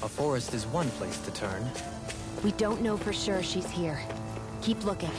A forest is one place to turn. We don't know for sure she's here. Keep looking.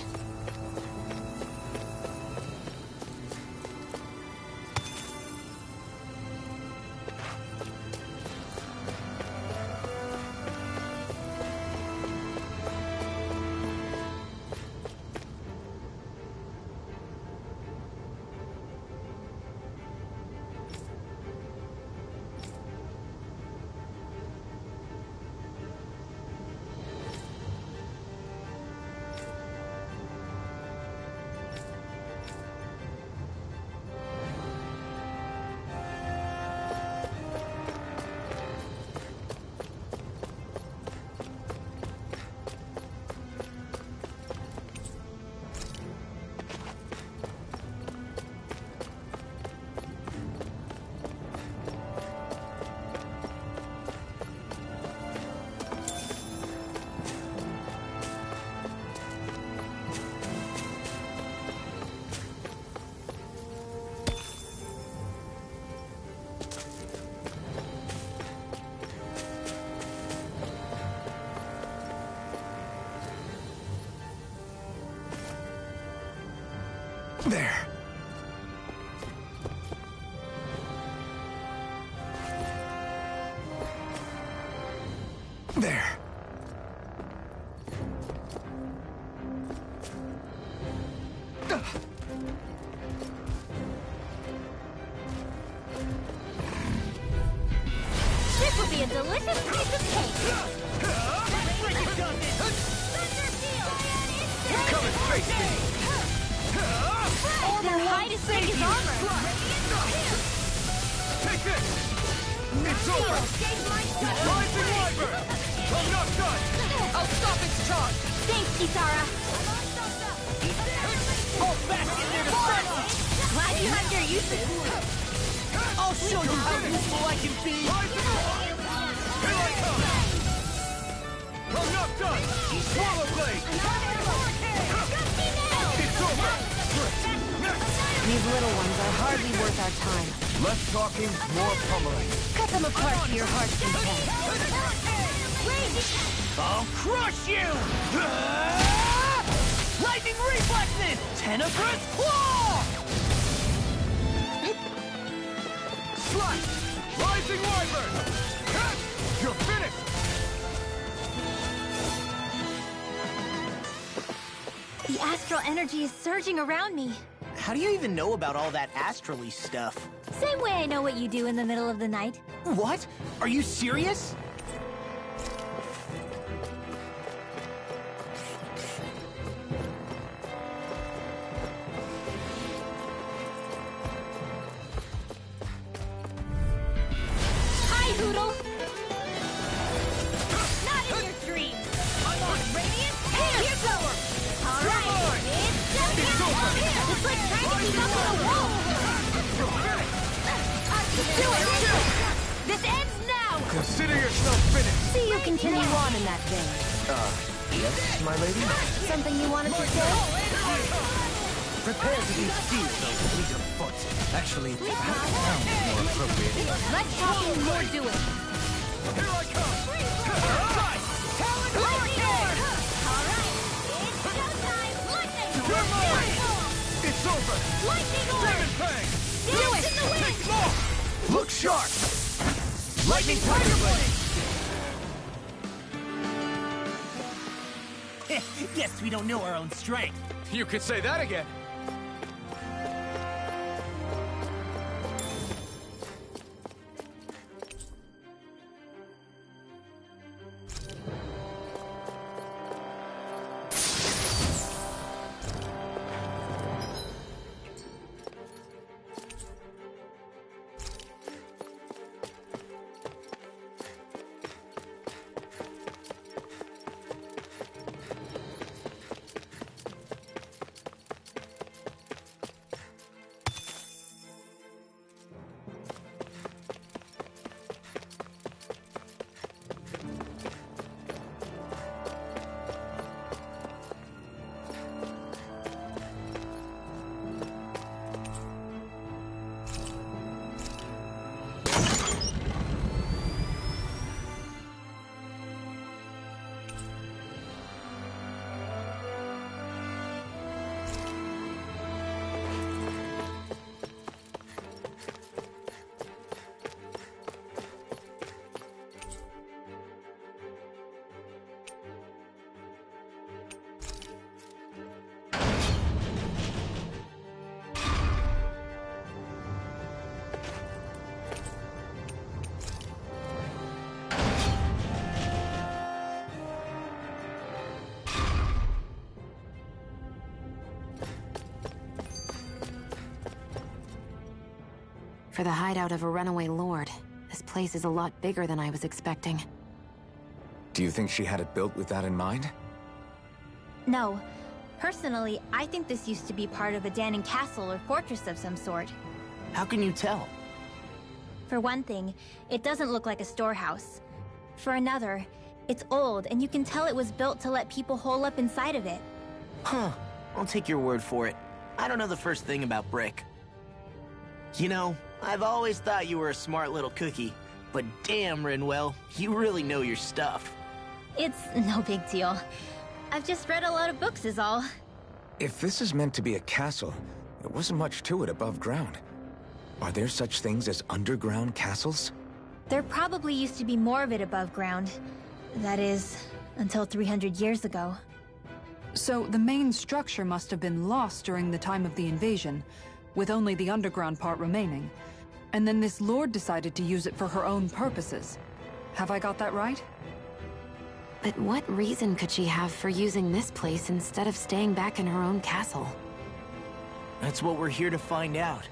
There. There. This will be a delicious piece of cake! Come and face me! Their hide is thick as armor! Take this! It's over! Rising Wyvern! I'm not done! I'll stop its charge! Thanks, Kisara! Fall back in there to front! Glad you have your uses! I'll show you how useful I can be! Here I come! I'm not done! Swallow Blade! It's over! These little ones are hardly worth our time. Less talking, more pummeling. Cut them apart to your heart's content. I'll crush you! Lightning reflexes! Tenebrous claw! Slash! Rising Wyvern! You're finished! The astral energy is surging around me. How do you even know about all that astrally stuff? Same way I know what you do in the middle of the night. What? Are you serious? Hi, Hoodle! Not in your dreams! I'm on Radiant! Here's over! Alright, it's over! It's like trying to keep up with a wall! Do it! This ends now! Consider yourself finished! See you continue on in that vein. Yes, my lady? Something you wanted to say? Prepare to be sealed, though, fleet of foot. Actually, perhaps sound more appropriate. Let's talk and more doing. Here I come! Talon Hurricane! Alright, it's showtime! Lightning! You're mine! It's over! Lightning Demon Orb! Fang! Do it! In the wind! Take more! Look sharp! Lightning Tiger Blade! Guess we don't know our own strength. You could say that again. for the hideout of a runaway lord. This place is a lot bigger than I was expecting. Do you think she had it built with that in mind? No. Personally, I think this used to be part of a Dahnan castle or fortress of some sort. How can you tell? For one thing, it doesn't look like a storehouse. For another, it's old, and you can tell it was built to let people hole up inside of it. Huh. I'll take your word for it. I don't know the first thing about brick. You know, I've always thought you were a smart little cookie, but damn, Rinwell, you really know your stuff. It's no big deal. I've just read a lot of books is all. If this is meant to be a castle, there wasn't much to it above ground. Are there such things as underground castles? There probably used to be more of it above ground. That is, until 300 years ago. So the main structure must have been lost during the time of the invasion, with only the underground part remaining. And then this lord decided to use it for her own purposes. Have I got that right? But what reason could she have for using this place instead of staying back in her own castle? That's what we're here to find out.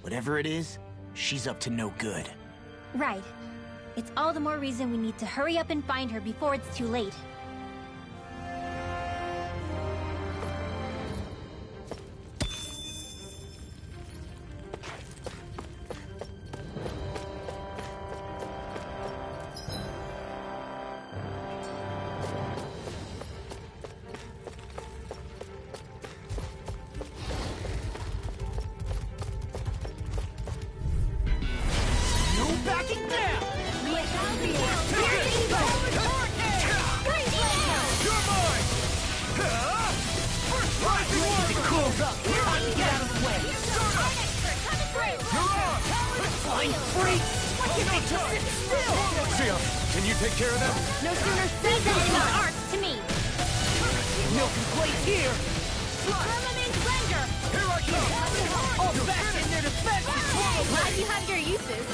Whatever it is, she's up to no good. Right. It's all the more reason we need to hurry up and find her before it's too late. Can you take care of them? No sooner said than done. Arts to me. No complaints here! Firmament Render! Here I come! All back in their defense! Glad you have your uses.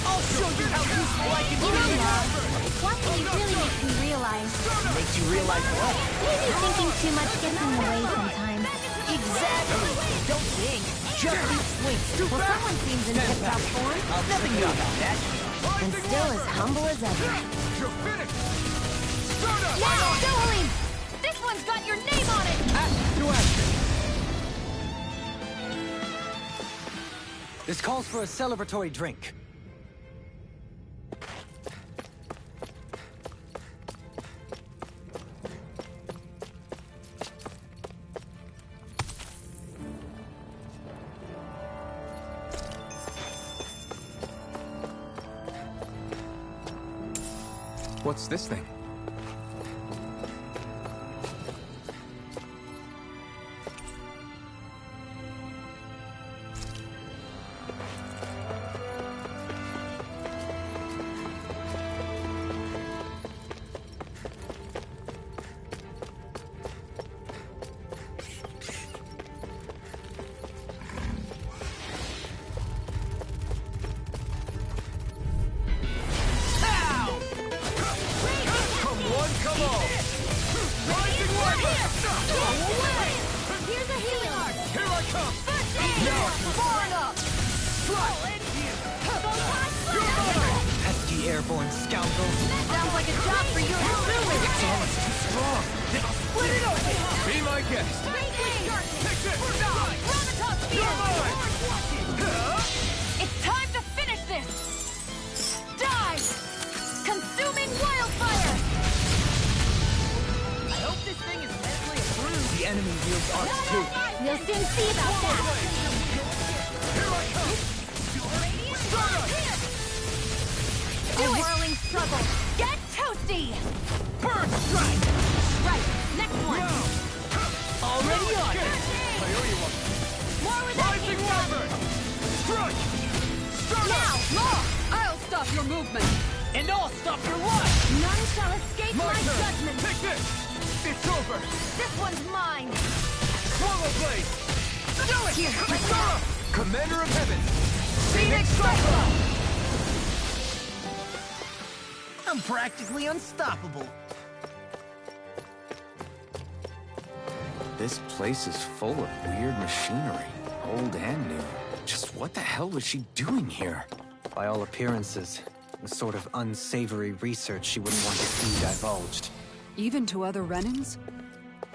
I'll show you how useful I can You know, be! Waffle really makes me realize. Makes you realize what? Maybe thinking too much gets in the way sometimes. Exactly! Don't think! Just swing! Well, someone seems in tip-top form. Nothing new about that. And still as humble as ever. You're finished! Now, Dohalim! This one's got your name on it! To action! This calls for a celebratory drink. What's this thing? Here's a healing art! Here I come! First aid! Far enough! Pesky airborne scoundrel. Sounds like a job for your ruler! It's too strong! Split it open! Be my guest! Take this! Gravitas Field! It's time to finish this! Die! Consuming wildfire! I hope this thing is mentally approved. The enemy wields arts too. We'll soon see about that! Do it! Whirling struggle! Get toasty! Bird strike! Right, next one! Already on it! I owe you one! More with that Rising one! Wyvern! Strike! Now! Law! I'll stop your movement! And I'll stop your life! None shall escape my turn. judgment! Take this! It's over! This one's mine! Swallow Blade! Do it! Here! Sora! Commander of Heaven! Phoenix Cyclone! I'm practically unstoppable. This place is full of weird machinery. Old and new. Just what the hell was she doing here? By all appearances, the sort of unsavory research she wouldn't want to see divulged. Even to other Renans?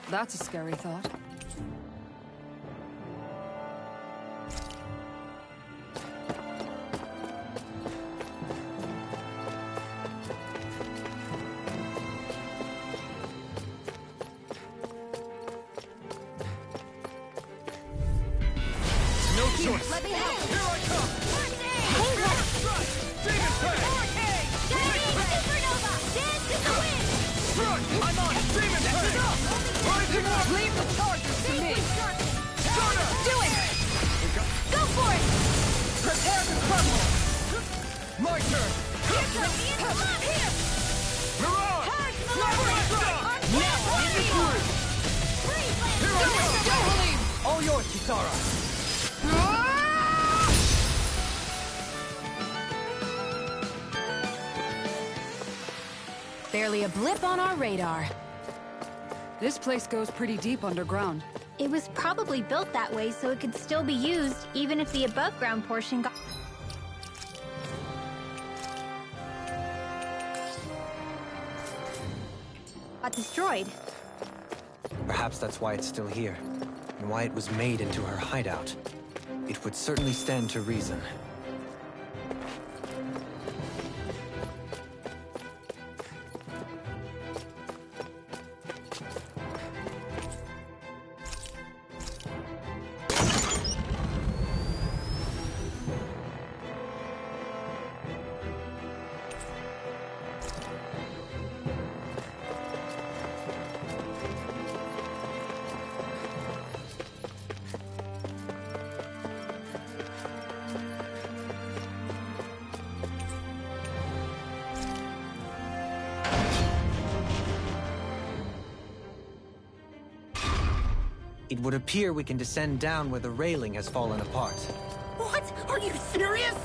That's a scary thought. No choice. Let me help. Here I come. Hey, Strike. Demon Fang. Hurricane! Supernova! Dance in the wind! Strike. I'm on it. Demon Fang. Rising up. Leave the charges to me! Stunner. Do it! Go for it! Prepare to crumble! My turn. Here comes the love here! Mirage. Charge the Blast Lord! off. Now, in the groove! Freeze, Here I come. Go, Halim! All yours, Kisara! Barely a blip on our radar. This place goes pretty deep underground. It was probably built that way so it could still be used, even if the above-ground portion got destroyed. Perhaps that's why it's still here, and why it was made into her hideout. It would certainly stand to reason. It would appear we can descend down where the railing has fallen apart. What? Are you serious?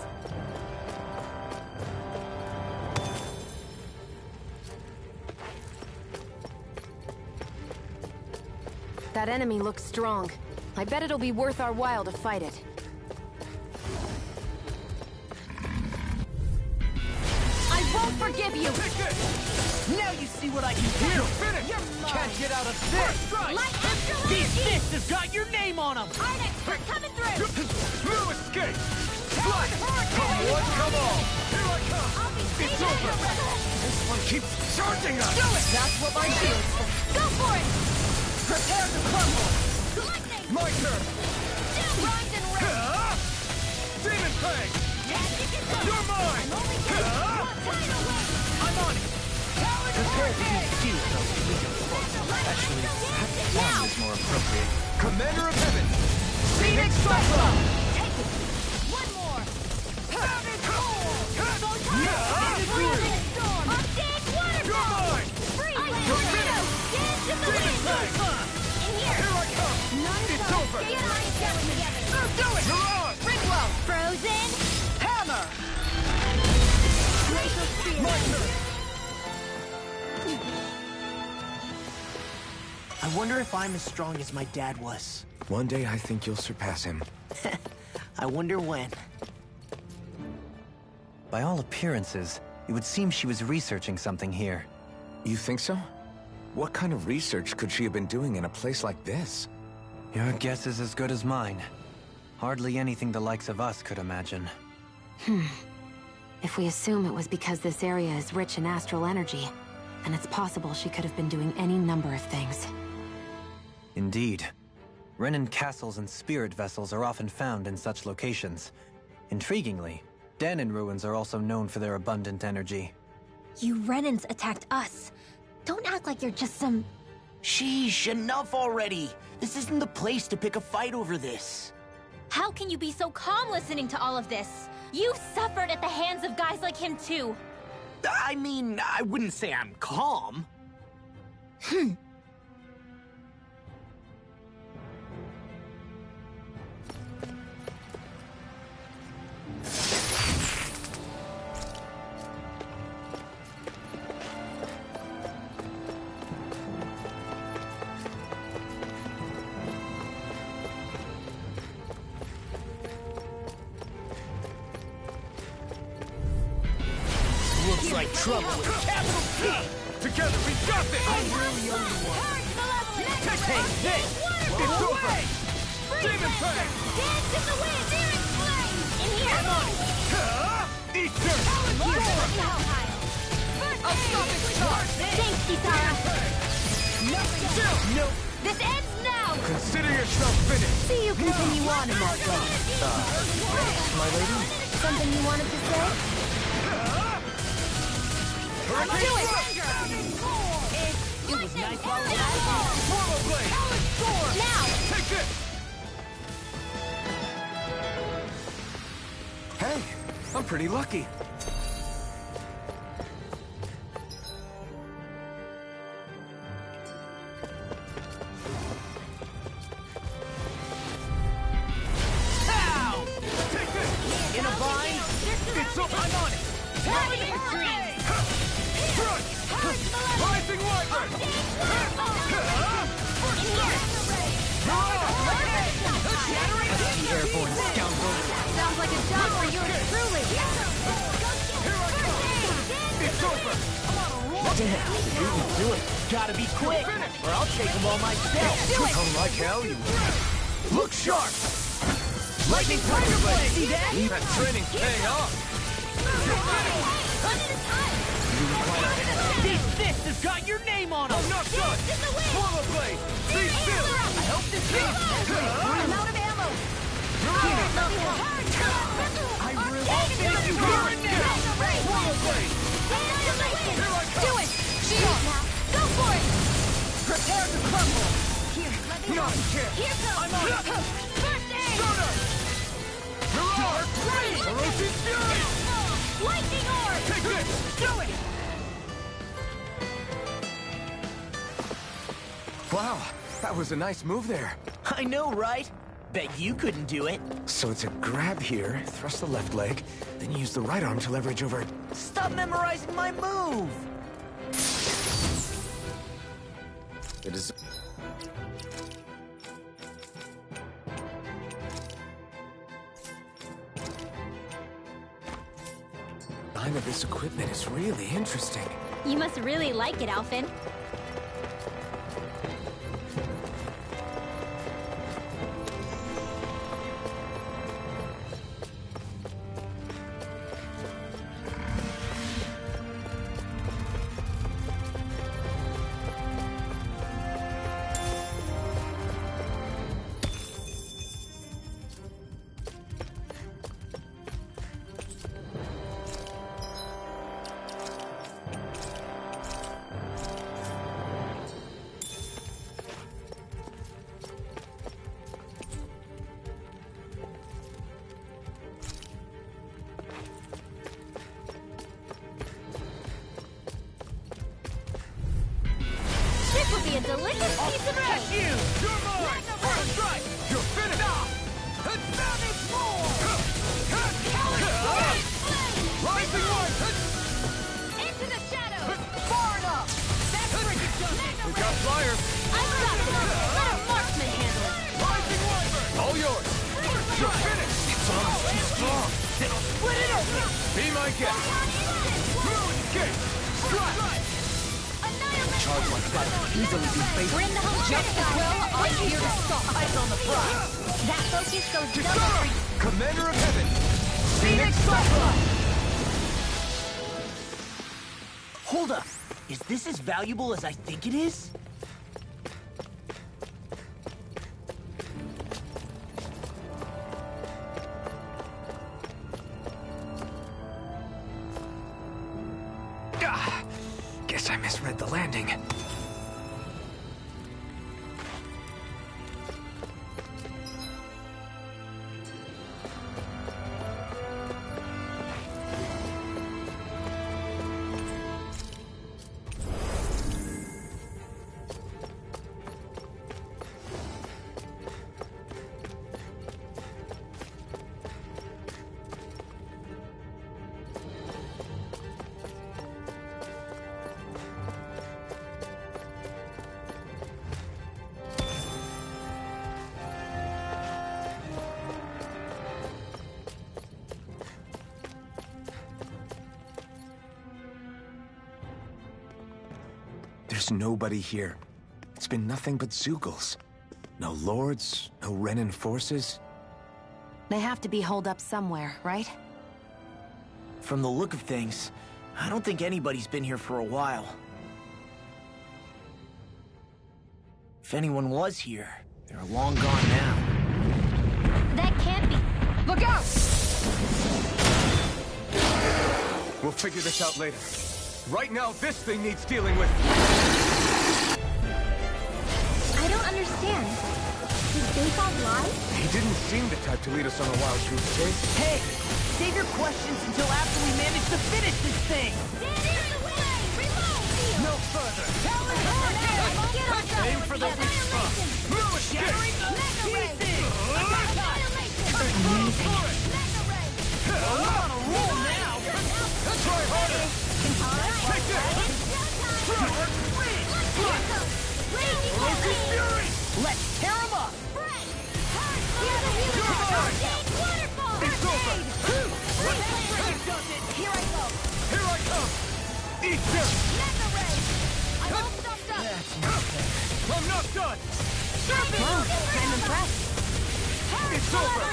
That enemy looks strong. I bet it'll be worth our while to fight it. I won't forgive you! Take this. Now you see what I can do! You're finished. Can't get out of this! Strike. Light extra These energy! fists have got your name on them! Ardex, we're coming through! No escape. Howard Hurricane! Come on, come on. Here I come. I'll be It's staying over. after Rebel! This one keeps charging us. Do it! That's what my shield's for! Go for it! Prepare to crumble. Lightning! My turn. Rise and rain! Demon Fang. Magic is on! You're mine. I'm only taking one time away! I'm on it. Prepare to be fused, though. We can close. Actually, perhaps now is more appropriate. Commander of Heaven. Phoenix Cyclone. Take it! One more! Savage Hole. Freezing storm! Update You're waterfall! mine. Freeze! You're Tornado! Dance in the Demon wind! Fang. In here! Here I come. It's over. Get my together! Do it. Mirage. Ringwell! Frozen! Hammer. Glacial Spear! My turn. I wonder if I'm as strong as my dad was. One day I think you'll surpass him. I wonder when. By all appearances, it would seem she was researching something here. You think so? What kind of research could she have been doing in a place like this? Your guess is as good as mine. Hardly anything the likes of us could imagine. If we assume it was because this area is rich in astral energy, then it's possible she could have been doing any number of things. Indeed. Renan castles and spirit vessels are often found in such locations. Intriguingly, Dahnan ruins are also known for their abundant energy. You Renans attacked us. Don't act like you're just some... Sheesh, enough already. This isn't the place to pick a fight over this. How can you be so calm listening to all of this? You suffered at the hands of guys like him too. I mean, I wouldn't say I'm calm. trouble with a capital T! Together we got this! I'm really the only one. Take this! It's over! Demon Fang! Dance in the wind! Demon Flame! In here! I'm on it! Eat dirt! I'll stop it! Thanks, Kisara! No! This ends now! Consider yourself finished! See you continue on in that way. My lady? Something you wanted to say? Do it! It was nice while it lasted! Portal Blade! Now! Take this! Hey, I'm pretty lucky. Ow! Take this! In a vine? It's so... I'm on it! Crunch! Rising Wyvern! Airborne scoundrel. Sounds like a job for yours truly. It's over! Damn, you can do it. Gotta be quick, or I'll take them all myself. Oh, like hell, you... Look sharp! Lightning Tiger Blade! See that? That training's paying off. This fist has got your name on it! I'm not done! Swallow Blade! Be still! I hope this means I'm out of ammo. I really... I'll finish you here and now! Swallow Blade! Do it! Shield now! Go for it! Prepare to crumble! Here, let me Not know. here! Here goes! I'm on it! First aid! Sonar! Dark Rain! Ferocious Fury! Lightning Orb! Take this! Do it! Wow, that was a nice move there. I know, right? Bet you couldn't do it. So it's a grab here, thrust the left leg, then use the right arm to leverage over... Stop memorizing my move! It is... Design of this equipment is really interesting. You must really like it, Alphen. This will be a delicious piece of Catch meat. you! You're mine! First strike! You're finished! Rising Wyvern! Into the shadows! Far enough! That's freaking done! We got flyers! I've got it! Let a marksman handle it! Rising Wyvern! All yours! You're finished! It's almost too strong. Split it open! Be my guest! Ruin's Gate! Strike! Charge like that easily be faced. We're in the home just as well. I'm here to stop. Eyes on the prize. That focus goes double for you. Commander of Heaven! Phoenix Cyclone! Hold up. Is this as valuable as I think it is? Ah, guess I misread the landing. There's nobody here. It's been nothing but Zeugles. No lords, no Renan forces. They have to be holed up somewhere, right? From the look of things, I don't think anybody's been here for a while. If anyone was here, they're long gone now. That can't be. Look out! We'll figure this out later. Right now, this thing needs dealing with. I don't understand. Did Basalt lie? He didn't seem the type to lead us on a wild goose chase. Hey! Save your questions until after we manage to finish this thing! No further! Aim for the weak spot! Shattering the pieces! On a roll now! Try harder! Take this! Rosie's Fury! Let's tear him up! It's over! Here I go! Here I come! Eat this! I'm not done! Wow, I'm impressed. It's over!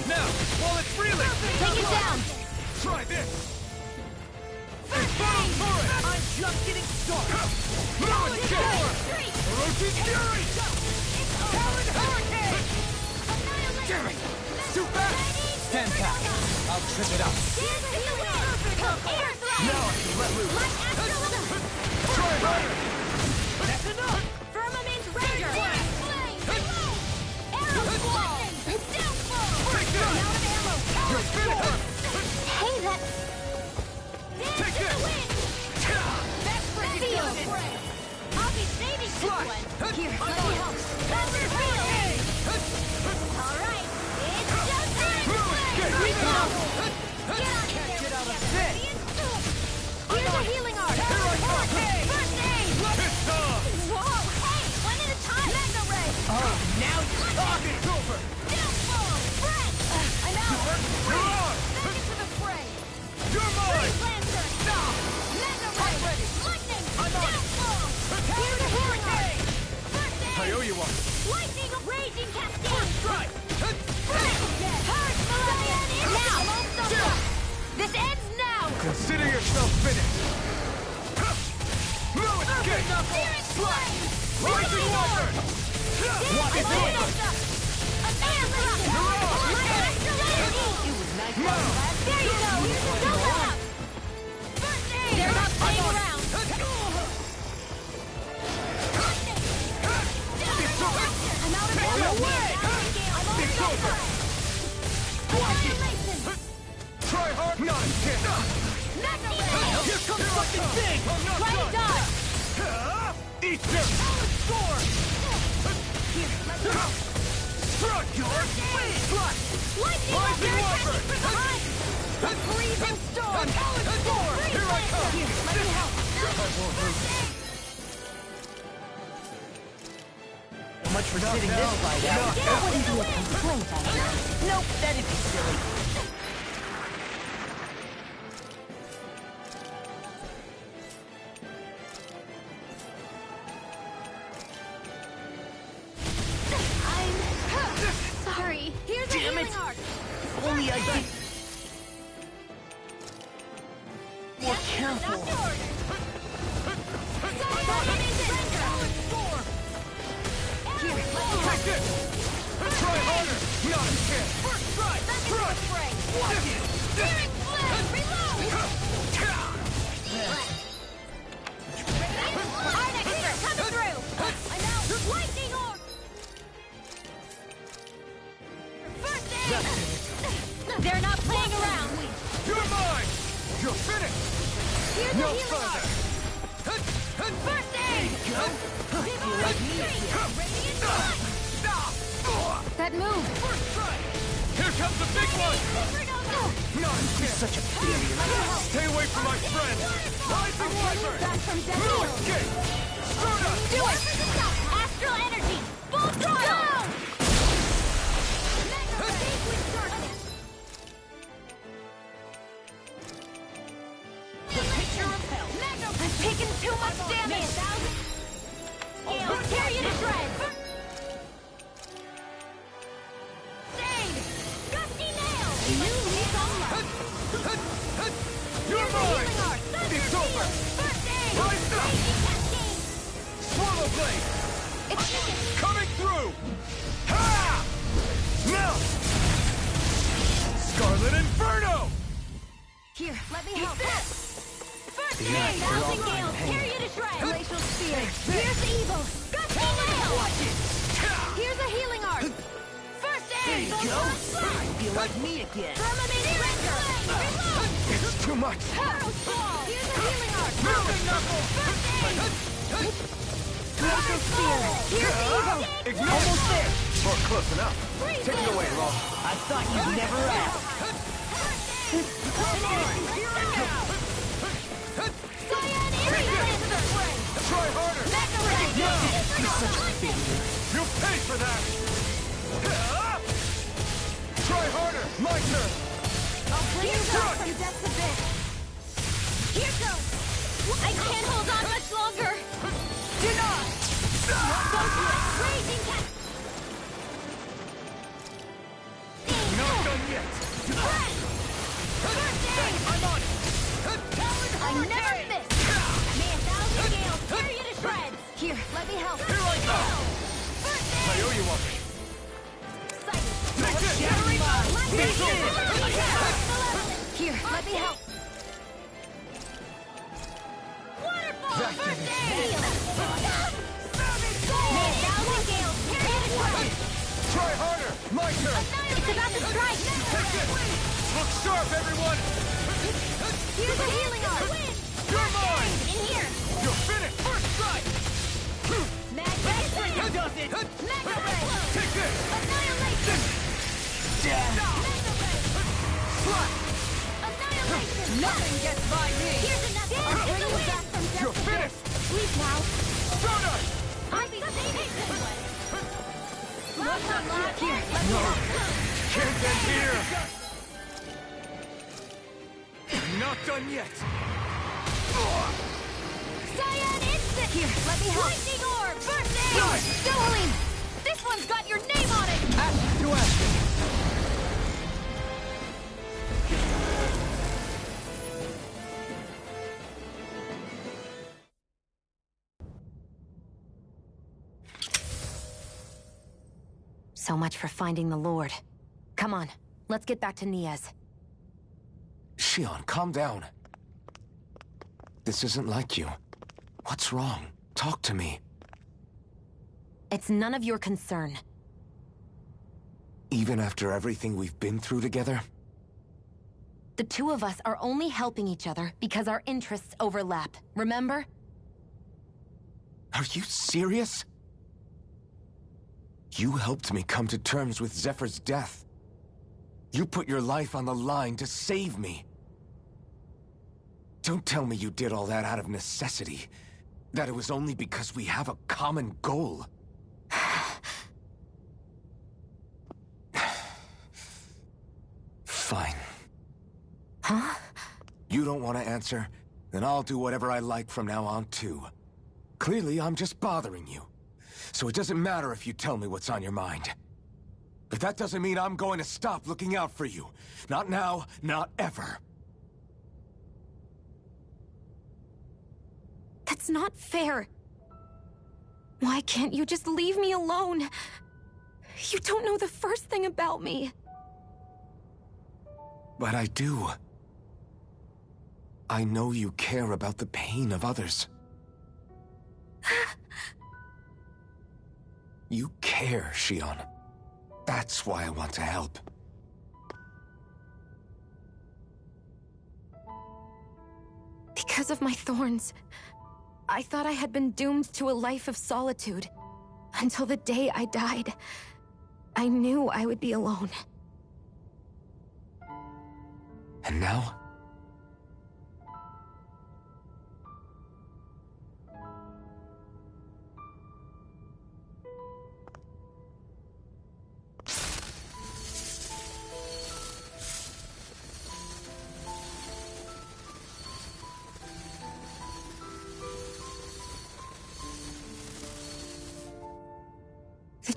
Now, while it's reeling! Take it down! Try this! It's final for it! I'm just getting started! Ruin kick! Orochi's Fury! Talon Hurricane! Damn it! Too fast! Stand back! I'll trip it up! Now I can let loose! Try harder! That's enough! Firmament Ranger! Arrow Flying! Downfall! Break this! Out of ammo! You're finished! Hey, that... Take this! That's pretty good! I'll be saving this one! Here, let me help! All right, it's just time! Get out of bed! Here's a healing art! First aid! It's on! Whoa, hey! One at a time! Mega Ray! Oh, now you're talking! It's over! Downfall! Breath! I'm out! You're on! Back into the fray! You're mine! Lantern! Stop! Mega Ray! Lightning! Downfall! Here's a healing art! First aid! I owe you one! Lightning! Raging Cascade! Strike! Now! This ends now! Consider yourself finished! No escape! Spirit Flame! Rising Walker! What is it? There you go! Double up! First aid! They're not playing around! I'm out of ammo! It's over! Annihilation! Try hard! Not again! Here comes something big! I'm not Light done! dodge! Eat this! Score! Struck! Flush! Lightning! They're attacking from behind! A freezing storm! Here I come! Let me help! Much for sitting this fight out. That wouldn't be a complaint, I guess. Nope, that'd be silly. I'm sorry. Here's a Damn healing it. art. If only I did. More careful. Take this! Try harder! Not again! First strike! Watch it! Spirit Flame! Reload! Arnex, coming through! I'm out! Lightning orb! First aid! They're not playing around! You're mine! You're finished! Here's No the healing further! art! First aid! Radiant Blood! That move! First strike! Here comes the big one! Not again! Such a failure. Stay away from my friend! Rising Wyvern! Back from death No field. escape! Stardust! Do it! Astral energy! Full throttle! Mega Ray with darkness! taking too much damage! I'll tear you to shreds! Stayed! Gusty nail! New leaf on life! You're mine! It's over! First aid! Rise up! Raging cascade! Swallow blade! It's Coming through! Ha! Now! Scarlet Inferno! here, let me help. First Yeah, aid! we're all Thousand in gales! pain. Tear you to shreds! Glacial spear! Here's the evil! Gusty nail! Watch it! Here's a healing art! First aid! There you go. Feel like me again. Firmament render! Reload! It's too much! Arrow Squall! Here's a healing art! Moving knuckle! First aid! Glacial spear. Here's the evil! Ignore. Almost there! Or close enough. Freeze Take it it. away, Raw. I thought you'd never ask. Cyan Iridescent! Try harder! Mega Ray! You pay for that! Try harder! My turn! I'll bring you back from death's abyss! Here goes! I can't hold on much longer! Do not! Go for it! Raging cat! Not done yet! First aid! I'm on it! I never miss! May a thousand gales tear you to shreds! Here, let me help! Here I go! First I aid! owe you one. Sight! Take this! Let's It's over! Here, let me help! Waterfall! That First did it. aid! May a thousand gales tear you to shreds! Try harder! My turn! It's about to strike! Take this! Look sharp, everyone! Here's a healing art! You're mine! In here! You're finished! First strike! Magnificent! Does it! Mega Ray! Take this! Annihilation! Mega Ray! Fly! Annihilation! Nothing gets by me! Here's another! I'll bring you back from death You're to finished! death. Sleep now! Stardust! I'll be safe! Look on lock here! Let me help! Can't end here! Not done yet! Cyan Instant! Here, let me help! Lightning Orb! First aid! Dohalim! This one's got your name on it! Ashes to ashes! So much for finding the Lord. Come on, let's get back to Niaz. Shion, calm down. This isn't like you. What's wrong? Talk to me. It's none of your concern. Even after everything we've been through together? The two of us are only helping each other because our interests overlap, remember? Are you serious? You helped me come to terms with Zephyr's death. You put your life on the line to save me. Don't tell me you did all that out of necessity. That it was only because we have a common goal. Fine. Huh? You don't want to answer? Then I'll do whatever I like from now on, too. Clearly, I'm just bothering you. So it doesn't matter if you tell me what's on your mind. But that doesn't mean I'm going to stop looking out for you. Not now, not ever. That's not fair. Why can't you just leave me alone? You don't know the first thing about me. But I do. I know you care about the pain of others. You care, Shion. That's why I want to help. Because of my thorns, I thought I had been doomed to a life of solitude. Until the day I died, I knew I would be alone. And now?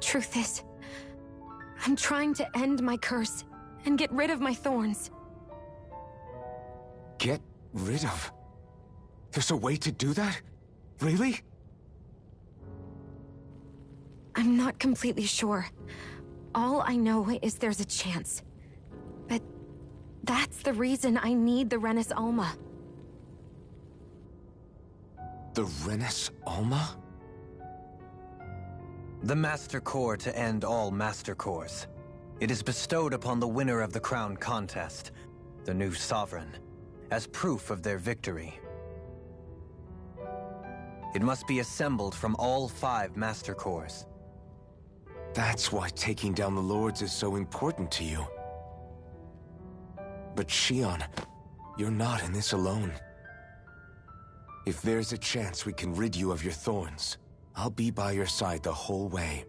truth is, I'm trying to end my curse and get rid of my thorns. Get rid of? There's a way to do that? Really? I'm not completely sure. All I know is there's a chance. But that's the reason I need the Renis Alma. The Renis Alma? The Master Core to end all Master Cores. It is bestowed upon the winner of the Crown Contest, the new Sovereign, as proof of their victory. It must be assembled from all 5 Master Cores. That's why taking down the Lords is so important to you. But Shionne, you're not in this alone. If there's a chance we can rid you of your thorns, I'll be by your side the whole way.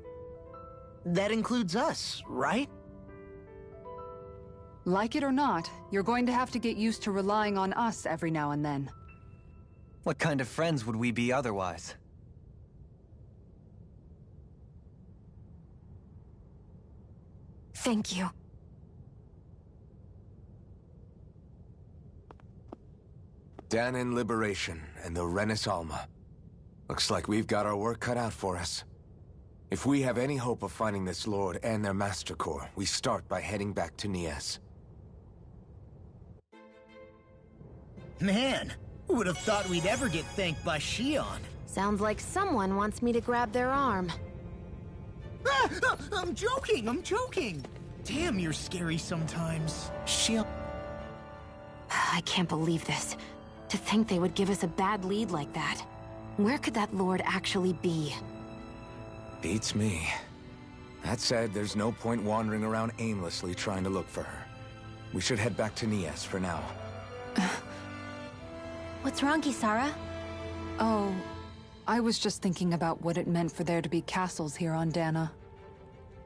That includes us, right? Like it or not, you're going to have to get used to relying on us every now and then. What kind of friends would we be otherwise? Thank you. Dahnan Liberation and the Renis Alma. Looks like we've got our work cut out for us. If we have any hope of finding this Lord and their Master Core, we start by heading back to Niez. Man, who would have thought we'd ever get thanked by Shionne? Sounds like someone wants me to grab their arm. I'm joking! Damn, you're scary sometimes. Shionne... I can't believe this. To think they would give us a bad lead like that. Where could that Lord actually be? Beats me. That said, there's no point wandering around aimlessly trying to look for her. We should head back to Niez for now. What's wrong, Kisara? Oh, I was just thinking about what it meant for there to be castles here on Dahna.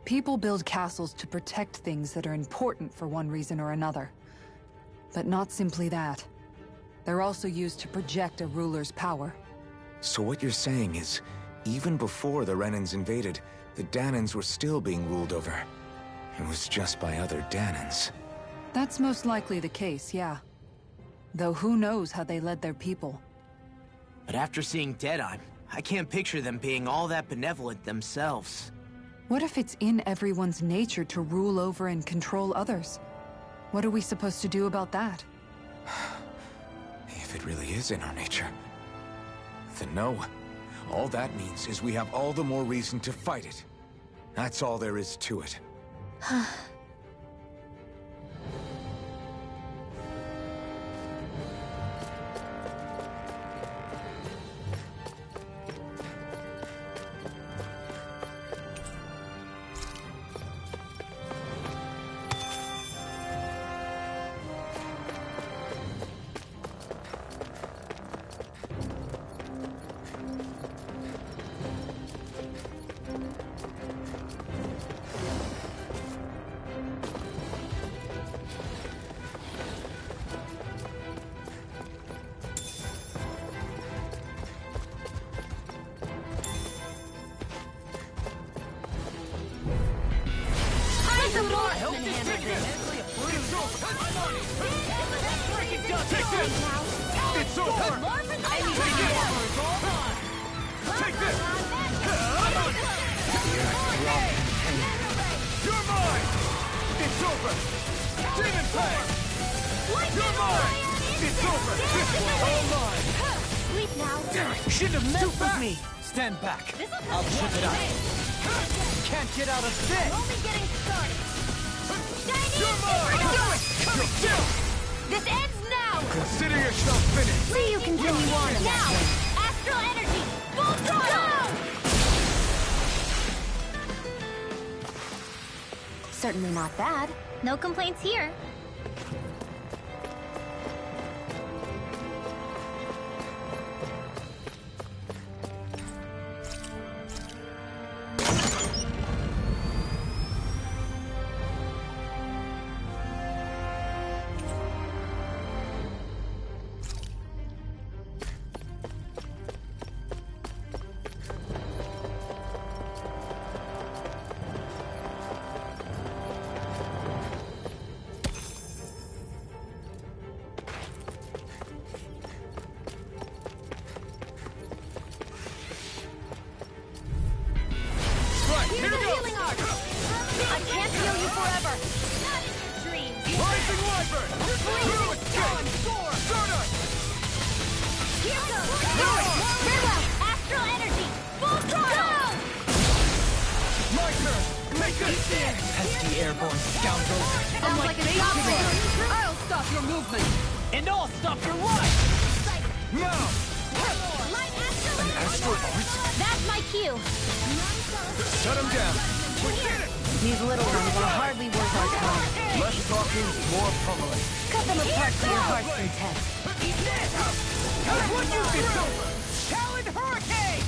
People build castles to protect things that are important for one reason or another. But not simply that. They're also used to project a ruler's power. So what you're saying is, even before the Renans invaded, the Dahnans were still being ruled over. It was just by other Dahnans. That's most likely the case, yeah. Though who knows how they led their people. But after seeing Deadeye, I can't picture them being all that benevolent themselves. What if it's in everyone's nature to rule over and control others? What are we supposed to do about that? If it really is in our nature, then no. All that means is we have all the more reason to fight it. That's all there is to it. It's over! Take this! You're mine! It's over! Demon Fang! You're mine! It's over! This one's all mine! Sleep now. You shouldn't have messed with me! Stand back! I'll chip it up! Can't get out of this! Only getting started. You're mine! Do it! You're still! This ends now! Consider yourself finished! See you continue on now! Astral energy! Full throttle! Certainly not bad. No complaints here. forever! Not in your dreams! Rising Wyvern! Through escape! Stardust! Here goes! Do it! Farewell! Astral energy! Full throttle! My turn! Make a stand! Pesky airborne scoundrels! Sounds like a stop there. I'll stop your movement. And I'll stop your ride! Now! Light astral energy! That's my cue! Shut him down! We did it! These little ones are hardly worth our time. Less talking, more pummeling. Cut them apart to your heart's content. What you did over! Talon Hurricane!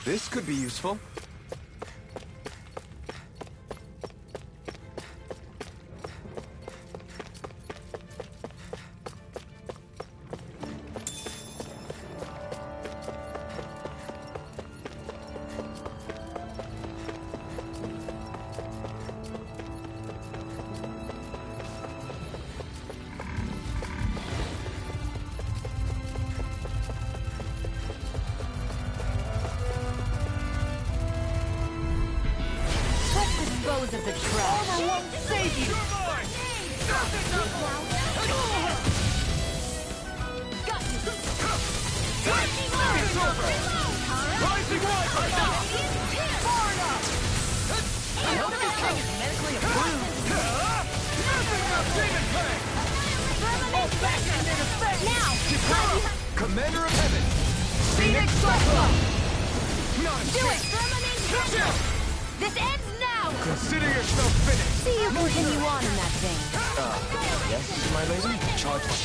This could be useful. Dispose of the trash. Armor won't save you! You're mine! Got you! It's over! Rising Wyvern! Far enough! I hope this thing is medically approved. Nothing but Demon Fang! All back in effect! Now! Commander of Heaven! Phoenix Cyclops! Not a Do it! chance! This ends now! Consider yourself finished! See you continue on in that vein. Yes, my lady? Charge my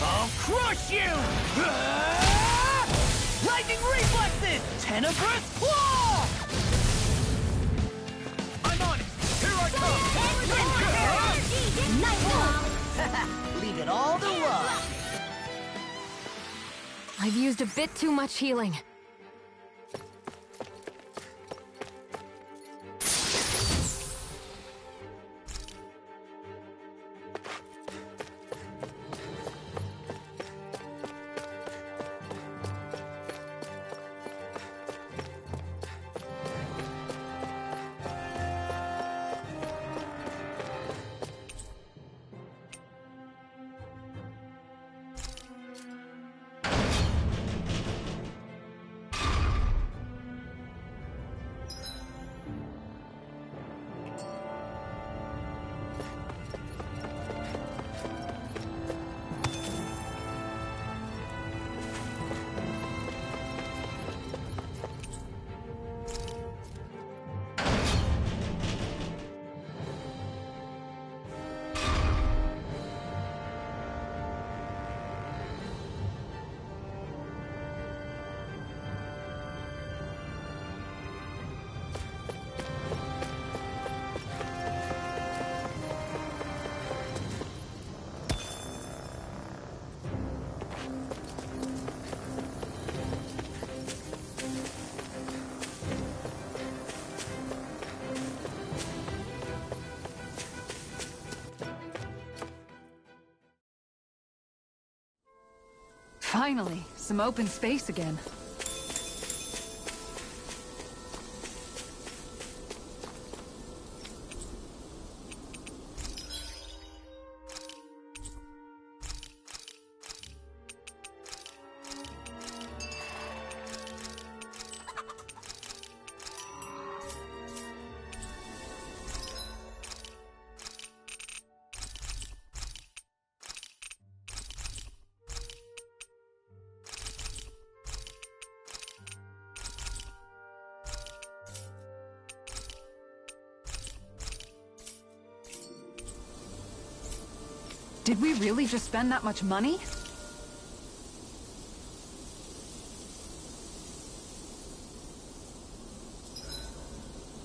I'll crush you! Lightning reflexes! Tenebrous claw! I'm on it! Here I come! Nightfall! Leave it all to love! I've used a bit too much healing. Finally, some open space again. Did we really just spend that much money?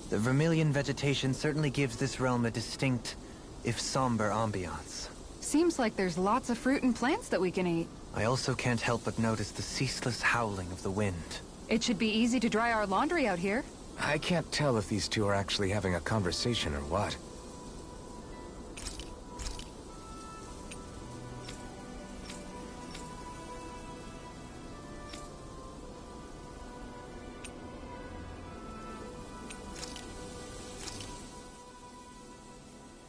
The Vermilion vegetation certainly gives this realm a distinct, if somber, ambiance. Seems like there's lots of fruit and plants that we can eat. I also can't help but notice the ceaseless howling of the wind. It should be easy to dry our laundry out here. I can't tell if these two are actually having a conversation or what.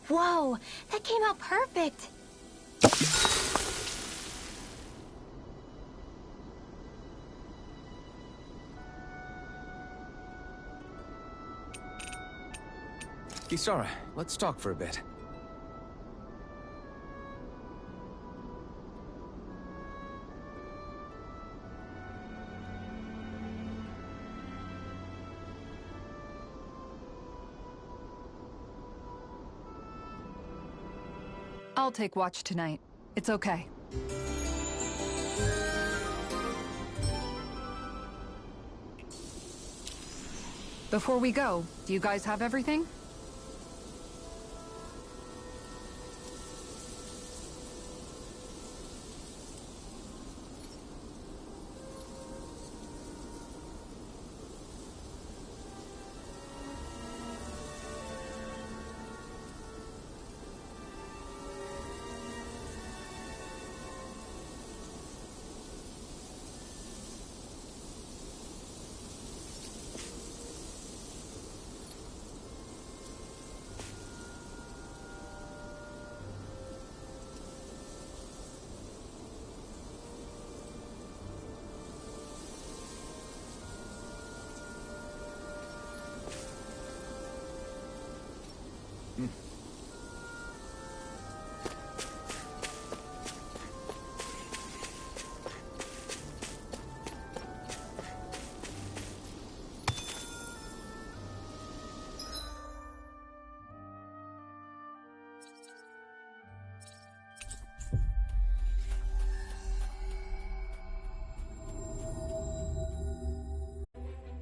Whoa, that came out perfect. Kisara, let's talk for a bit. I'll take watch tonight. It's okay. Before we go, do you guys have everything?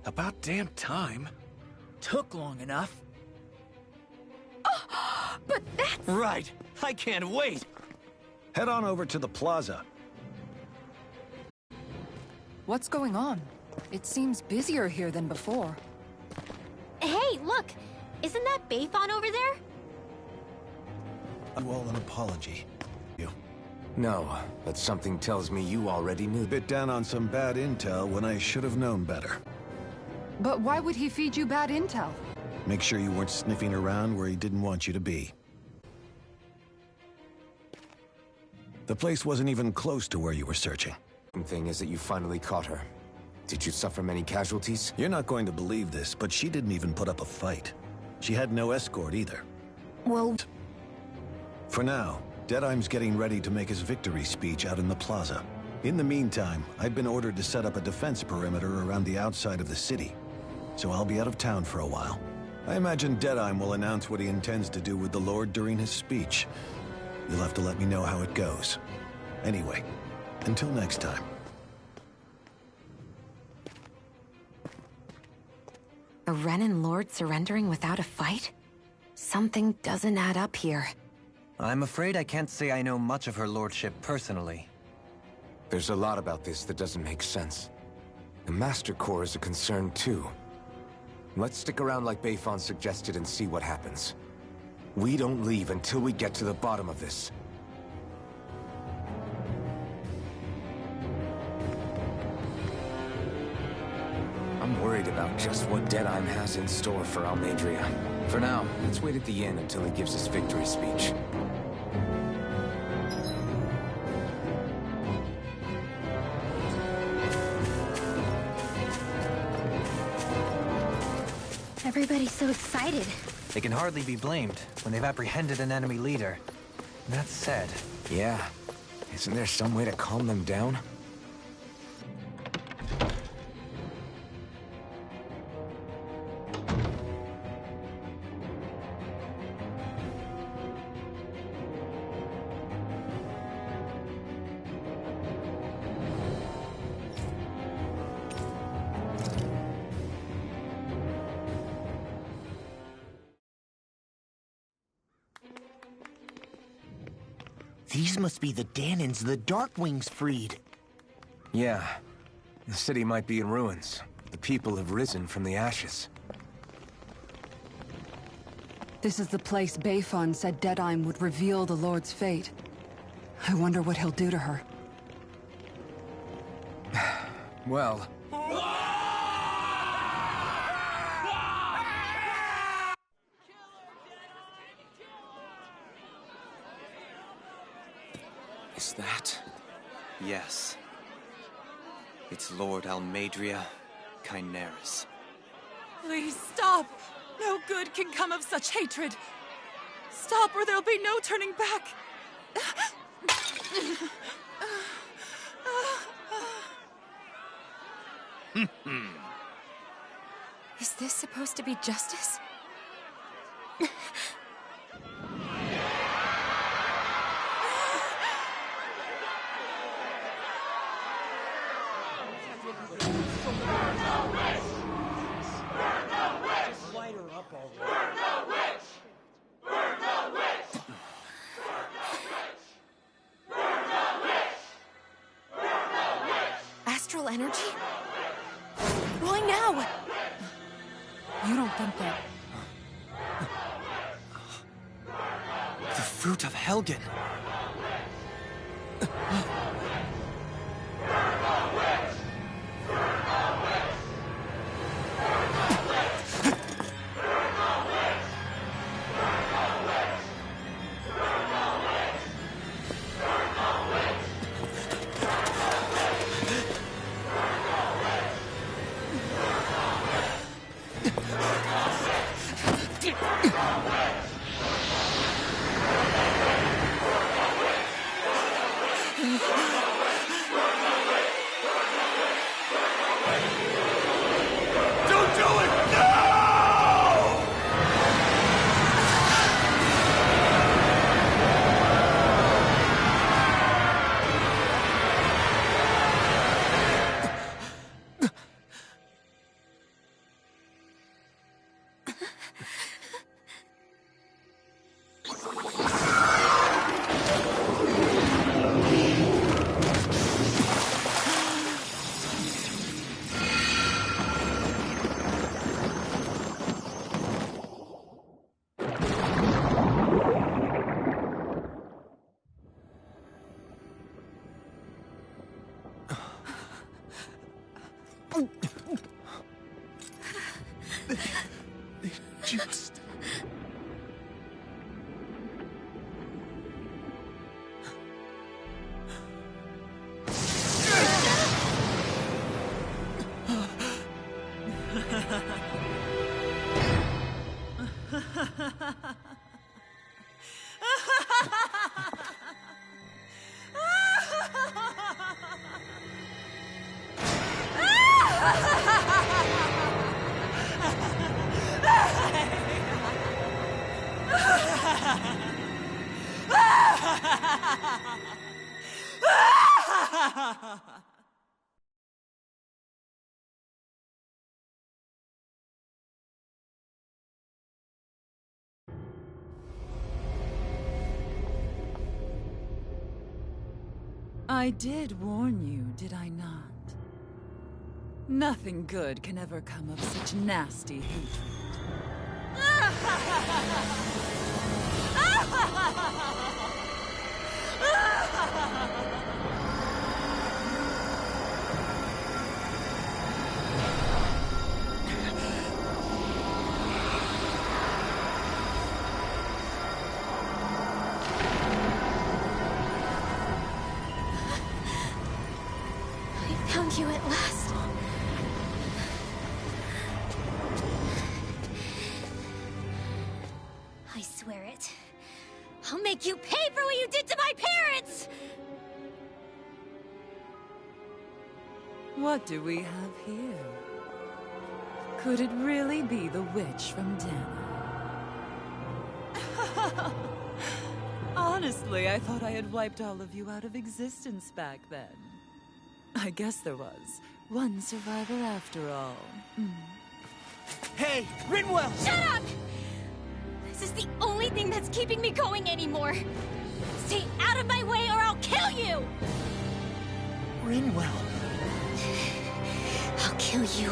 About damn time. Took long enough. But that's... Right. I can't wait. Head on over to the plaza. What's going on? It seems busier here than before. Hey, look! Isn't that Bayfon over there? You all an apology. No, but something tells me you already knew. Bit down on some bad intel when I should have known better. But why would he feed you bad intel? Make sure you weren't sniffing around where he didn't want you to be. The place wasn't even close to where you were searching. The thing is that you finally caught her. Did you suffer many casualties? You're not going to believe this, but she didn't even put up a fight. She had no escort either. Well... For now, Deadeye's getting ready to make his victory speech out in the plaza. In the meantime, I've been ordered to set up a defense perimeter around the outside of the city. So I'll be out of town for a while. I imagine Deadeye will announce what he intends to do with the Lord during his speech. You'll have to let me know how it goes. Anyway, until next time. A Renan Lord surrendering without a fight? Something doesn't add up here. I'm afraid I can't say I know much of her lordship personally. There's a lot about this that doesn't make sense. The Master Core is a concern too. Let's stick around like Bayfon suggested and see what happens. We don't leave until we get to the bottom of this. I'm worried about just what Deadeye has in store for Almeidrea. For now, let's wait at the inn until he gives his victory speech. Everybody's so excited. They can hardly be blamed when they've apprehended an enemy leader. That said... Yeah. Isn't there some way to calm them down? These must be the Danins the Darkwings freed. Yeah. The city might be in ruins. The people have risen from the ashes. This is the place Bayfon said Deadeye would reveal the Lord's fate. I wonder what he'll do to her. Well... Is that... Yes. It's Lord Almadria Kynaris. Please stop! No good can come of such hatred. Stop or there'll be no turning back. Is this supposed to be justice? Astral energy? Why now? You don't think that... The fruit of Helgen! I did warn you, did I not? Nothing good can ever come of such nasty hatred. Found you at last. I swear it. I'll make you pay for what you did to my parents! What do we have here? Could it really be the witch from Dana? Honestly, I thought I had wiped all of you out of existence back then. I guess there was one survivor after all. Hey, Rinwell! Shut up! This is the only thing that's keeping me going anymore. Stay out of my way or I'll kill you! Rinwell. I'll kill you.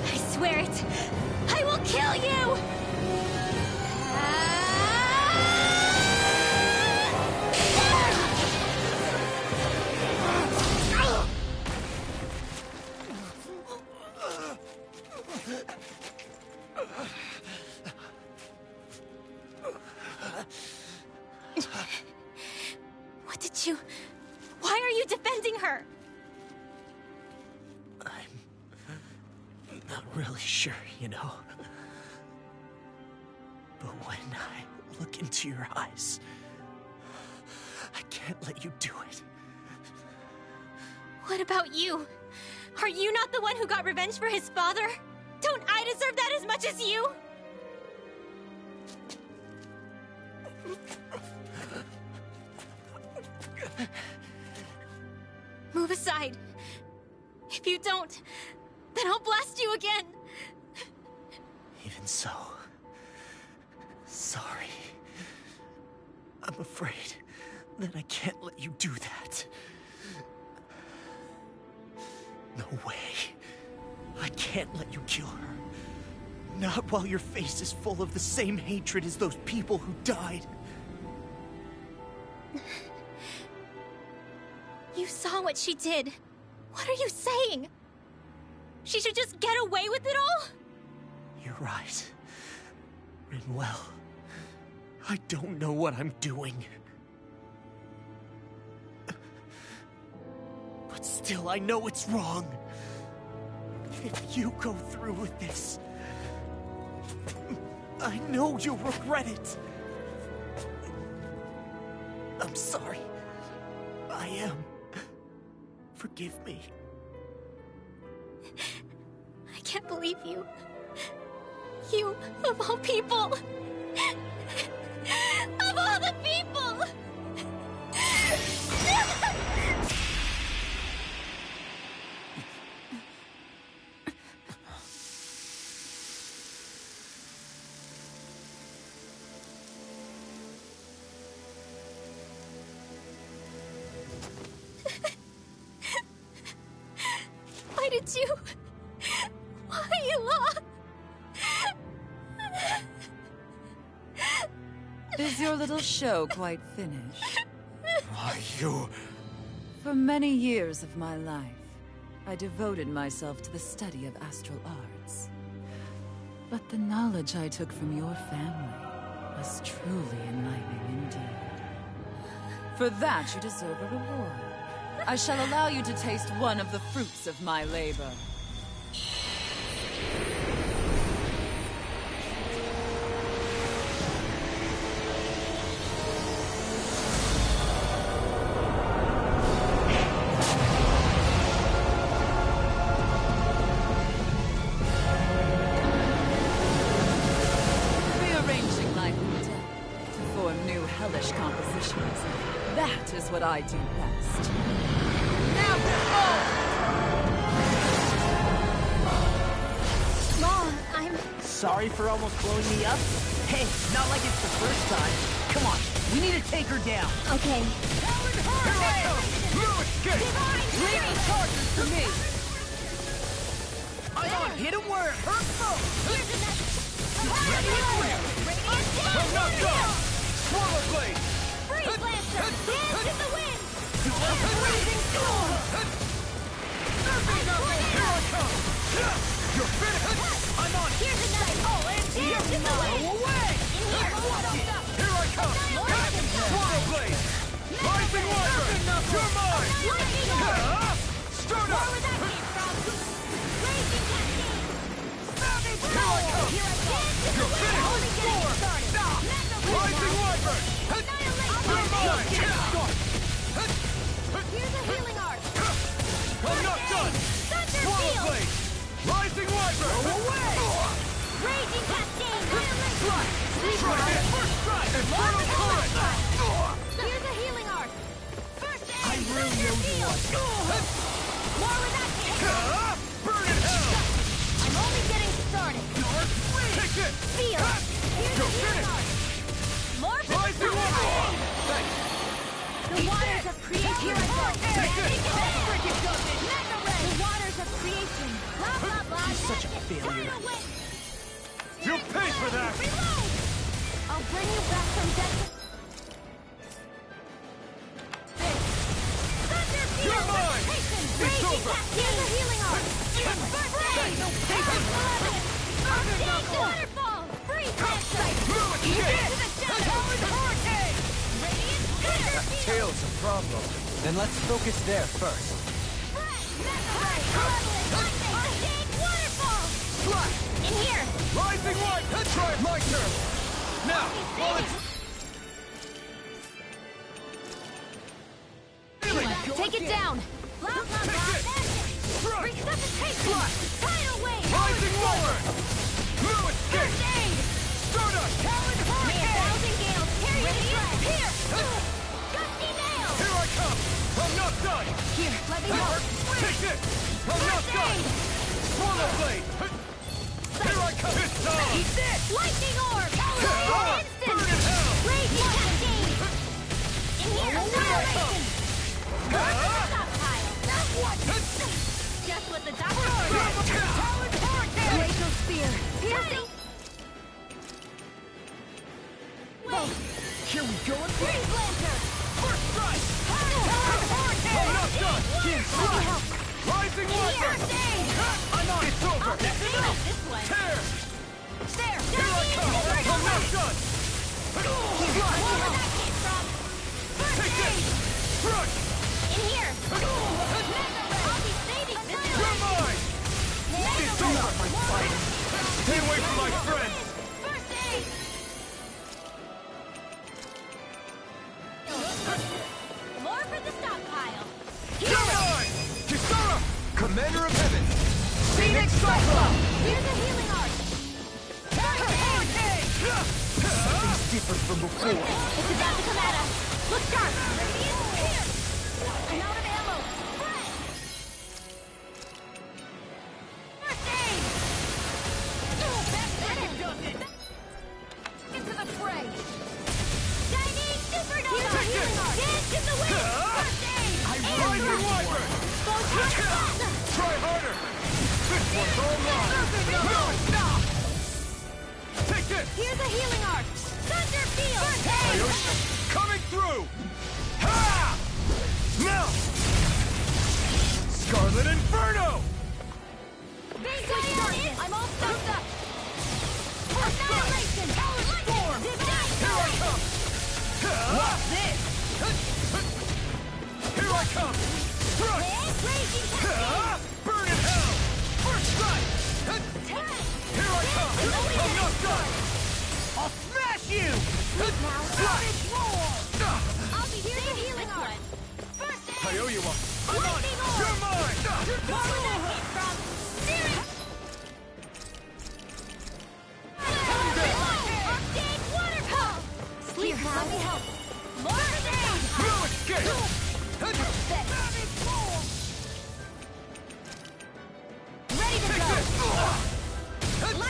I swear it. I will kill you! Aren't you... Why are you defending her? I'm not really sure, you know. But when I look into your eyes, I can't let you do it. What about you? Are you not the one who got revenge for his father? Don't I deserve that as much as you? Move aside. If you don't, then I'll blast you again. Even so, sorry. I'm afraid that I can't let you do that. No way. I can't let you kill her. Not while your face is full of the same hatred as those people who died. You saw what she did. What are you saying? She should just get away with it all? You're right. Rinwell. I don't know what I'm doing. But still, I know it's wrong. If you go through with this, I know you'll regret it. I'm sorry. I am. Forgive me. I can't believe you. You, of all people. Of all the people! Why did you... Why you Is your little show quite finished? Why, you... For many years of my life, I devoted myself to the study of astral arts. But the knowledge I took from your family was truly enlightening indeed. For that, you deserve a reward. I shall allow you to taste one of the fruits of my labor. Rearranging life and death to form new hellish compositions. That is what I do best. Now Mom, I'm... Sorry for almost blowing me up. Hey, not like it's the first time. Come on, we need to take her down. Okay. Leave charges to me! I'm on, hit him where it hurts most. I'm not done! Swallow blade! Freeze Lancer! Dance in the wind! Blazing storm! Here I come! You're finished! I'm on! Here's a knife! Oh, and dance in the wind! Away! In here! Here I come! Swallow blade! Rising Wyvern! You're mine! Start up! Where was that came from? Raging Cascade! Here I come! Here I go! You're finished! Only getting started! Rising Wyvern! You're mine! Here's a healing art! I'm not done! Thunder Swallow Field! blade! Rising Wyvern! Away! Raging Cascade! Try it! First strike! Infernal current! Here's a healing art! First aid! I really know you want. More where that came from! Burn in hell! I'm only getting started! Take it! Feel! Here's Go a healing finish! art! More for the Rising Wyvern! Thanks! The waters of creation! Here I go! Take it! The waters of creation! Blah, blah, blah! He's such a failure. You'll pay for that! Reload! I'll bring you back from death. Thunder Field! You're mine! It's over! Here's a healing art! Waterfall! Freeze Lancer! Blue escape! Into the shadows! Hurricane! Radiant Thunder Field! Tales of problem. Then let's focus there first. In here! Rising light! Try my turn! Now! While it's... Take it down! Blah, blah, blah. Resuscitation! Tidal wave! Rising roller! No escape! First aid! Stardust! Talon Hurricane! May 1,000 gales carry you here! Gusty nail! Here I come! I'm not done! Here, let me help! Take this! I'm not done! Swallow blade! Here I come! It's time! Eat this! Lightning orb! Instant! Burn in hell! Raging cascade! In here! Annihilation! Stockpile! What? Just what the doctor ordered! Talon Hurricane! Glacial spear! Piercing! Wait! Here we go again! Freeze Lancer! First strike! Talon Hurricane! I'm not done! Let me help! Rising Here! Viper! First aid! I'm on! It's over! I'll just finish this one! Tear! There! Here I come! I'm not done! Where that came from? First Take this! aid! Crush! In here! I'll be saving this You're one! mine! It's over! Stay away from my friends! First aid! More for the stockpile! You're mine! Kisara! Commander of Heaven! Phoenix Cyclone! Here's a healing arch! Hurricane! Something's different from before. It's about to come at us! Look sharp! Radiant here! I'm out of ammo! First aid! That does it! Into the fray! Shining supernova! Healing arch! Dance in the wind! First aid! Rising Wyvern! Go hard! Try harder! This one's all mine! No! Stop! Take this! Here's a healing arch! Thunder field! First aid! Ayoshi, coming through! Ha! Now! Scarlet Inferno! Switch I'm all stuffed up! Annihilation! Storm! Here I come! What's this? Here I come! Crush! Raging cascade! Burn in hell! First strike! Here I come! I'm not done! I'll smash you! Savage roar! I'll be here to healing arch! First aid! I owe you one! Lightning orb! You're mine! More where that came from! Searing! Arcade water pump! Here, let me help! More aid! No escape! Savage roar! Ready to go!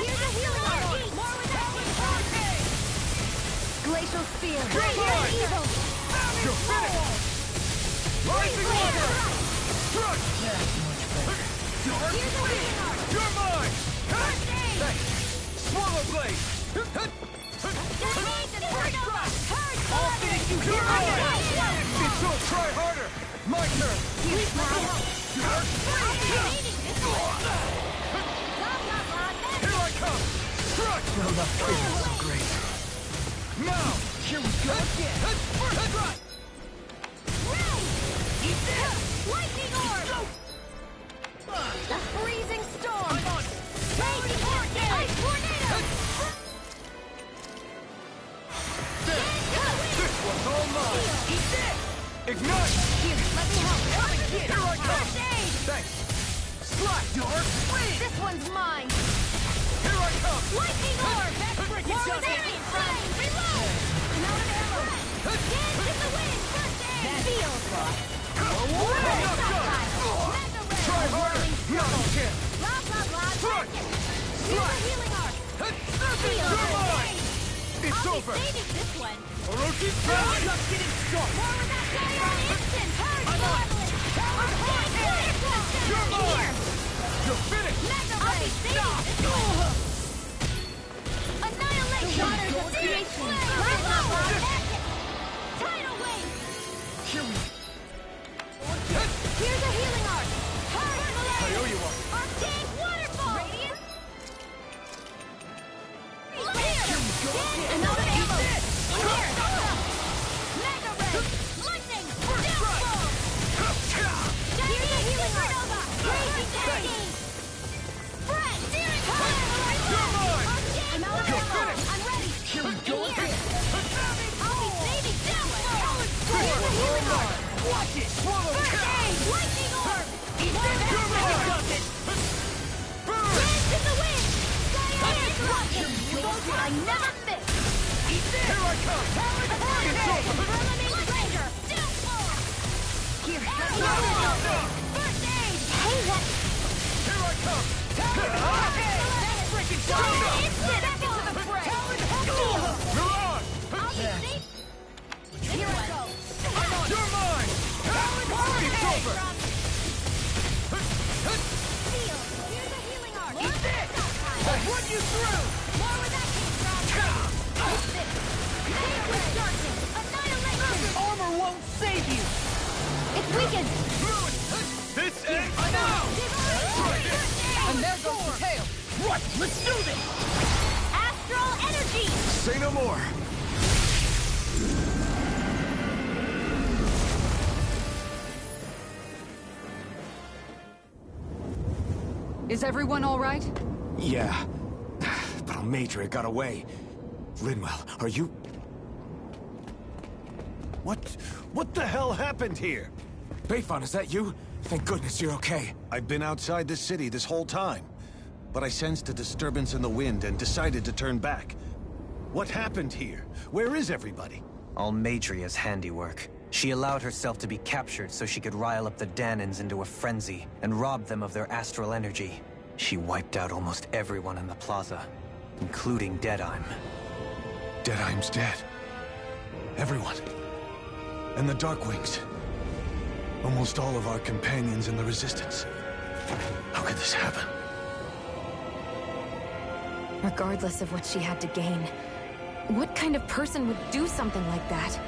Here's a healing arch! More where that came from! Glacial spear! mine! Evil! You're finished! Rising water! Crush! Here's a healing arch! You're mine! First aid! Thanks! Swallow blade! I'll finish you here! It's so try harder! My turn! Here I come! Crush! I'm not feeling so great. Now! Here we go again! First strike! Eat this! Lightning orb! A freezing storm! I'm on! Raging hurricane! Ice tornado! This one's all mine! Eat this! Ignite! Here, let me help! Here I come! First aid! Thanks! Slash, Dark! Win! This one's mine! Here I come! Lightning orb! Break it More down! where that came from! Reload! I'm out of ammo! Dance in the wind! First aid! Feel! Try harder! No, you can't! Blah, blah, blah! Front! Here's a healing arch! Feel! You're mine! It's I'll over! be saving this one! Orochi Power! Just getting started! More with that fire! Instant! Hurry! I'm on! You're mine! Here! You're finished! Mega I'll be saving this one! Annihilation! Waters of creation! Blah, blah, blah! Tidal wave! Here we... Here's a healing arch! Hurry! I owe you one! Arcade waterfall! Radiant? Here! Another ammo! In here! Mega ray! Lightning! never fit! Eat this! Here I come! It's over! Eliminate Ranger! Here, first aid! Hey, that... Here I come! That's freaking instant! Back into the fray! You're on! I'll be safe! Here I go! You're mine! It's over! Heal! Here's a healing arc! Eat this! I'll run you through! More where that came from! Eat this! Nature Sergeant! Annihilation! Armor won't save you! It's weakened! This ends now! And there goes the tail! Right, let's do this! Astral energy! Say no more. Is everyone all right? Yeah. But Almeidrea got away. Rinwell, are you... What the hell happened here? Bayfon, is that you? Thank goodness you're okay. I've been outside the city this whole time, but I sensed a disturbance in the wind and decided to turn back. What happened here? Where is everybody? Almeidrea's handiwork. She allowed herself to be captured so she could rile up the Dahnans into a frenzy and rob them of their astral energy. She wiped out almost everyone in the plaza, including Deadheim. Deadheim's dead. Everyone. And the Darkwings. Almost all of our companions in the Resistance. How could this happen? Regardless of what she had to gain, what kind of person would do something like that?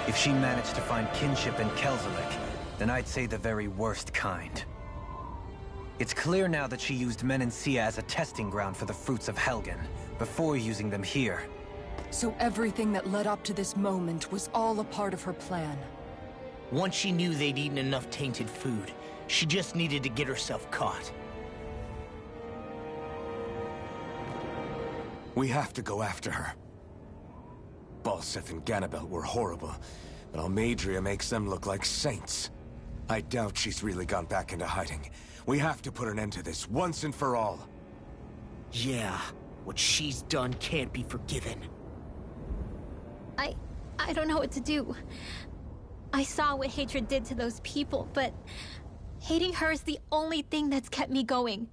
If she managed to find kinship in Kelzelik, then I'd say the very worst kind. It's clear now that she used Menancia as a testing ground for the fruits of Helgen, before using them here. So everything that led up to this moment was all a part of her plan. Once she knew they'd eaten enough tainted food, she just needed to get herself caught. We have to go after her. Balseth and Ganabelt were horrible, but Almeidrea makes them look like saints. I doubt she's really gone back into hiding. We have to put an end to this, once and for all. Yeah, what she's done can't be forgiven. I don't know what to do. I saw what hatred did to those people, but hating her is the only thing that's kept me going.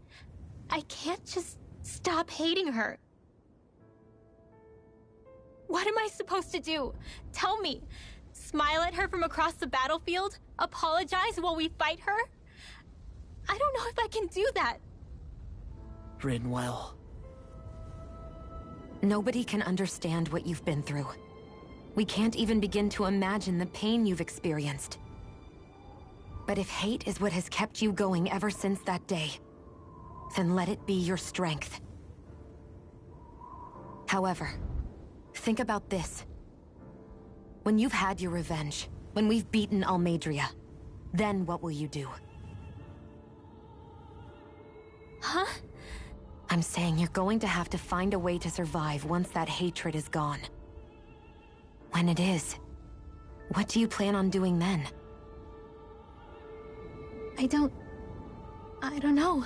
I can't just stop hating her. What am I supposed to do? Tell me. Smile at her from across the battlefield? Apologize while we fight her? I don't know if I can do that. Rinwell. Nobody can understand what you've been through. We can't even begin to imagine the pain you've experienced. But if hate is what has kept you going ever since that day, then let it be your strength. However, think about this. When you've had your revenge, when we've beaten Almeidrea, then what will you do? Huh? I'm saying you're going to have to find a way to survive once that hatred is gone. When it is, what do you plan on doing then? I don't know.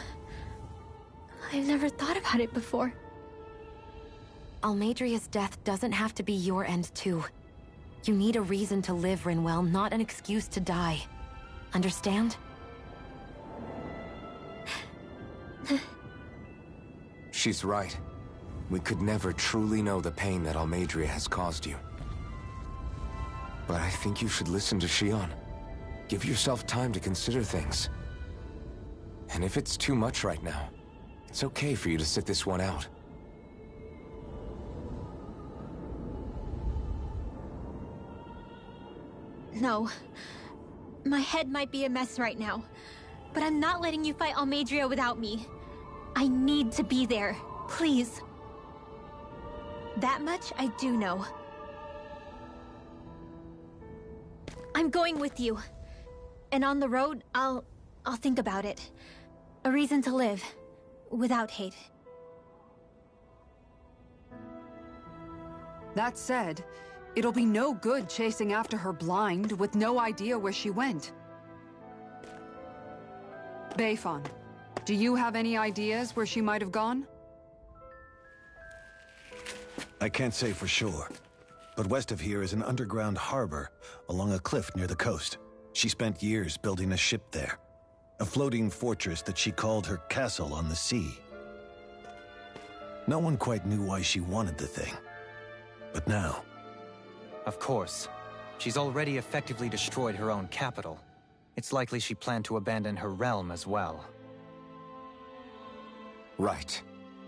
I've never thought about it before. Almeidrea's death doesn't have to be your end too. You need a reason to live, Rinwell, not an excuse to die. Understand? She's right. We could never truly know the pain that Almeidrea has caused you. But I think you should listen to Shionne. Give yourself time to consider things. And if it's too much right now, it's okay for you to sit this one out. No. My head might be a mess right now, but I'm not letting you fight Almeidrea without me. I need to be there. Please. That much I do know. I'm going with you. And on the road, I'll think about it. A reason to live. Without hate. That said, it'll be no good chasing after her blind with no idea where she went. Bayfon, do you have any ideas where she might have gone? I can't say for sure, but west of here is an underground harbor along a cliff near the coast. She spent years building a ship there, a floating fortress that she called her castle on the sea. No one quite knew why she wanted the thing, but now... Of course. She's already effectively destroyed her own capital. It's likely she planned to abandon her realm as well. Right.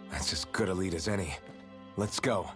That's as good a lead as any. Let's go.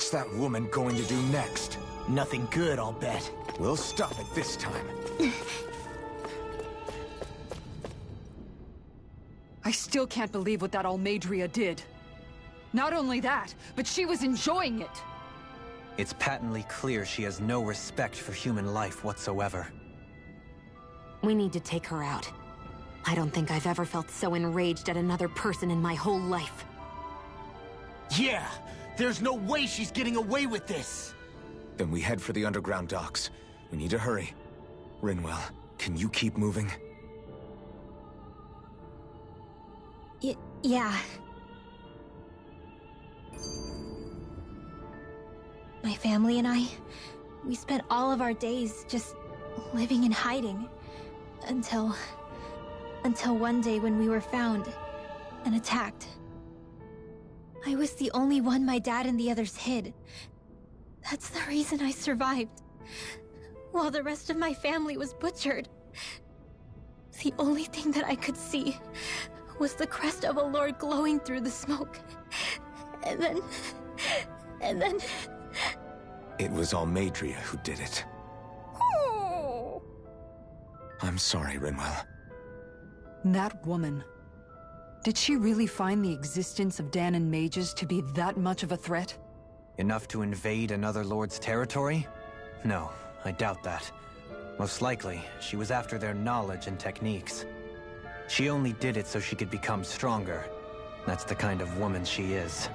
What's that woman going to do next? Nothing good, I'll bet. We'll stop it this time. I still can't believe what that Almeidrea did. Not only that, but she was enjoying it. It's patently clear she has no respect for human life whatsoever. We need to take her out. I don't think I've ever felt so enraged at another person in my whole life. Yeah! There's no way she's getting away with this! Then we head for the underground docks. We need to hurry. Rinwell, can you keep moving? Yeah. My family and I, we spent all of our days just living in hiding. Until one day when we were found and attacked. I was the only one my dad and the others hid. That's the reason I survived. While the rest of my family was butchered. The only thing that I could see was the crest of a lord glowing through the smoke. And then... It was Almeidrea who did it. Oh. I'm sorry, Rinwell. That woman. Did she really find the existence of Dahnan mages to be that much of a threat? Enough to invade another lord's territory? No, I doubt that. Most likely, she was after their knowledge and techniques. She only did it so she could become stronger. That's the kind of woman she is.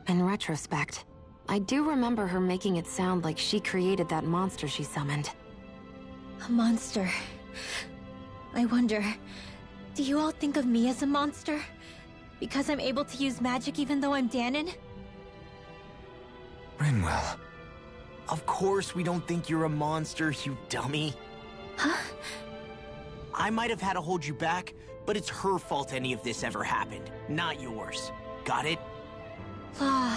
In retrospect, I do remember her making it sound like she created that monster she summoned. A monster. I wonder, do you all think of me as a monster? Because I'm able to use magic even though I'm Dahnan? Rinwell. Of course we don't think you're a monster, you dummy. Huh? I might have had to hold you back, but it's her fault any of this ever happened, not yours. Got it? Law.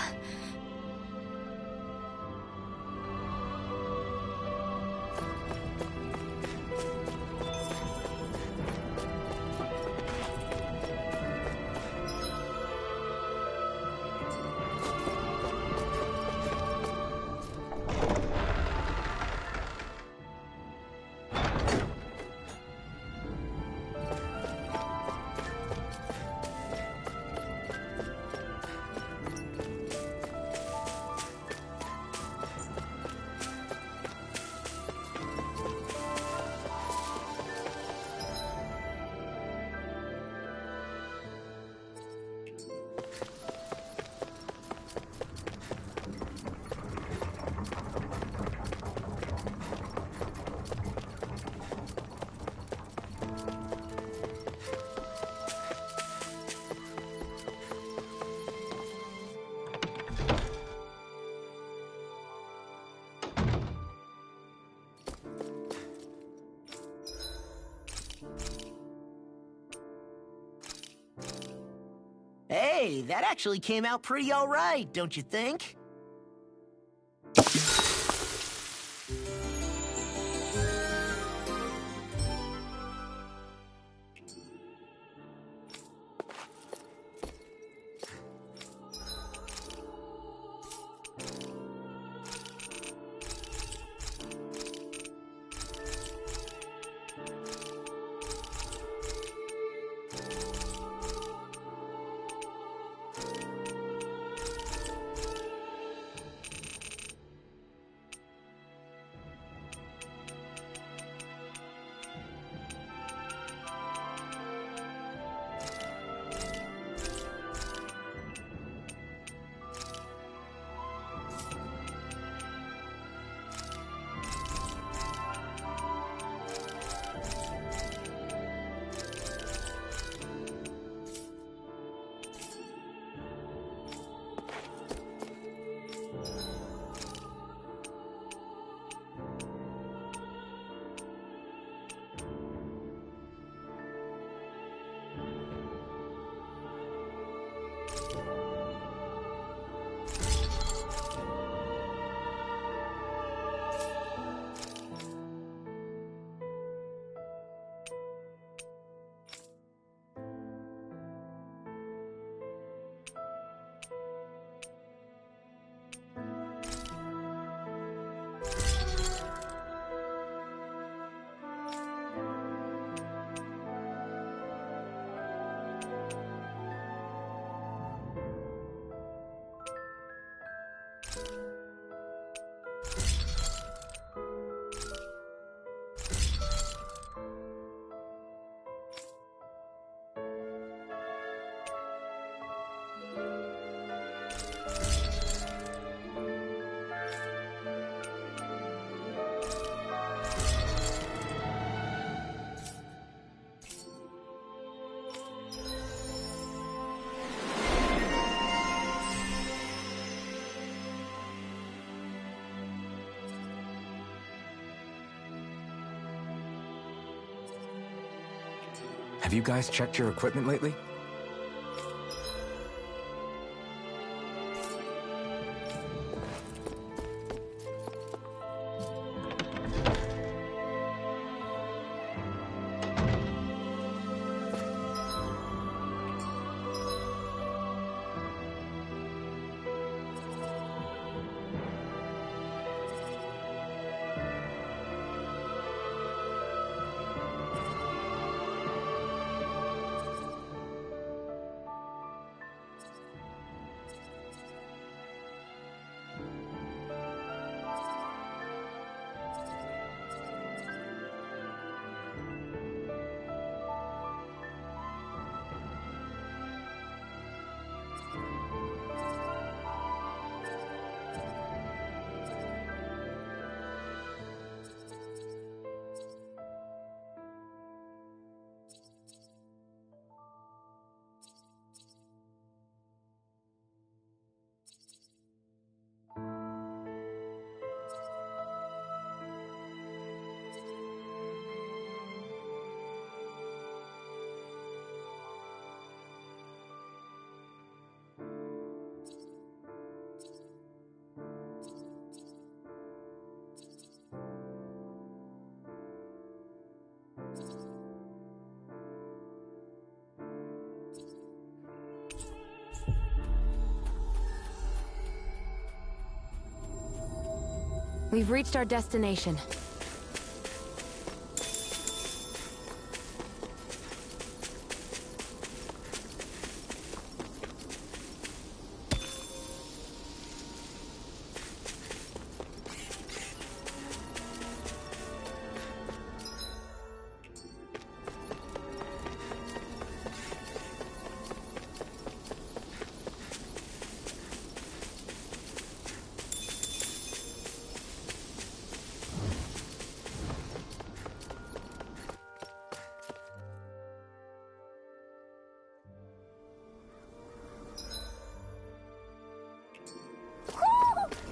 Hey, that actually came out pretty all right, don't you think? Have you guys checked your equipment lately? We've reached our destination.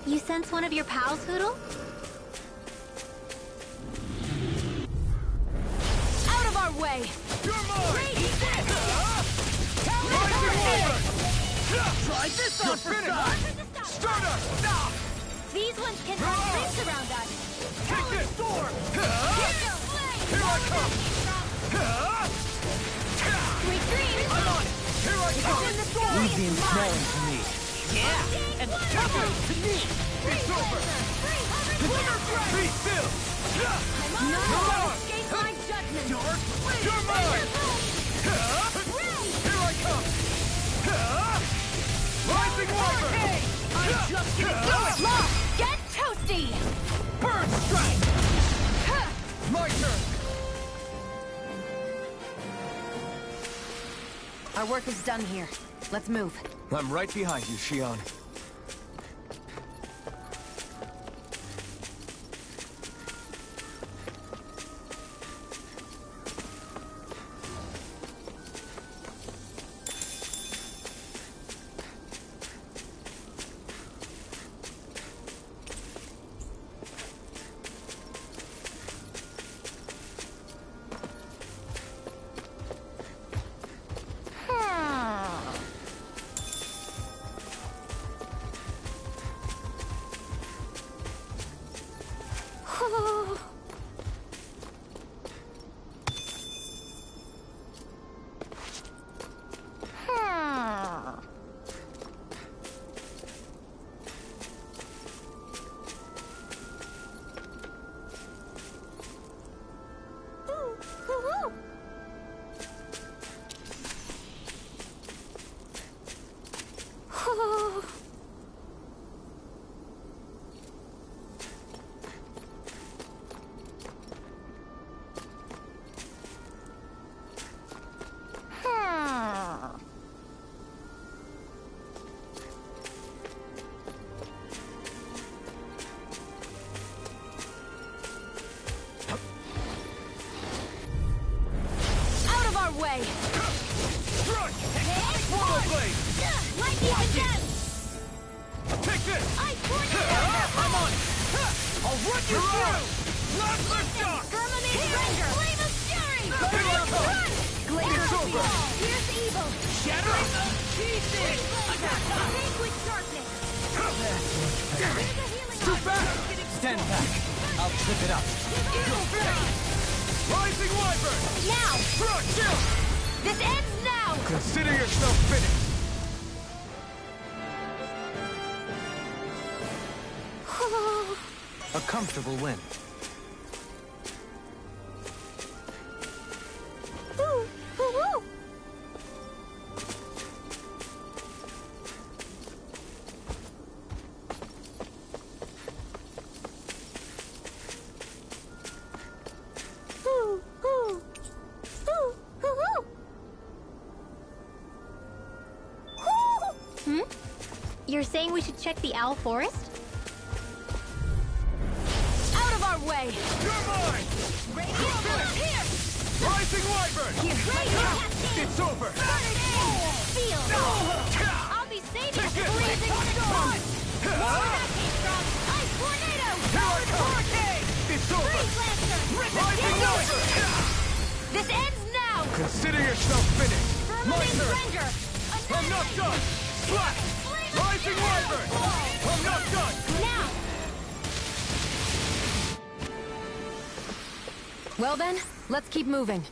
You sense one of your pals, Hootle? Out of our way! You're mine! Try this on for size! Start up! Stop! These ones can run rings around us! Take this! Storm! Here I come! Sweet dreams! I'm on it! Here I come! Leave the ensnaring to me. Yeah! And cover to me! It's over! Be still! No one escapes my judgment! You're mine! Here I come! Rising Wyvern! I'm just getting going! Lock! Get toasty! Bird strike! My turn! Our work is done here. Let's move. I'm right behind you, Shionne. Way. Crush! Swallow blade! Take this! I'm on it! I'll run you through! Plasma shock! Flame of fury! Here I come! over! Here's evil! Shatter up! Pieces! Vanquish darkness! Too fast! Stand back. I'll trip it up. Rising Wyvern! Now! Throw shield! This ends now! Consider yourself finished! A comfortable win. Ooh, ooh, ooh. Ooh, ooh. Ooh, ooh, ooh. Ooh. You're saying we should check the Owl Forest? Out of our way! You're mine! Here! Rising Wyvern! It's over! Feel! I'll be saving us a blazing storm! Where that came from! Ice tornado! Hurricane! It's over! Freeze lancer! Rising Wyvern! This ends now! Consider yourself finished! My Firmament turn! render! I'm not done! Slap! Rising Wyvern! I'm not done! Now! Well then, let's keep moving.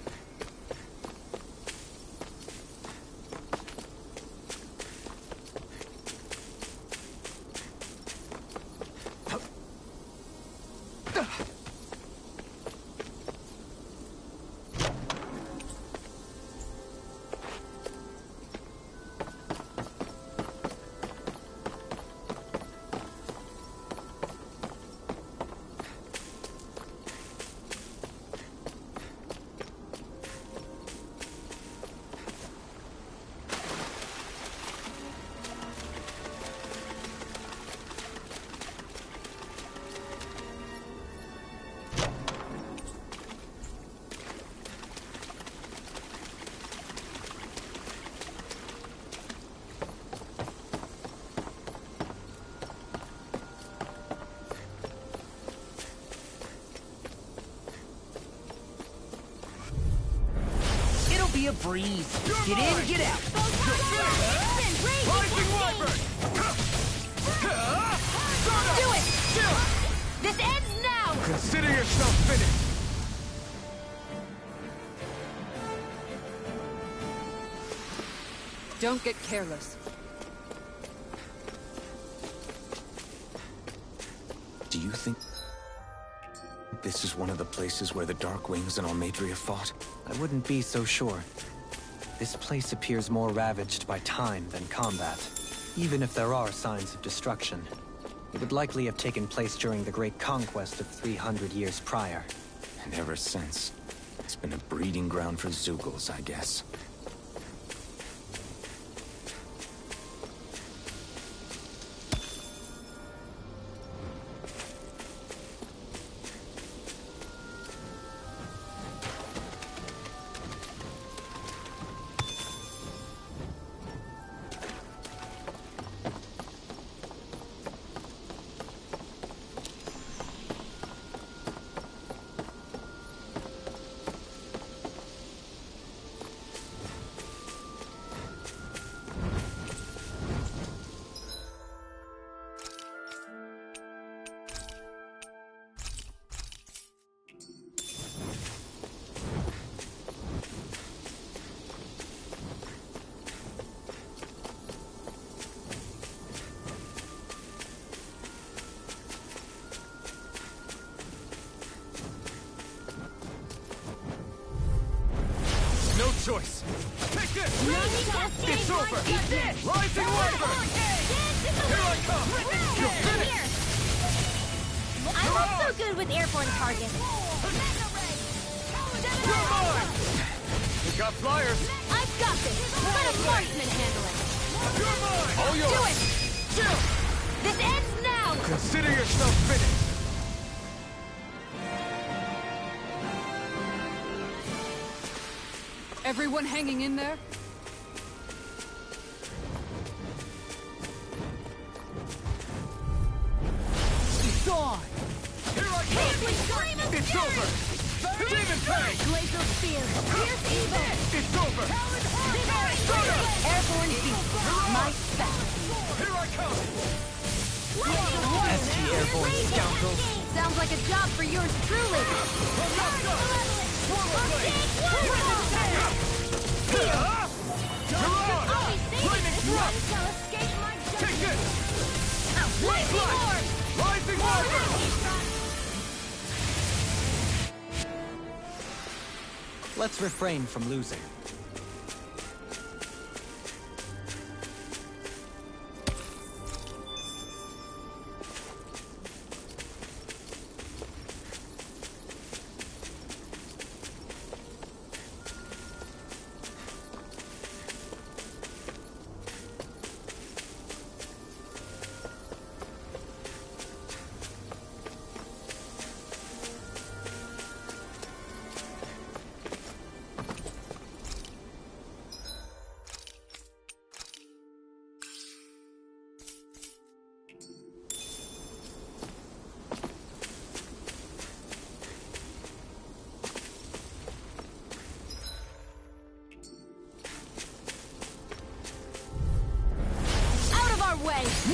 Be a breeze. Get in, get out. Rising Wyvern! Do it! This ends now! Consider yourself finished! Don't get careless. Do you think this is one of the places where the Dark Wings and Almeidrea fought? I wouldn't be so sure. This place appears more ravaged by time than combat. Even if there are signs of destruction, it would likely have taken place during the Great Conquest of 300 years prior. And ever since, it's been a breeding ground for Zeugles, I guess. No choice! Take this! It's over! Eat this! Rising Wyvern! Here I come! You're finished! I'm not so good with airborne targets. You're mine! We got flyers! I've got this! Let a marksman handle it! You're mine! All yours! Do it! Chill! This ends now! Consider yourself finished! Everyone hanging in there? It's on! Here I come! It's over! Demon Fang! Glacial Spear! Fierce Evil! It's over! Airborne Beast! My specialty! Here I come! ST Airborne scoundrels! Sounds like a job for yours truly! Take this! Rising Wyvern! Let's refrain from losing.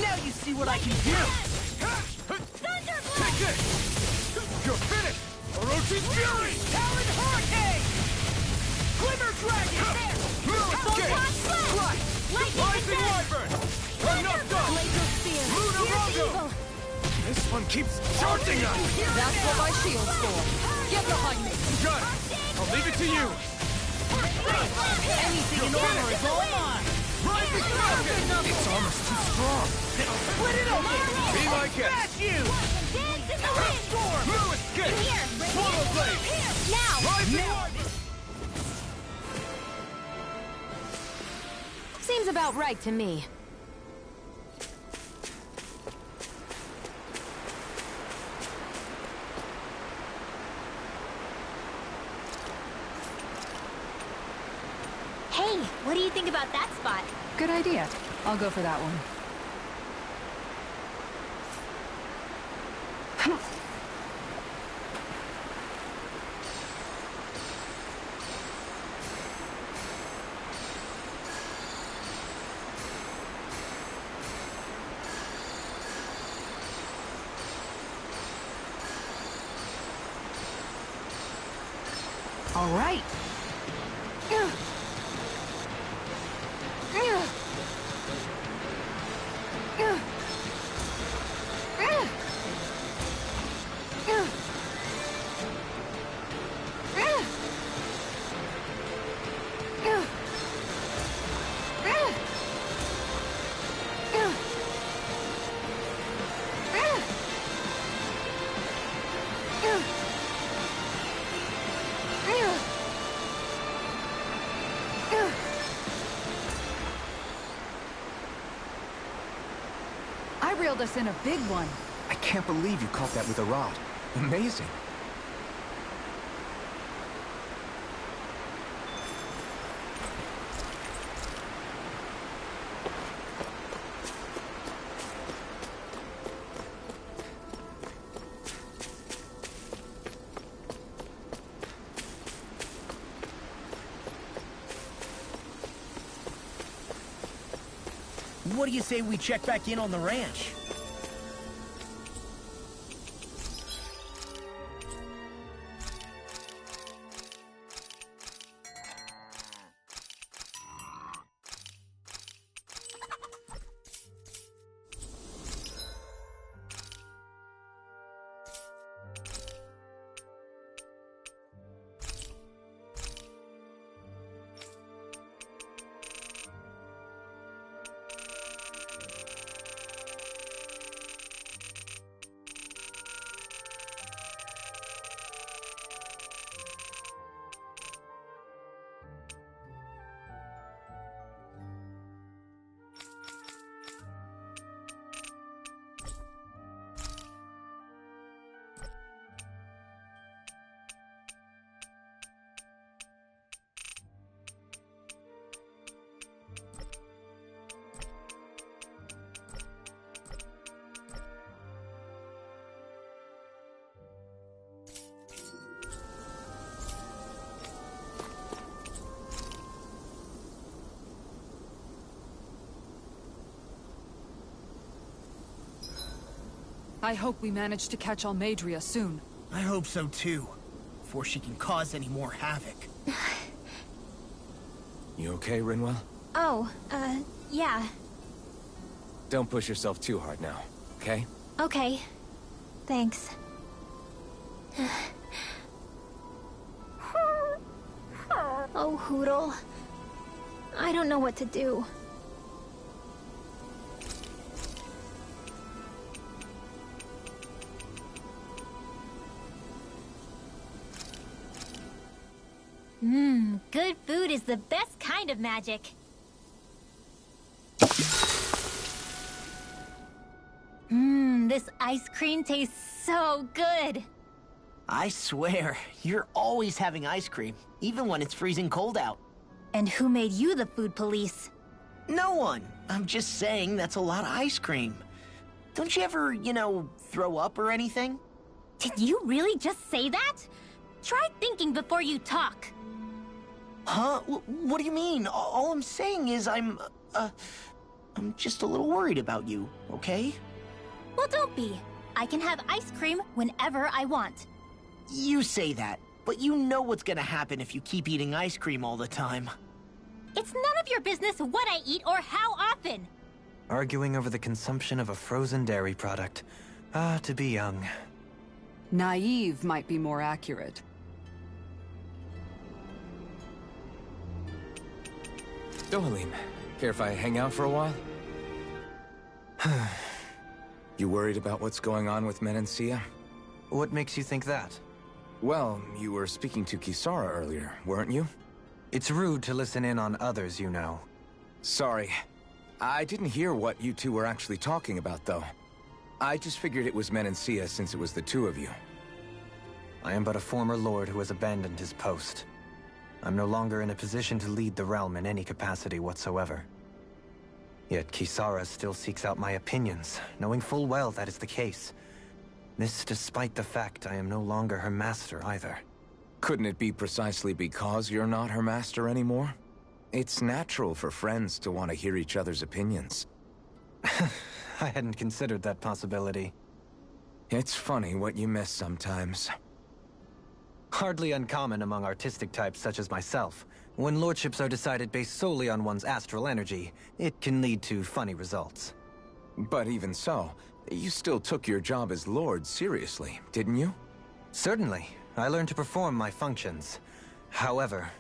Now you see what I can do! Take this! You're finished! Orochi's Fury! Talon Hurricane! Glimmer Dragon! There! Fly! Rising Wyvern! Enough done! Glacial Spear! Lunar Fierce Rondo! Evil! This one keeps charging us! That's what my shield's for. Get behind me! Got it! I'll leave it to you! Anything in armor is all mine! Rising Falcon! It's almost too strong. Split it open! Be my guest! Smash you! Dance in the wind! Storm! New escape! Here! Swallow Blade! Now! Rising Wyvern! Seems about right to me. Hey, what do you think about that spot? Good idea. I'll go for that one. All right. I reeled us in a big one. I can't believe you caught that with a rod. Amazing. What do you say we check back in on the ranch? I hope we manage to catch Almeidrea soon. I hope so too, before she can cause any more havoc. You okay, Rinwell? Oh, yeah. Don't push yourself too hard now, okay? Okay. Thanks. Oh, Hootle. I don't know what to do. Good food is the best kind of magic. This ice cream tastes so good. I swear, you're always having ice cream, even when it's freezing cold out. And who made you the food police? No one. I'm just saying that's a lot of ice cream. Don't you ever, throw up or anything? Did you really just say that? Try thinking before you talk. Huh? What do you mean? All I'm saying is I'm just a little worried about you, okay? Well, don't be. I can have ice cream whenever I want. You say that, but you know what's gonna happen if you keep eating ice cream all the time. It's none of your business what I eat or how often. Arguing over the consumption of a frozen dairy product. Ah, to be young. Naive might be more accurate. Dohalim, care if I hang out for a while? You worried about what's going on with Menancia? What makes you think that? Well, you were speaking to Kisara earlier, weren't you? It's rude to listen in on others, you know. Sorry. I didn't hear what you two were actually talking about, though. I just figured it was Menancia since it was the two of you. I am but a former lord who has abandoned his post. I'm no longer in a position to lead the realm in any capacity whatsoever. Yet Kisara still seeks out my opinions, knowing full well that is the case. This despite the fact I am no longer her master either. Couldn't it be precisely because you're not her master anymore? It's natural for friends to want to hear each other's opinions. I hadn't considered that possibility. It's funny what you miss sometimes. Hardly uncommon among artistic types such as myself. When lordships are decided based solely on one's astral energy, it can lead to funny results. But even so, you still took your job as lord seriously, didn't you? Certainly. I learned to perform my functions. However,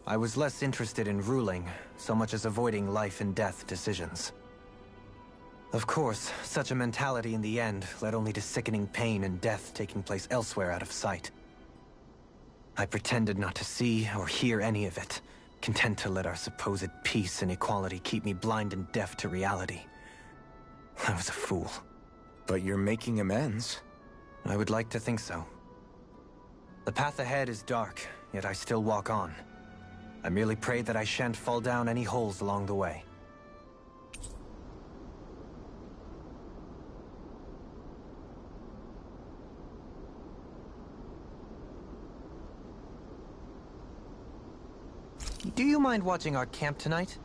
I was less interested in ruling, so much as avoiding life and death decisions. Of course, such a mentality in the end led only to sickening pain and death taking place elsewhere out of sight. I pretended not to see or hear any of it, content to let our supposed peace and equality keep me blind and deaf to reality. I was a fool. But you're making amends. I would like to think so. The path ahead is dark, yet I still walk on. I merely pray that I shan't fall down any holes along the way. Do you mind watching our camp tonight?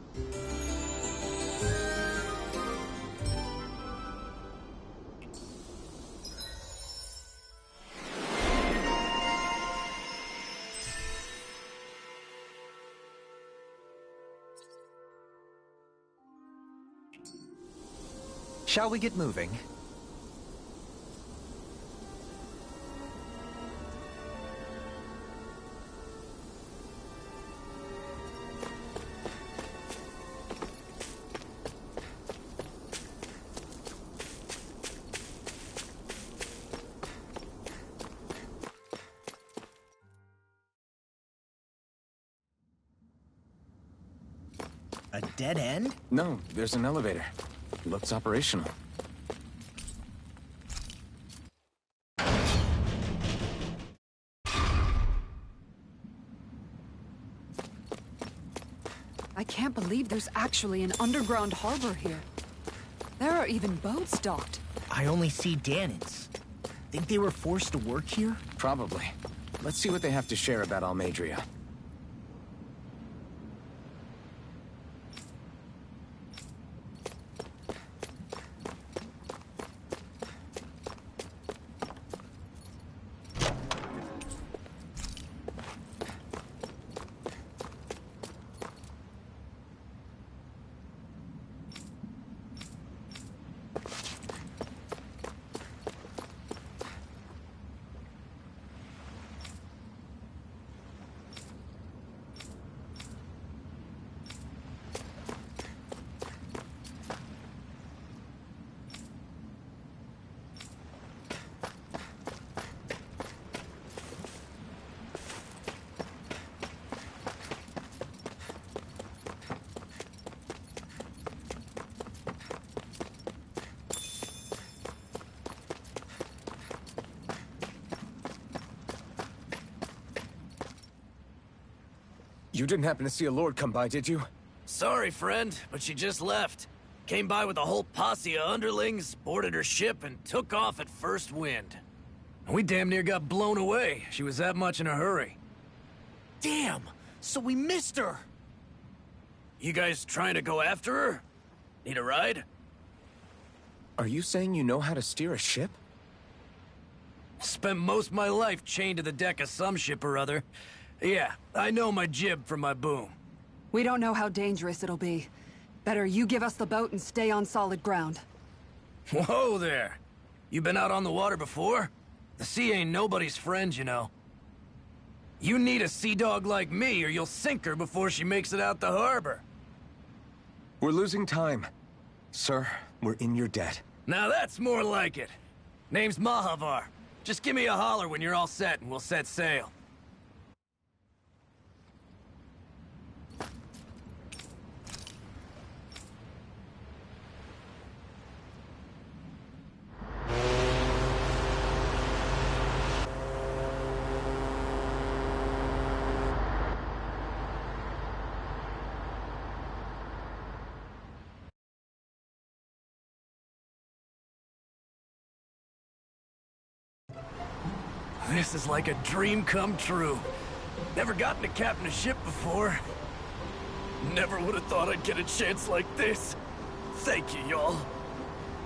Shall we get moving? A dead end? No, there's an elevator. Looks operational. I can't believe there's actually an underground harbor here. There are even boats docked. I only see Dahnans. Think they were forced to work here? Probably. Let's see what they have to share about Almeidrea. You didn't happen to see a lord come by, did you? Sorry, friend, but she just left. Came by with a whole posse of underlings, boarded her ship, and took off at first wind. We damn near got blown away. She was that much in a hurry. Damn! So we missed her! You guys trying to go after her? Need a ride? Are you saying you know how to steer a ship? Spent most of my life chained to the deck of some ship or other. Yeah, I know my jib from my boom. We don't know how dangerous it'll be. Better you give us the boat and stay on solid ground. Whoa there! You been out on the water before? The sea ain't nobody's friend, you know. You need a sea dog like me, or you'll sink her before she makes it out the harbor. We're losing time. Sir, we're in your debt. Now that's more like it. Name's Mahavar. Just give me a holler when you're all set, and we'll set sail. This is like a dream come true. Never gotten to captain a ship before. Never would have thought I'd get a chance like this. Thank you, y'all.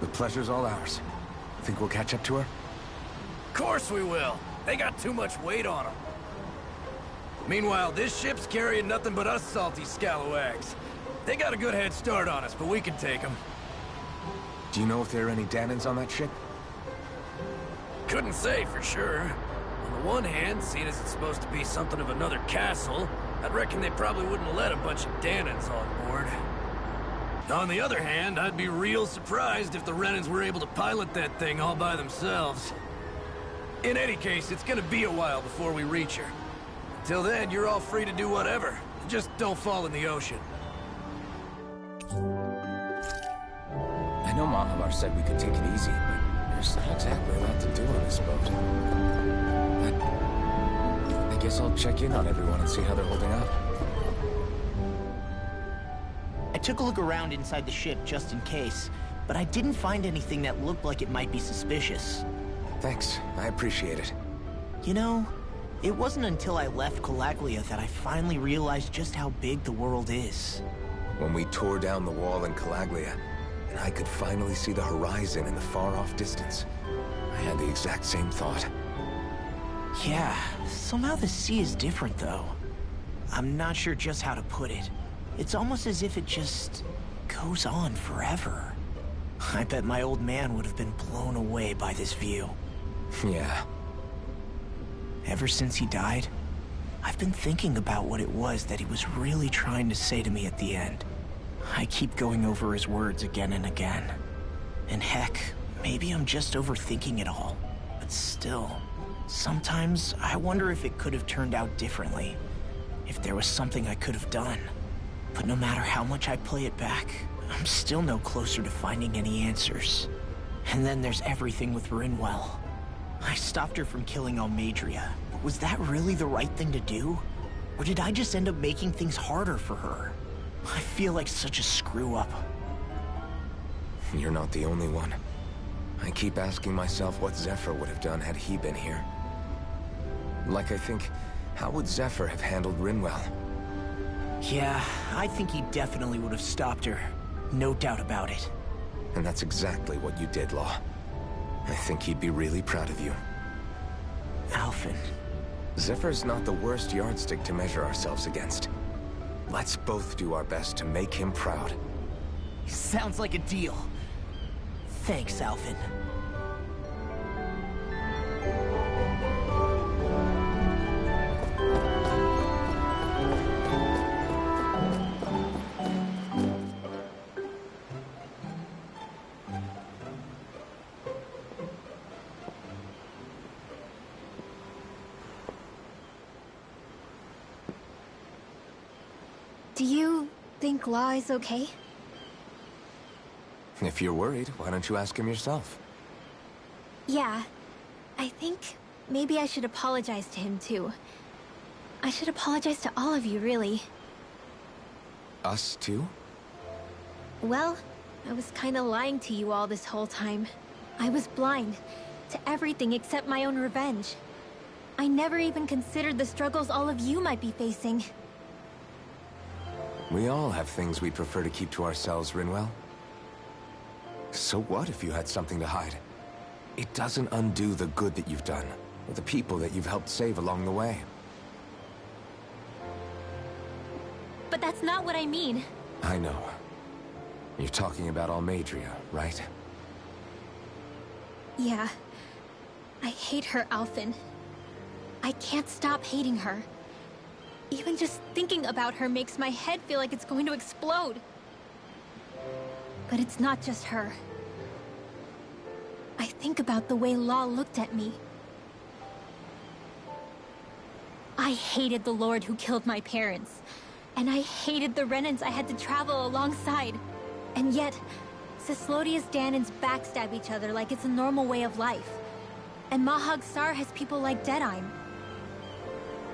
The pleasure's all ours. Think we'll catch up to her? Course we will. They got too much weight on them. Meanwhile, this ship's carrying nothing but us salty scalawags. They got a good head start on us, but we can take them. Do you know if there are any Dahnans on that ship? Couldn't say for sure. On the one hand, seeing as it's supposed to be something of another castle, I'd reckon they probably wouldn't let a bunch of Dahnans on board. On the other hand, I'd be real surprised if the Renans were able to pilot that thing all by themselves. In any case, it's gonna be a while before we reach her. Till then, you're all free to do whatever. Just don't fall in the ocean. I know Mahavar said we could take it easy, but there's not exactly a lot to do on this boat. I guess I'll check in on everyone and see how they're holding up. I took a look around inside the ship just in case, but I didn't find anything that looked like it might be suspicious. Thanks, I appreciate it. You know, it wasn't until I left Calaglia that I finally realized just how big the world is. When we tore down the wall in Calaglia, and I could finally see the horizon in the far-off distance, I had the exact same thought. Yeah, somehow the sea is different, though. I'm not sure just how to put it. It's almost as if it just goes on forever. I bet my old man would have been blown away by this view. Yeah. Ever since he died, I've been thinking about what it was that he was really trying to say to me at the end. I keep going over his words again and again. And heck, maybe I'm just overthinking it all. But still, sometimes I wonder if it could have turned out differently. If there was something I could have done. But no matter how much I play it back, I'm still no closer to finding any answers. And then there's everything with Rinwell. I stopped her from killing Almeidrea. Was that really the right thing to do? Or did I just end up making things harder for her? I feel like such a screw-up. You're not the only one. I keep asking myself what Zephyr would have done had he been here. Like, I think, how would Zephyr have handled Rinwell? Yeah, I think he definitely would have stopped her. No doubt about it. And that's exactly what you did, Law. I think he'd be really proud of you. Alphen. Zephyr's not the worst yardstick to measure ourselves against. Let's both do our best to make him proud. Sounds like a deal. Thanks, Alphen. Do you think Law is okay? If you're worried, why don't you ask him yourself? Yeah. I think maybe I should apologize to him too. I should apologize to all of you, really. Us too? Well, I was kinda lying to you all this whole time. I was blind to everything except my own revenge. I never even considered the struggles all of you might be facing. We all have things we'd prefer to keep to ourselves, Rinwell. So what if you had something to hide? It doesn't undo the good that you've done, or the people that you've helped save along the way. But that's not what I mean. I know. You're talking about Almeidrea, right? Yeah. I hate her, Alphen. I can't stop hating her. Even just thinking about her makes my head feel like it's going to explode. But it's not just her. I think about the way Law looked at me. I hated the Lord who killed my parents. And I hated the Renans I had to travel alongside. And yet, Cyslodia's Dahnans backstab each other like it's a normal way of life. And Mahag Saar has people like Deadheim.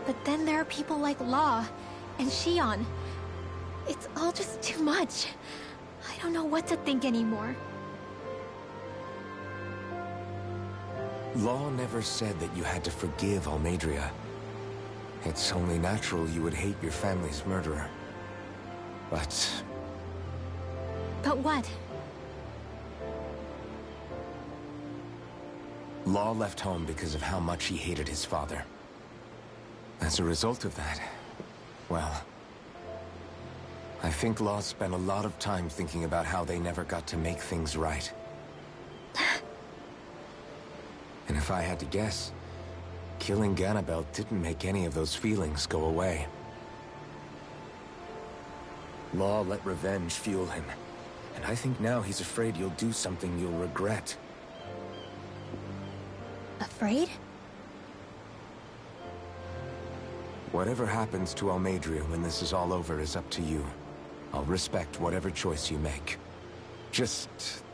But then there are people like Law and Shionne. It's all just too much. I don't know what to think anymore. Law never said that you had to forgive Almeidrea. It's only natural you would hate your family's murderer. But what? Law left home because of how much he hated his father. As a result of that, well, I think Law spent a lot of time thinking about how they never got to make things right. And if I had to guess, killing Ganabel didn't make any of those feelings go away. Law let revenge fuel him, and I think now he's afraid you'll do something you'll regret. Afraid? Whatever happens to Almeidrea when this is all over is up to you. I'll respect whatever choice you make. Just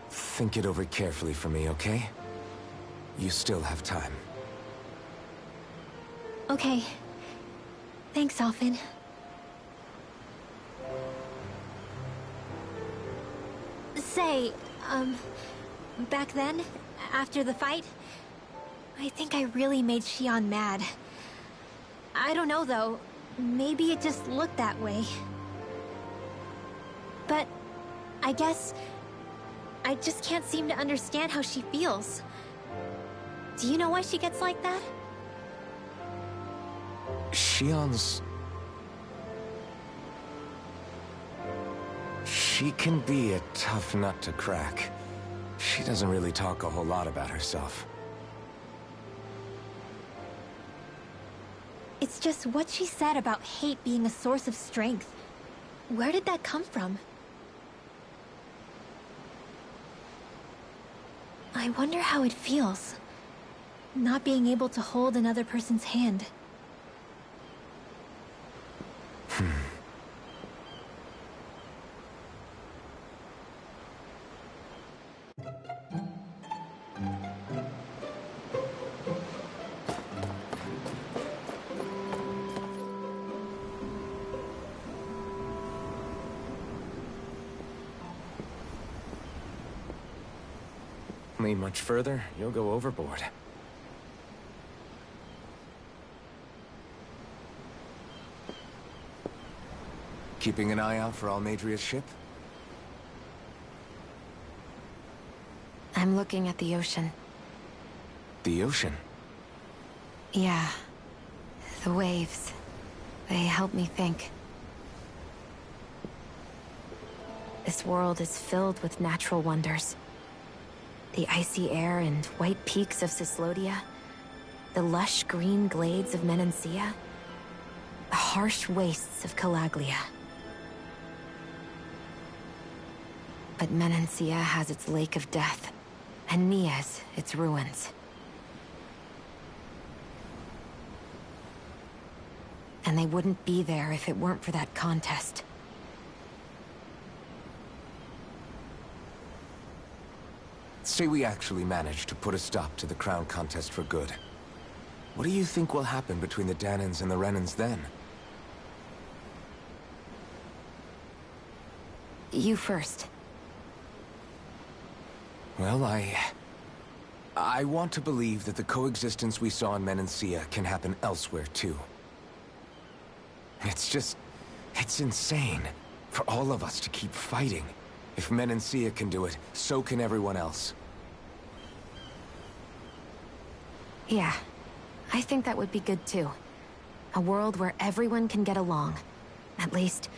think it over carefully for me, okay? You still have time. Okay. Thanks, Alphen. Say, back then, after the fight, I think I really made Shionne mad. I don't know, though. Maybe it just looked that way. But I guess I just can't seem to understand how she feels. Do you know why she gets like that? Shionne's... She can be a tough nut to crack. She doesn't really talk a whole lot about herself. It's just what she said about hate being a source of strength. Where did that come from? I wonder how it feels, not being able to hold another person's hand. Me much further, you'll go overboard. Keeping an eye out for Almeidrea's ship? I'm looking at the ocean. The ocean? Yeah. The waves. They help me think. This world is filled with natural wonders. The icy air and white peaks of Cyslodia. The lush green glades of Menancia. The harsh wastes of Calaglia. But Menancia has its Lake of Death, and Nias its ruins. And they wouldn't be there if it weren't for that contest. Say we actually managed to put a stop to the crown contest for good. What do you think will happen between the Dahnans and the Renans then? You first. Well, I want to believe that the coexistence we saw in Menancia can happen elsewhere, too. It's insane for all of us to keep fighting. If Menancia can do it, so can everyone else. Yeah, I think that would be good too. A world where everyone can get along. At least,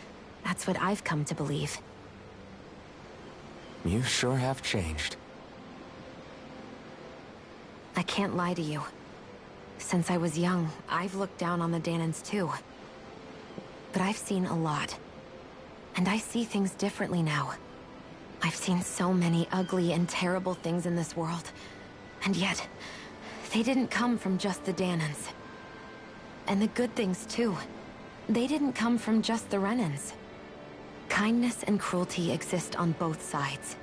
that's what I've come to believe. You sure have changed. I can't lie to you. Since I was young, I've looked down on the Dahnans too. But I've seen a lot. And I see things differently now. I've seen so many ugly and terrible things in this world. And yet, they didn't come from just the Dahnans. And the good things too. They didn't come from just the Renans. Kindness and cruelty exist on both sides.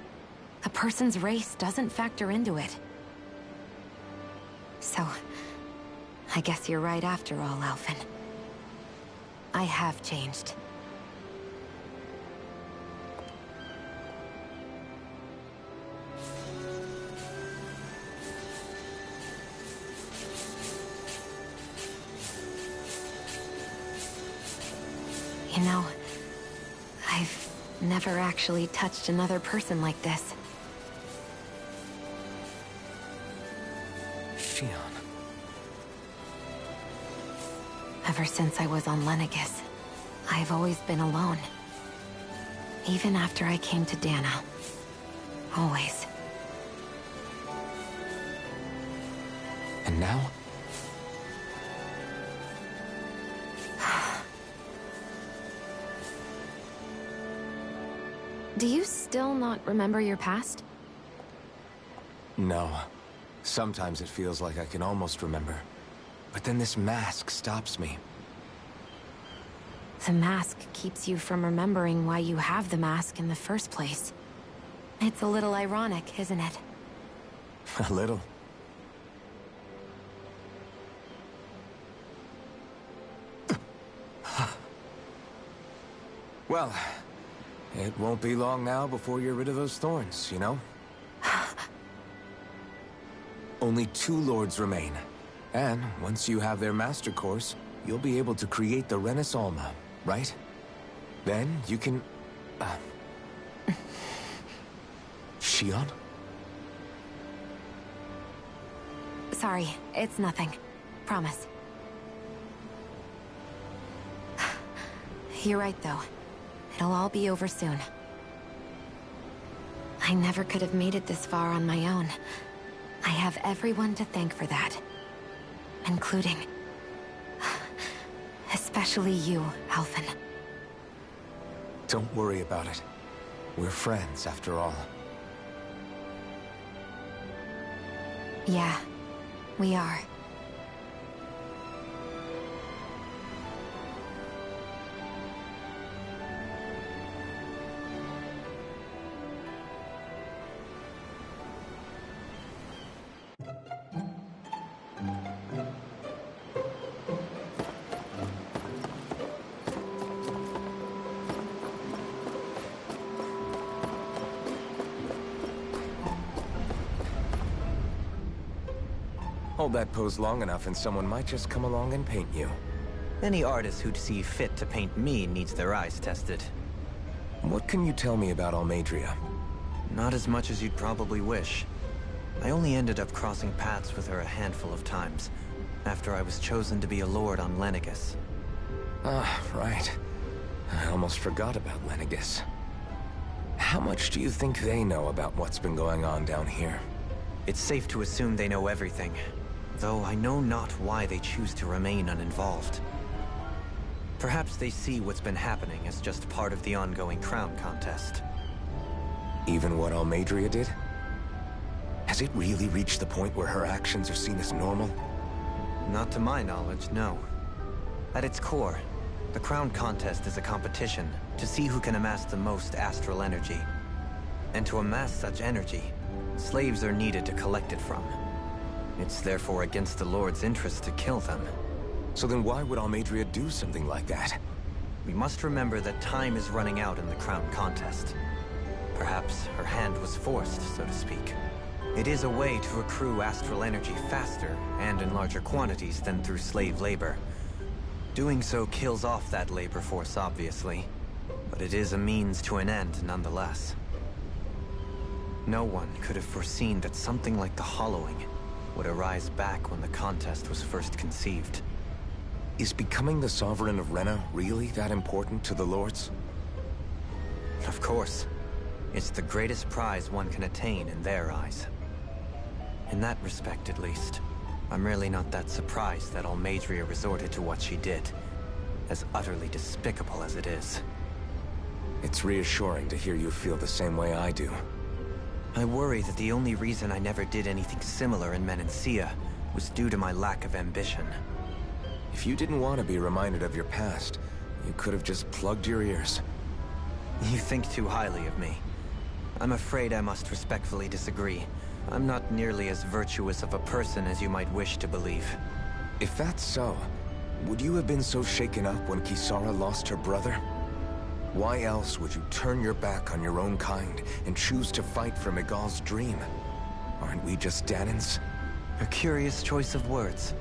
A person's race doesn't factor into it. So, I guess you're right after all, Alphen. I have changed. You know, I've never actually touched another person like this. Shionne. Ever since I was on Lenegis, I've always been alone. Even after I came to Dahna. Always. And now? Do you still not remember your past? No. Sometimes it feels like I can almost remember. But then this mask stops me. The mask keeps you from remembering why you have the mask in the first place. It's a little ironic, isn't it? A little. Well, it won't be long now before you're rid of those thorns, you know? Only 2 lords remain. And once you have their master course, you'll be able to create the Renis Alma, right? Then you can... Shionne? Sorry, it's nothing. Promise. You're right, though. It'll all be over soon. I never could have made it this far on my own. I have everyone to thank for that. Including... especially you, Alphen. Don't worry about it. We're friends, after all. Yeah, we are. Hold that pose long enough and someone might just come along and paint you. Any artist who'd see fit to paint me needs their eyes tested. What can you tell me about Almeidrea? Not as much as you'd probably wish. I only ended up crossing paths with her a handful of times, after I was chosen to be a lord on Lenegis. Ah, right. I almost forgot about Lenegis. How much do you think they know about what's been going on down here? It's safe to assume they know everything, though I know not why they choose to remain uninvolved. Perhaps they see what's been happening as just part of the ongoing crown contest. Even what Almeidrea did? Has it really reached the point where her actions are seen as normal? Not to my knowledge, no. At its core, the crown contest is a competition to see who can amass the most astral energy. And to amass such energy, slaves are needed to collect it from. It's therefore against the Lord's interest to kill them. So then why would Almeidrea do something like that? We must remember that time is running out in the crown contest. Perhaps her hand was forced, so to speak. It is a way to accrue astral energy faster and in larger quantities than through slave labor. Doing so kills off that labor force, obviously, but it is a means to an end nonetheless. No one could have foreseen that something like the Hollowing would arise back when the contest was first conceived. Is becoming the Sovereign of Rena really that important to the Lords? Of course. It's the greatest prize one can attain in their eyes. In that respect, at least, I'm really not that surprised that Almeidrea resorted to what she did, as utterly despicable as it is. It's reassuring to hear you feel the same way I do. I worry that the only reason I never did anything similar in Menancia was due to my lack of ambition. If you didn't want to be reminded of your past, you could have just plugged your ears. You think too highly of me. I'm afraid I must respectfully disagree. I'm not nearly as virtuous of a person as you might wish to believe. If that's so, would you have been so shaken up when Kisara lost her brother? Why else would you turn your back on your own kind and choose to fight for Miguel's dream? Aren't we just Danans? A curious choice of words.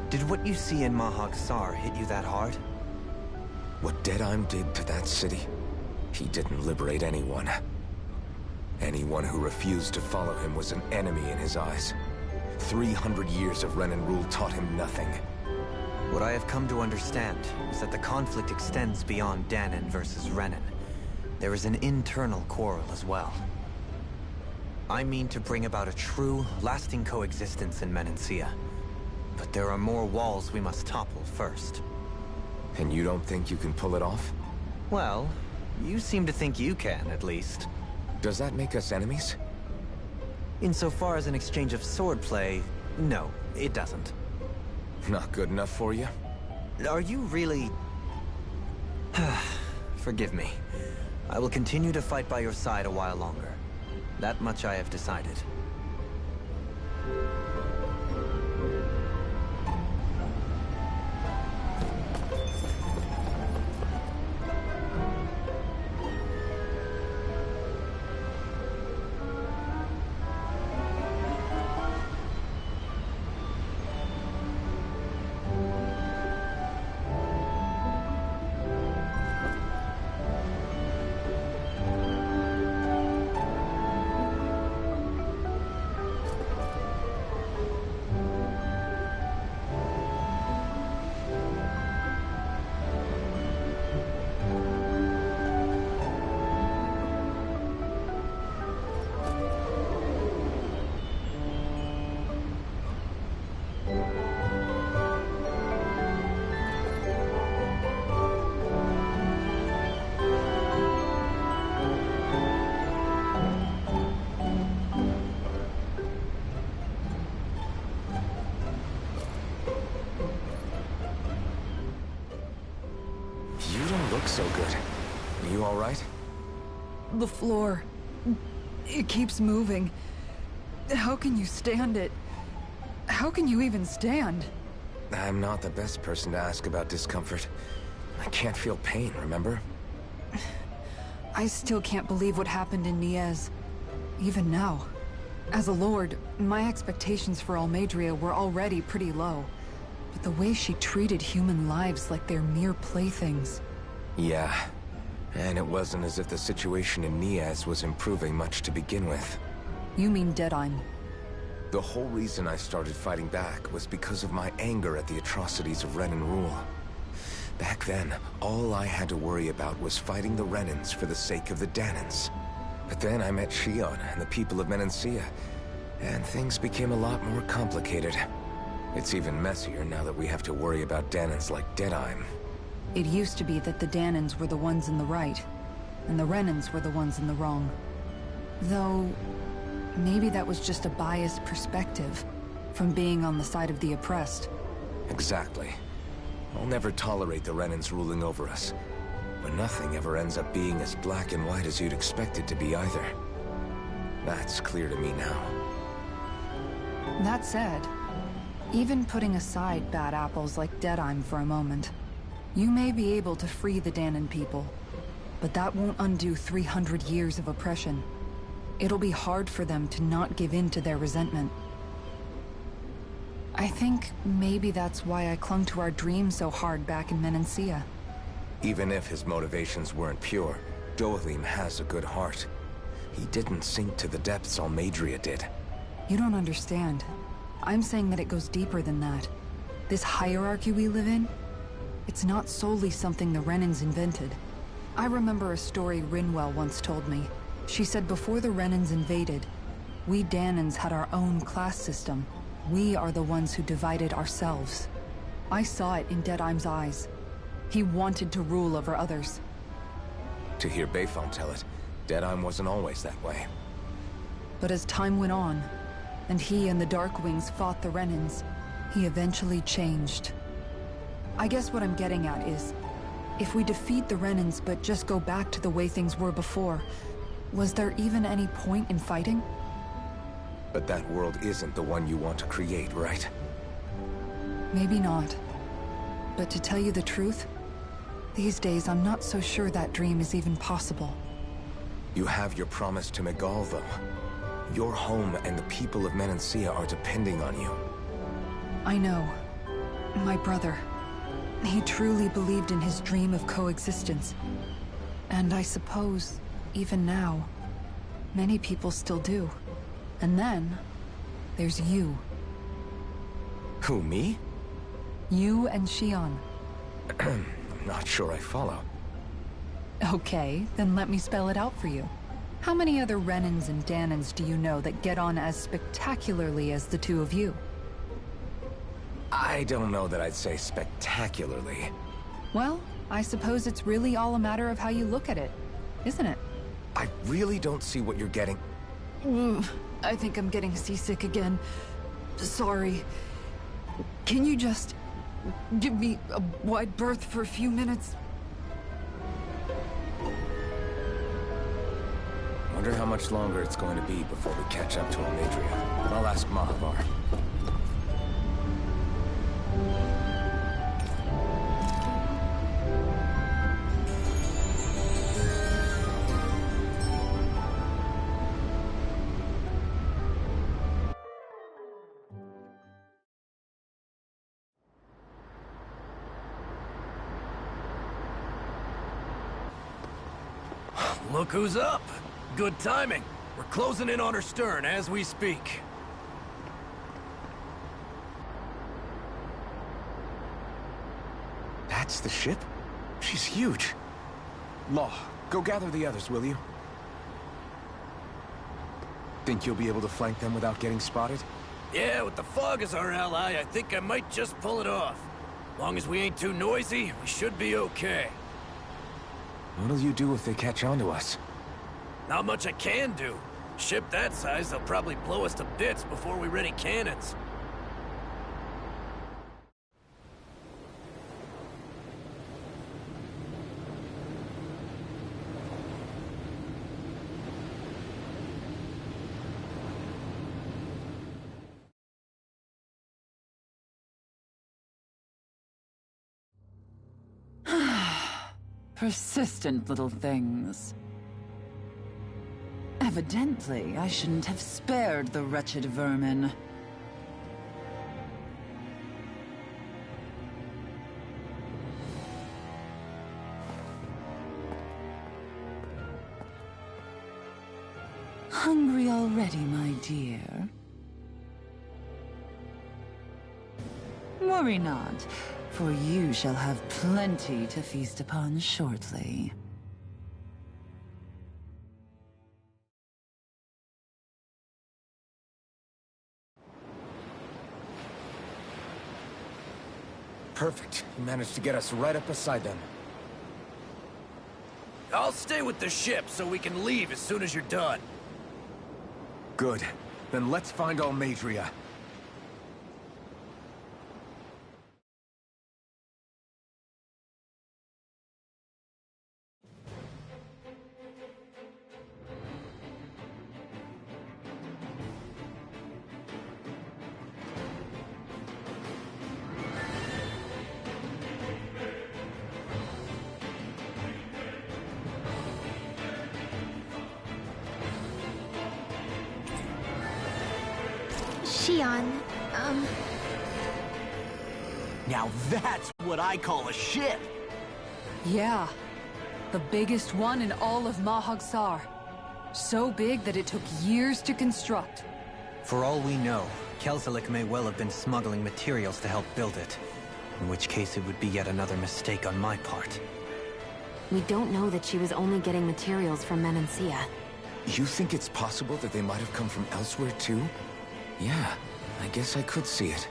Did what you see in Mahag Saar hit you that hard? What Deadheim did to that city, he didn't liberate anyone. Anyone who refused to follow him was an enemy in his eyes. 300 years of Renan rule taught him nothing. What I have come to understand is that the conflict extends beyond Danan versus Renan. There is an internal quarrel as well. I mean to bring about a true, lasting coexistence in Menancia. But there are more walls we must topple first. And you don't think you can pull it off? Well, you seem to think you can, at least. Does that make us enemies? Insofar as an exchange of swordplay, no, it doesn't. Not good enough for you? Are you really... Forgive me. I will continue to fight by your side a while longer. That much I have decided. So good. Are you all right? The floor... it keeps moving. How can you stand it? How can you even stand? I'm not the best person to ask about discomfort. I can't feel pain, remember? I still can't believe what happened in Niez. Even now. As a lord, my expectations for Almeidrea were already pretty low. But the way she treated human lives like they're mere playthings... Yeah, and it wasn't as if the situation in Niez was improving much to begin with. You mean Deadheim? The whole reason I started fighting back was because of my anger at the atrocities of Renan rule. Back then, all I had to worry about was fighting the Renans for the sake of the Danans. But then I met Shion and the people of Menancia, and things became a lot more complicated. It's even messier now that we have to worry about Danans like Deadheim. It used to be that the Danans were the ones in the right, and the Renans were the ones in the wrong. Though, maybe that was just a biased perspective, from being on the side of the oppressed. Exactly. I'll never tolerate the Renans ruling over us, but nothing ever ends up being as black and white as you'd expect it to be either. That's clear to me now. That said, even putting aside bad apples like Deadheim for a moment, you may be able to free the Dahnan people, but that won't undo 300 years of oppression. It'll be hard for them to not give in to their resentment. I think maybe that's why I clung to our dream so hard back in Menancia. Even if his motivations weren't pure, Dohalim has a good heart. He didn't sink to the depths Almeidrea did. You don't understand. I'm saying that it goes deeper than that. This hierarchy we live in, it's not solely something the Renans invented. I remember a story Rinwell once told me. She said before the Renans invaded, we Dahnans had our own class system. We are the ones who divided ourselves. I saw it in Deadheim's eyes. He wanted to rule over others. To hear Bayfon tell it, Deadheim wasn't always that way. But as time went on, and he and the Darkwings fought the Renans, he eventually changed. I guess what I'm getting at is, if we defeat the Renans but just go back to the way things were before, was there even any point in fighting? But that world isn't the one you want to create, right? Maybe not. But to tell you the truth, these days I'm not so sure that dream is even possible. You have your promise to Megal, though. Your home and the people of Menancia are depending on you. I know. My brother. He truly believed in his dream of coexistence. And I suppose, even now, many people still do. And then, there's you. Who, me? You and Shion. I'm not sure I follow. Okay, then let me spell it out for you. How many other Renans and Dahnans do you know that get on as spectacularly as the two of you? I don't know that I'd say spectacularly. Well, I suppose it's really all a matter of how you look at it, isn't it? I really don't see what you're getting. I think I'm getting seasick again. Sorry. Can you just give me a wide berth for a few minutes? Wonder how much longer it's going to be before we catch up to Almeidrea. I'll ask Mahavar. Look who's up! Good timing. We're closing in on her stern as we speak. That's the ship? She's huge. Law, go gather the others, will you? Think you'll be able to flank them without getting spotted? Yeah, with the fog as our ally, I think I might just pull it off. Long as we ain't too noisy, we should be okay. What'll you do if they catch on to us? Not much I can do. Ship that size, they'll probably blow us to bits before we ready cannons. Persistent little things. Evidently, I shouldn't have spared the wretched vermin. Hungry already, my dear? Worry not, for you shall have plenty to feast upon shortly. Perfect. You managed to get us right up beside them. I'll stay with the ship so we can leave as soon as you're done. Good. Then let's find Almeidrea. Shion, Now that's what I call a ship! Yeah. The biggest one in all of Mahag Saar. So big that it took years to construct. For all we know, Kelzelik may well have been smuggling materials to help build it. In which case it would be yet another mistake on my part. We don't know that she was only getting materials from Menancia. You think it's possible that they might have come from elsewhere too? Yeah, I guess I could see it.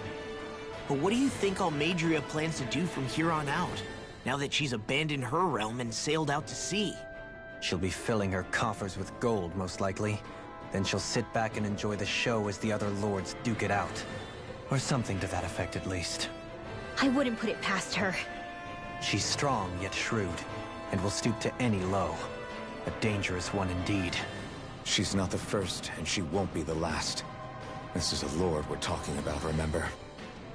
But what do you think Almeidrea plans to do from here on out, now that she's abandoned her realm and sailed out to sea? She'll be filling her coffers with gold, most likely. Then she'll sit back and enjoy the show as the other lords duke it out. Or something to that effect, at least. I wouldn't put it past her. She's strong, yet shrewd, and will stoop to any low. A dangerous one indeed. She's not the first, and she won't be the last. This is a lord we're talking about, remember?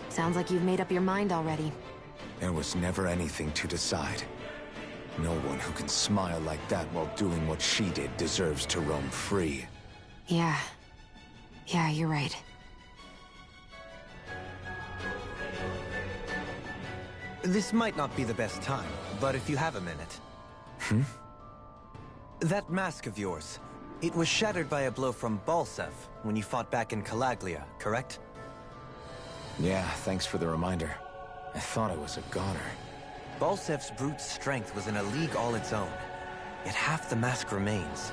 Sounds like you've made up your mind already. There was never anything to decide. No one who can smile like that while doing what she did deserves to roam free. Yeah. Yeah, you're right. This might not be the best time, but if you have a minute. That mask of yours, it was shattered by a blow from Balsev when you fought back in Calaglia, correct? Yeah, thanks for the reminder. I thought I was a goner. Balsev's brute strength was in a league all its own, yet half the mask remains.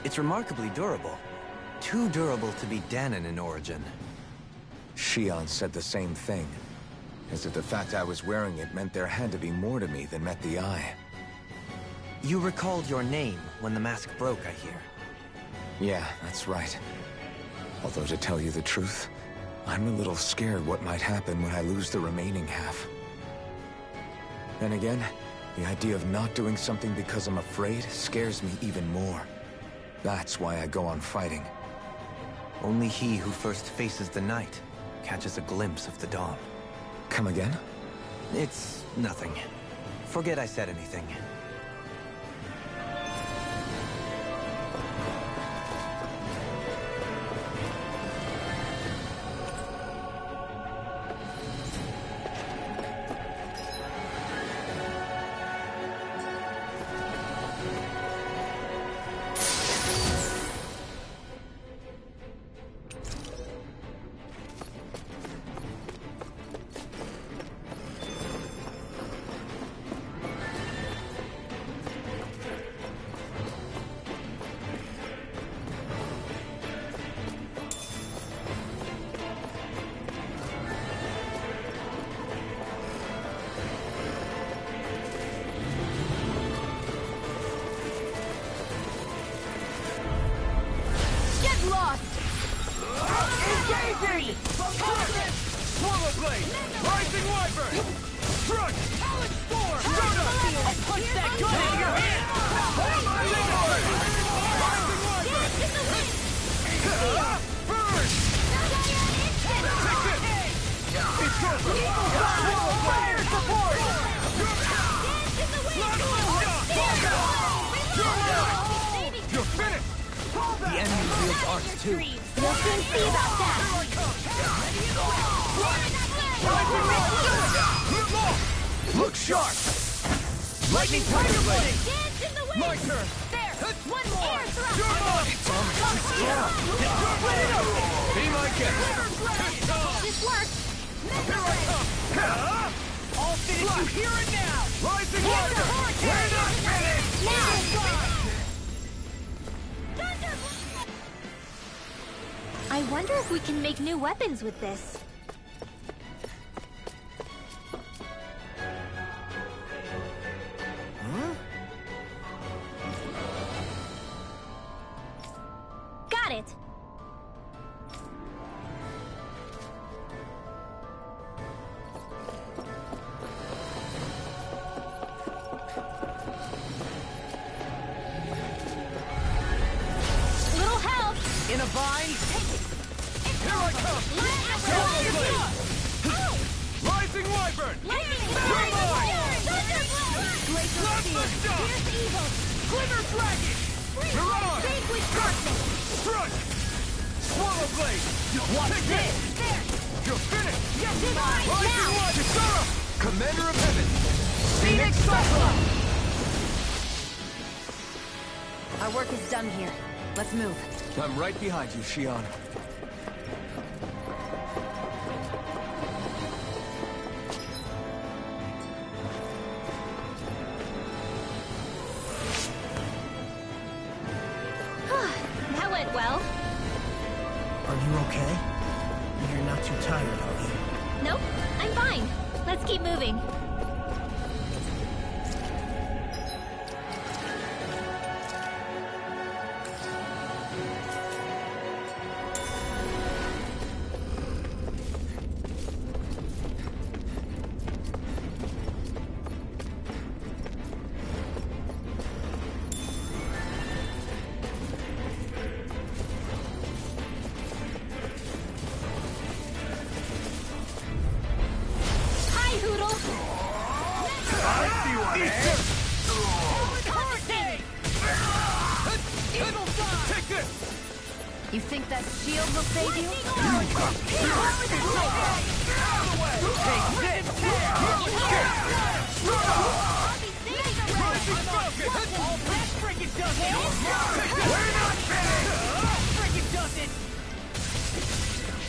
It's remarkably durable. Too durable to be Dahnan in origin. Shion said the same thing. As if the fact I was wearing it meant there had to be more to me than met the eye. You recalled your name when the mask broke, I hear. Yeah, that's right. Although to tell you the truth, I'm a little scared what might happen when I lose the remaining half. Then again, the idea of not doing something because I'm afraid scares me even more. That's why I go on fighting. Only he who first faces the night catches a glimpse of the dawn. Come again? It's nothing. Forget I said anything. Look sharp! Lightning Tiger Blade! Dance in the wind! My turn! There! One more! Air thrust! You're mine! Be my guest! This works! Here I come! I'll finish you here and now! Rising Water! We're not finished! I wonder if we can make new weapons with this. Got it! Little help! In a vine? Here I come! Rising Wyvern! You're mine! Let's go! Glimmer Dragon! Mirage! Strike! Swallow Blade! Watch this! There! You're finished! Yes, it's mine Rising now! One! Kisara! Commander of Heaven! Phoenix Cyclops! Our work is done here. Let's move. I'm right behind you, Shion. That went well. Are you okay? You're not too tired, are you? Nope, I'm fine. Let's keep moving. Hi, Hoodle! Take this! You think that shield will save you?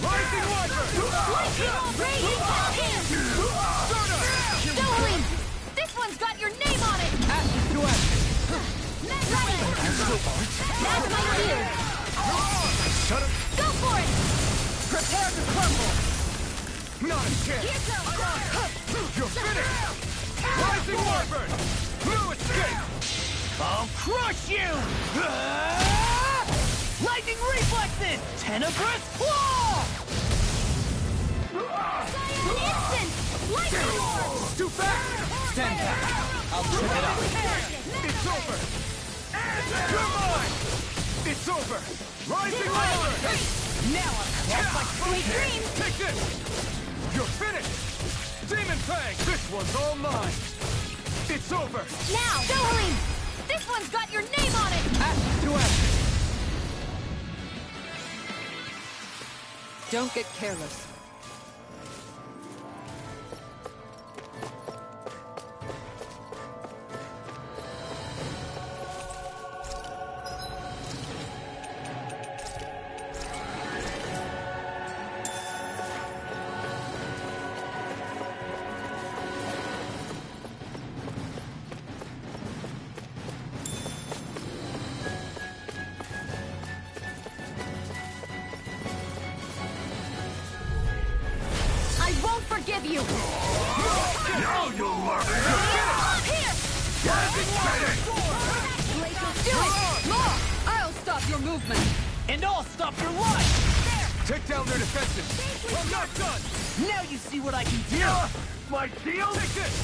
Rising Wyvern! Stoling! This one's got your name on it! Ashes to ashes! That's my shield! Shut up! Go for it! Prepare to crumble! Not a chance! Here goes! You're finished! Rising Wyvern! No escape! I'll crush you! Lightning reflexes! Tenebrous claw! Cyan instant! Lightning orb! Too fast! Stand back! I'll trip it up! It's over! You're mine! It's over! Rising Wyvern! Now I'm my Sweet dreams! Take this! You're finished! Demon Fang! This one's all mine! It's over! Now! Stoling! This one's got your name on it! Ashes to ashes! Don't get careless. I won't forgive you! Now you'll learn! Here! Do it! More! I'll stop your movement! And I'll stop your life! Take down their defenses! I'm not done! Now you see what I can do! My shield? Take this!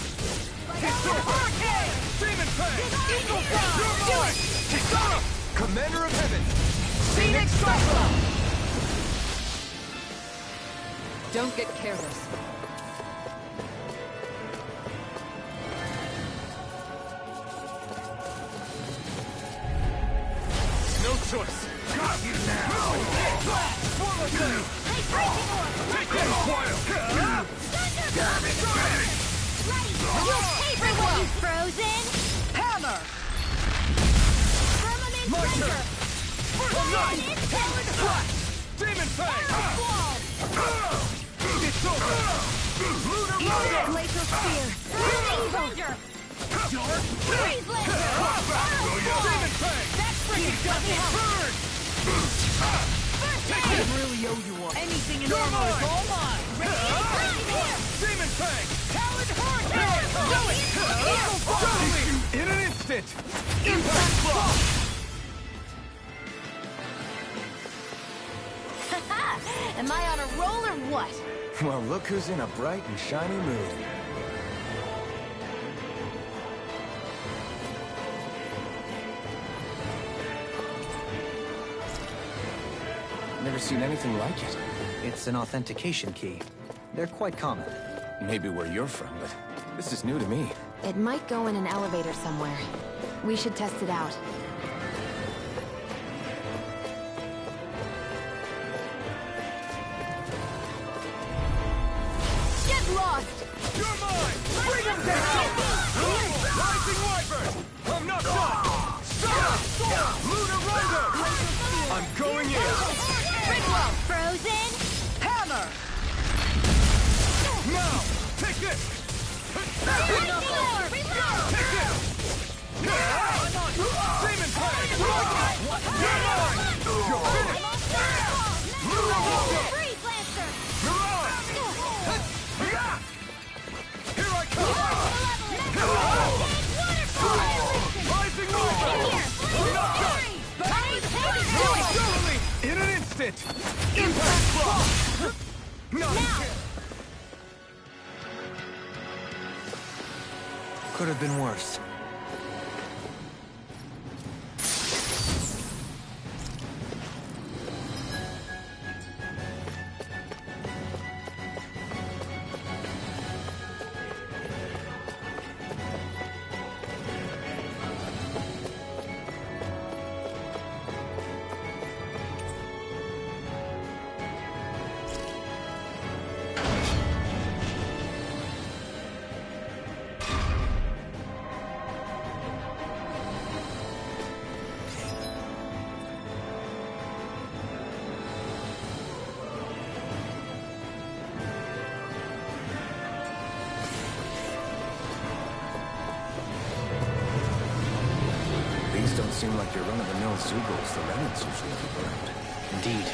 It's over! Hurricane! Demon Fang! Eagle Fang! Do it! Kisara! Commander of Heaven! Phoenix Cyclops! Don't get careless. No choice! Got you now! Swallow Blade! Take that, Wild! You'll pay for what you've frozen! Hammer! Firmament My Breaker! turn! Cyan instant! Demon Fang! It's over! Lunar Rondo! Glacial Spear! Lightning Ranger! Freeze Laser! Demon Fang! That's freaking doesn't Burn! First aid! really owe you one. Anything in armor is all mine! Here! Demon Fang! Talon Hurricane! Do it! Eagle Fang! In an instant! Impact Claw! Am I on a roll or what? Well, look who's in a bright and shiny mood. Never seen anything like it. It's an authentication key. They're quite common. Maybe where you're from, but this is new to me. It might go in an elevator somewhere. We should test it out. Impact block! Now! Could have been worse. Don't seem like your run-of-the-mill Zeugles the remnants usually keep around. Indeed.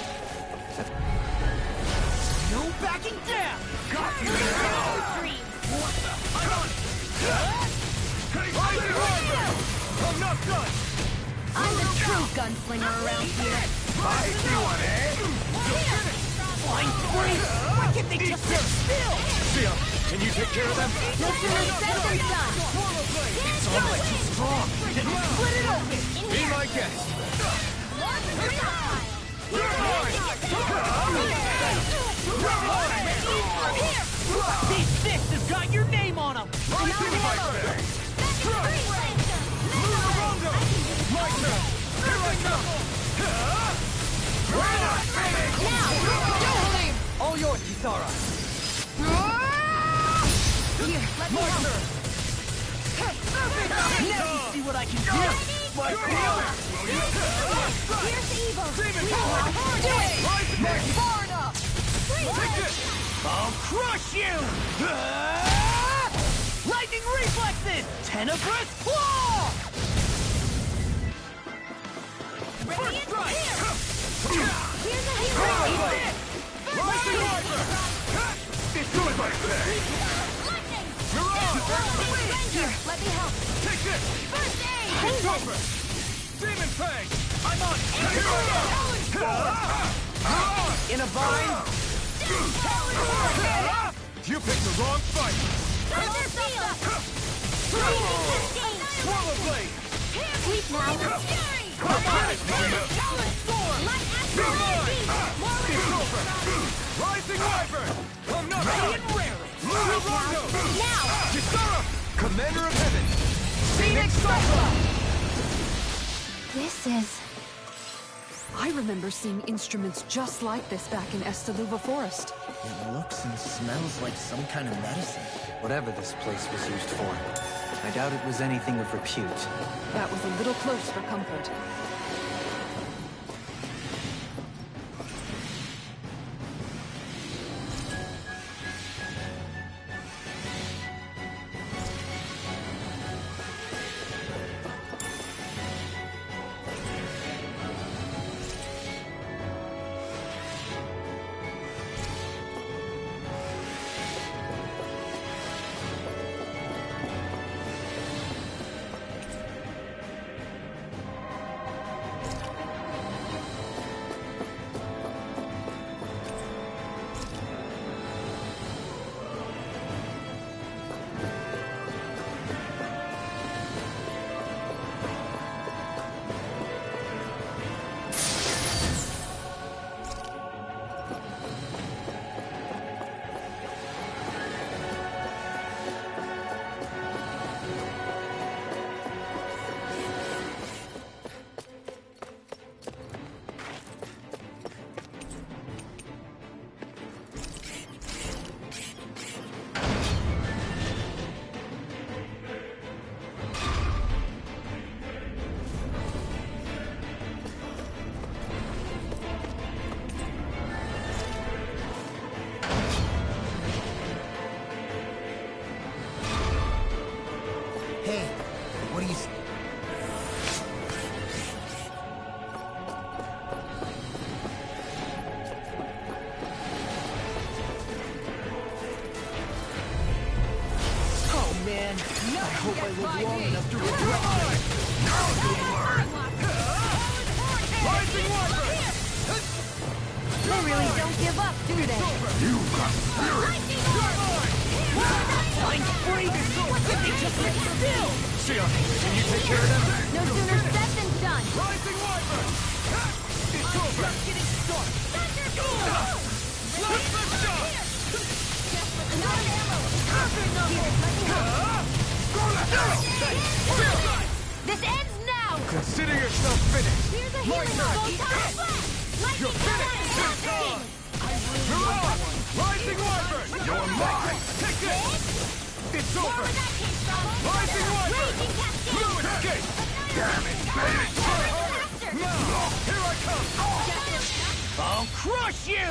No backing down! Got you now! What the? I'm on it! I'm not done! I'm the true gunslinger around here. Fight you on it! Flying freeze! Why can't they just sit still? Sia, can you take care of them? No sooner said than done. It's almost too strong! Split it open! Be my guest. These fists have got your name on them! My turn! Here I come! All yours, Kisara. Here, let me help. Now you see what I can do! My deal! Here's evil. Demon Meanwhile, do it. Far enough! Take this! I'll crush you! Lightning reflexes! Tenebrous claw! First strike! Here's a hero. Rising Rider! It's good like that! Here, let me help. Take this! First aid. Cobra! Demon Fang! I'm on! In a bind! You picked the wrong fight! Swallow Blade! Sleep now. Come on! It's over! Rising Wyvern! I'm not done! Rondo! Now. Kisara! Commander of Heaven! Phoenix Cyclops! This is... I remember seeing instruments just like this back in Estaluva Forest. It looks and smells like some kind of medicine. Whatever this place was used for, I doubt it was anything of repute. That was a little close for comfort. hope I live long enough to regret it. Now you'll learn! Rising Wyvern! They really don't give up, do they? You got spirit! I'm free! They just sit still! Sia, can you take care of them? No sooner said than done. Rising Wyvern! It's over! Just getting started! Let's shot! This ends now! Consider yourself finished! Here's a healing You're finished! Mirage! Rising Wyvern! You're mine! Take this! It's over! Rising Wyvern! Fluid escape! Damn it, baby! Now! Here I come! I'll crush you!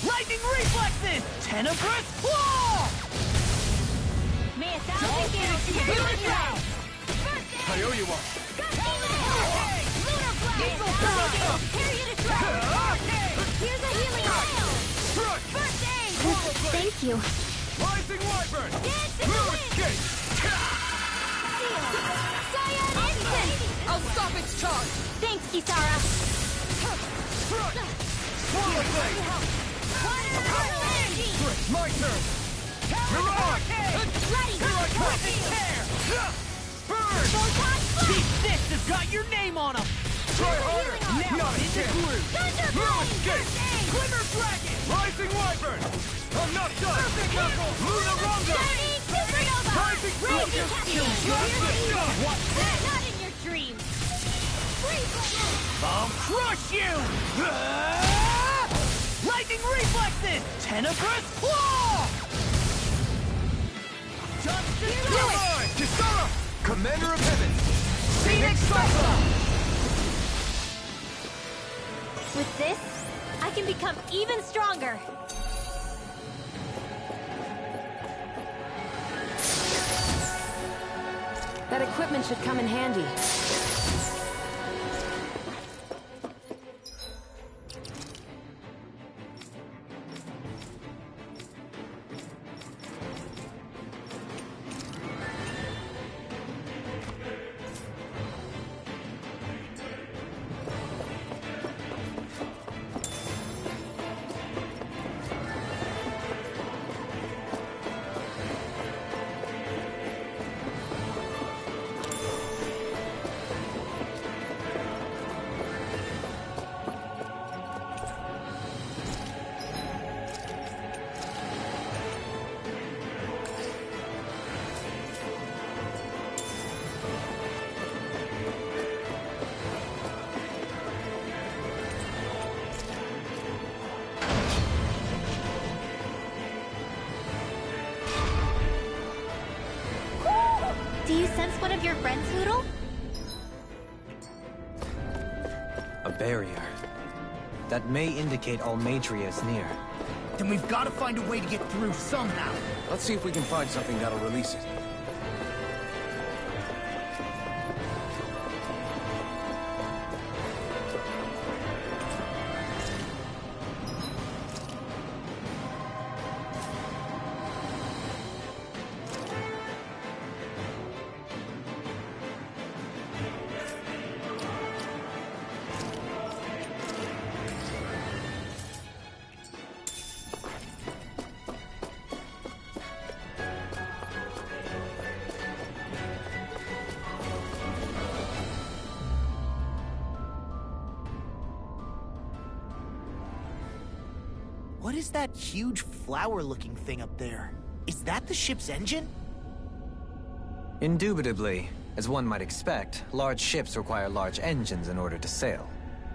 Lightning reflexes! Tenebrous claw! I owe you one. Here's a healing oil! First aid! Thank you. Rising Wyvern! Fluid escape! Cyan instant! I'll stop its charge! Thanks, Kisara. Swallow blade! My turn! Mirage! Here I come! Burn! These fists have got your name on them! Try harder! Now in the groove! Fluid escape! Glimmer Dragon! Rising Wyvern! I'm not done! Perfect Knuckle! Luna Rongo! Rising Soldier! What's this? Not in your dreams! I'll crush you! Lightning reflexes! Tenebrous claw! Kisara! Commander of Heaven! Phoenix Cyclone! With this, I can become even stronger. That equipment should come in handy. Do you sense one of your friends, Hoodle? A barrier. That may indicate Almeidrea is near. Then we've got to find a way to get through somehow. Let's see if we can find something that'll release it. What is that huge flower-looking thing up there? Is that the ship's engine? Indubitably. As one might expect, large ships require large engines in order to sail.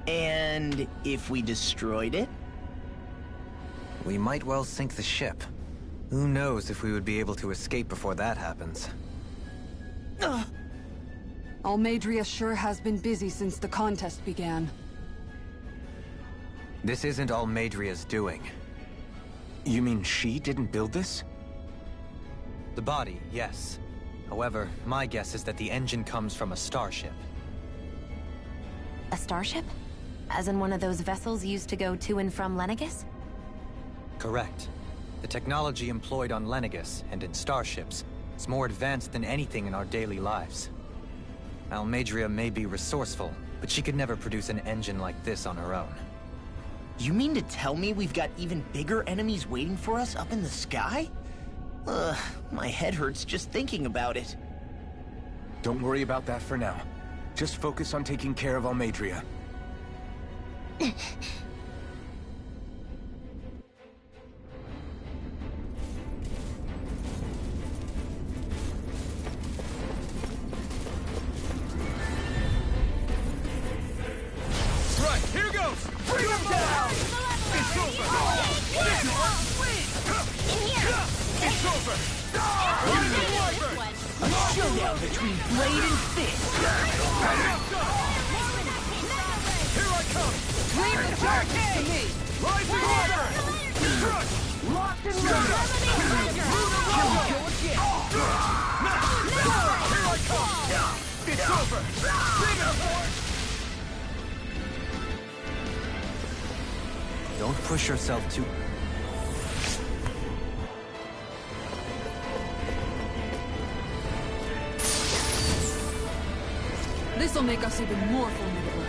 And if we destroyed it? We might well sink the ship. Who knows if we would be able to escape before that happens. Almeidrea sure has been busy since the contest began. This isn't Almeidrea's doing. You mean she didn't build this? The body, yes. However, my guess is that the engine comes from a starship. A starship? As in one of those vessels used to go to and from Lenegis? Correct. The technology employed on Lenegis and in starships is more advanced than anything in our daily lives. Almeidrea may be resourceful, but she could never produce an engine like this on her own. You mean to tell me we've got even bigger enemies waiting for us up in the sky? Ugh, my head hurts just thinking about it. Don't worry about that for now. Just focus on taking care of Almeidrea. Right, here goes! Bring him down! It's over! This one! In here! It's over! A showdown between blade and fist. Here I come! Leave the darkness to me. Rising Wyvern! Crush! Locked and loaded. Here we go again. Here I come! It's over! Demon Force! Don't push yourself too... This'll make us even more formidable.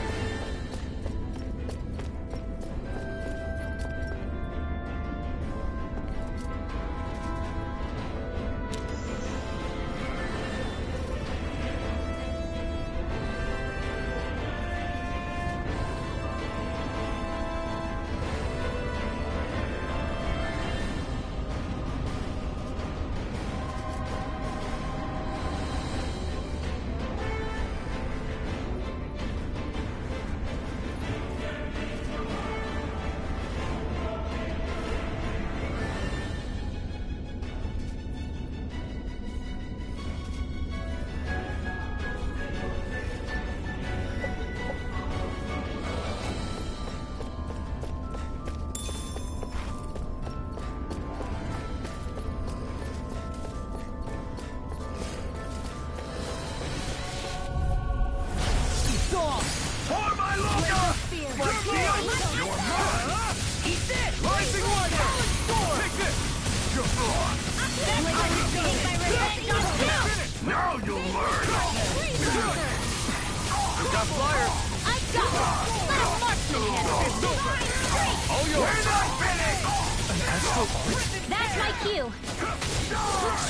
That's my cue.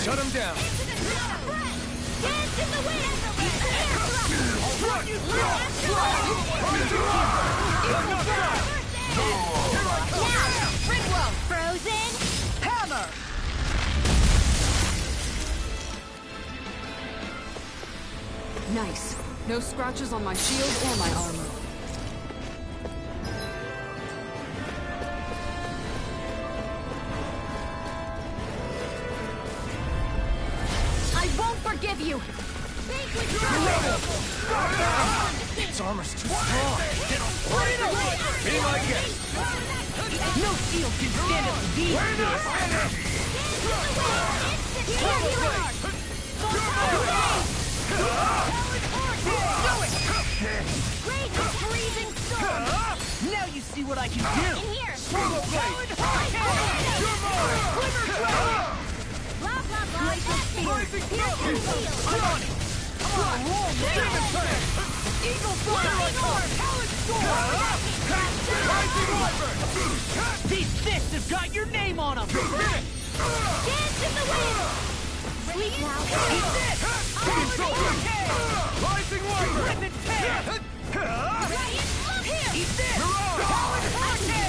Shut him down. Dance in the wind. Now, Ringo, frozen hammer. Nice. No scratches on my shield or my armor. I won't forgive you. Its armor's too strong. Be my guest! No shield can stand up to these Now you see what I can do! In here! Swallow Blade! Blah, blah, blah. Rising Here's Blow! your shield. I'm on it! Demon Fang! Eagle Flying orb. Rising Wyvern! These fists have got your name on them! Dance in the wind. Sleep now. It's over! Rising Wyvern! Rip and tear! Eat this!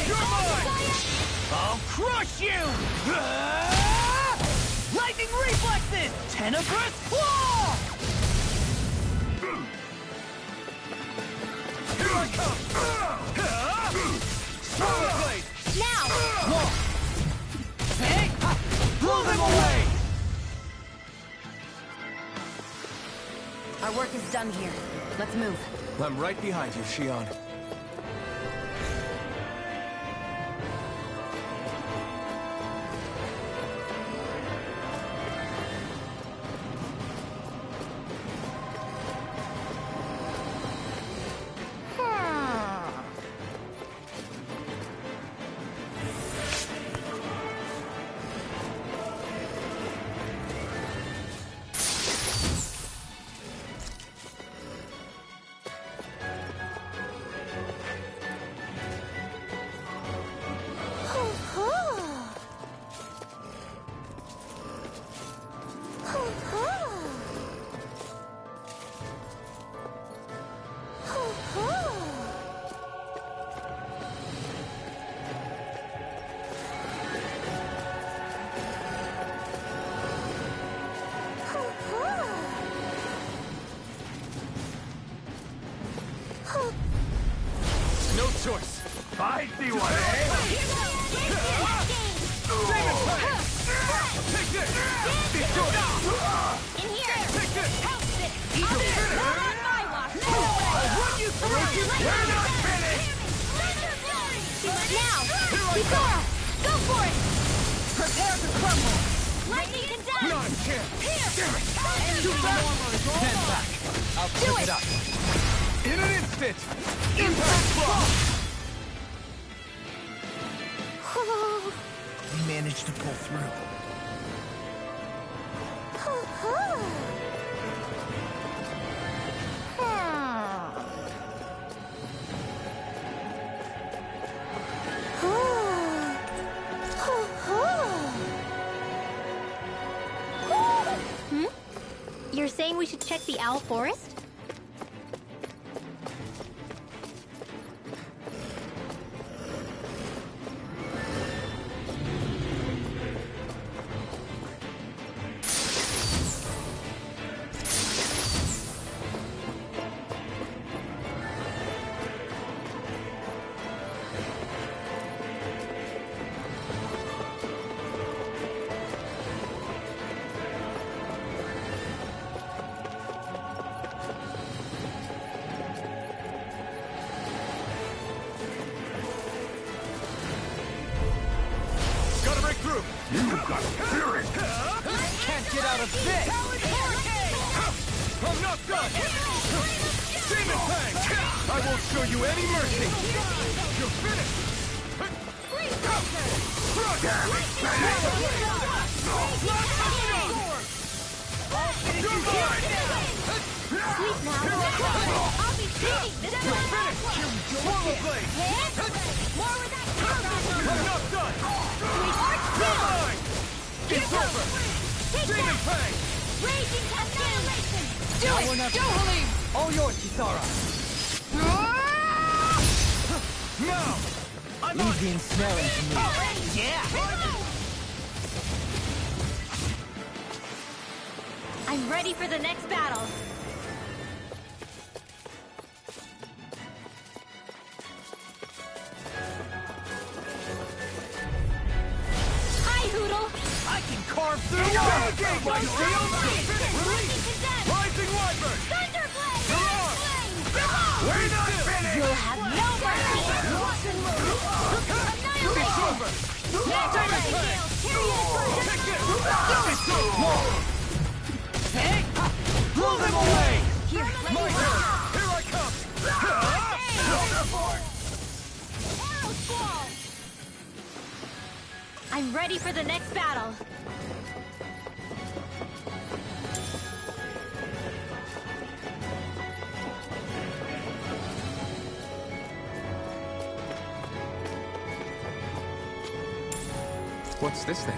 You're mine! I'll crush you! Lightning reflexes! Tenebrous claw! Here I come! Swallow Blade! Now! Hey! Blow them away! Our work is done here. Let's move. I'm right behind you, Shionne. see one, eh? Demon Flame! Take this! Destroy! In here! Take this! House it! Eagle! Not on my watch! I'll run you through! We're not finished! Now! Kisara! Go for it! Prepare to crumble! Lightning condemned! Not a chance! Here! Damn it! Too fast! Stand back! I'll Do pick it! it up! In an instant! Impact block! We managed to pull through. You're saying we should check the Owl Forest? Can't get out of this! I'm not done! Demon Fang! I won't show you any mercy! You're finished! You're mine! Sleep now! I'll be shooting! You're finished! Swallow Blade! More with that I'm not done! You're mine! It's over! Demon Fang! Raging annihilation! Do it! Go, Halim! All yours, Kisara! Now! Leave the ensnaring to me. Yeah! I'm ready for the next battle. Hi, Hoodle! I can carve through anything! My shield! Rising Wyvern! Thunderblade! We're not finished! You'll have no mercy! It's over! Take this! It's over! Blow them away! My turn! Here I come! Arrow Squall! I'm ready for the next battle. What's this thing?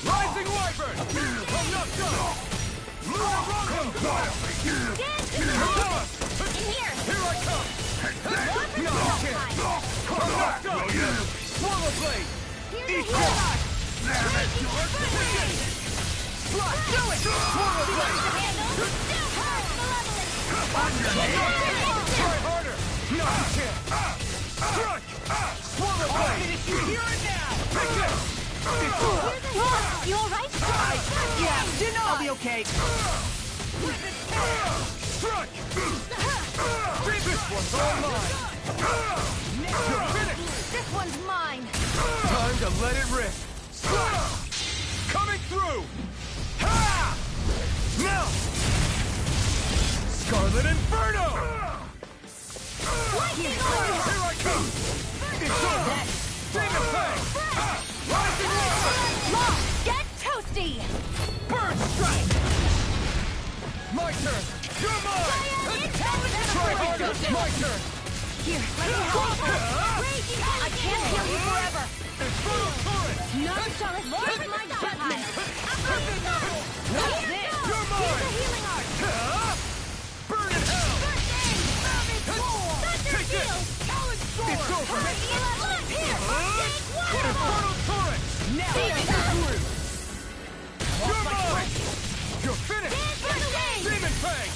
Rising Wyvern! I'm not done! Here I come! No chance! I'm not done! Swallow Blade! Eat this! Do it! Swallow Blade! Try harder! No chance! Strike! Swallow Blade! Here and now! Take this! You alright? Yeah, I'll be okay. Strike! This one's all mine! You're finished! This one's mine! Time to let it rip! Coming through! Ha! Now! Scarlet Inferno! Lightning Orb! Here I come! It's over! Demon Fang! Rising Rock! Get toasty! Burn Strike! My turn! You're mine! Try harder! My turn! Here, let me help. I can't heal you forever. Infernal Torrent! None shall escape my judgment. That's it! You're mine! Healing art. Burn in hell! Take this! It's over! Infernal Torrent! Now You're mine! You're finished! Demon Fang!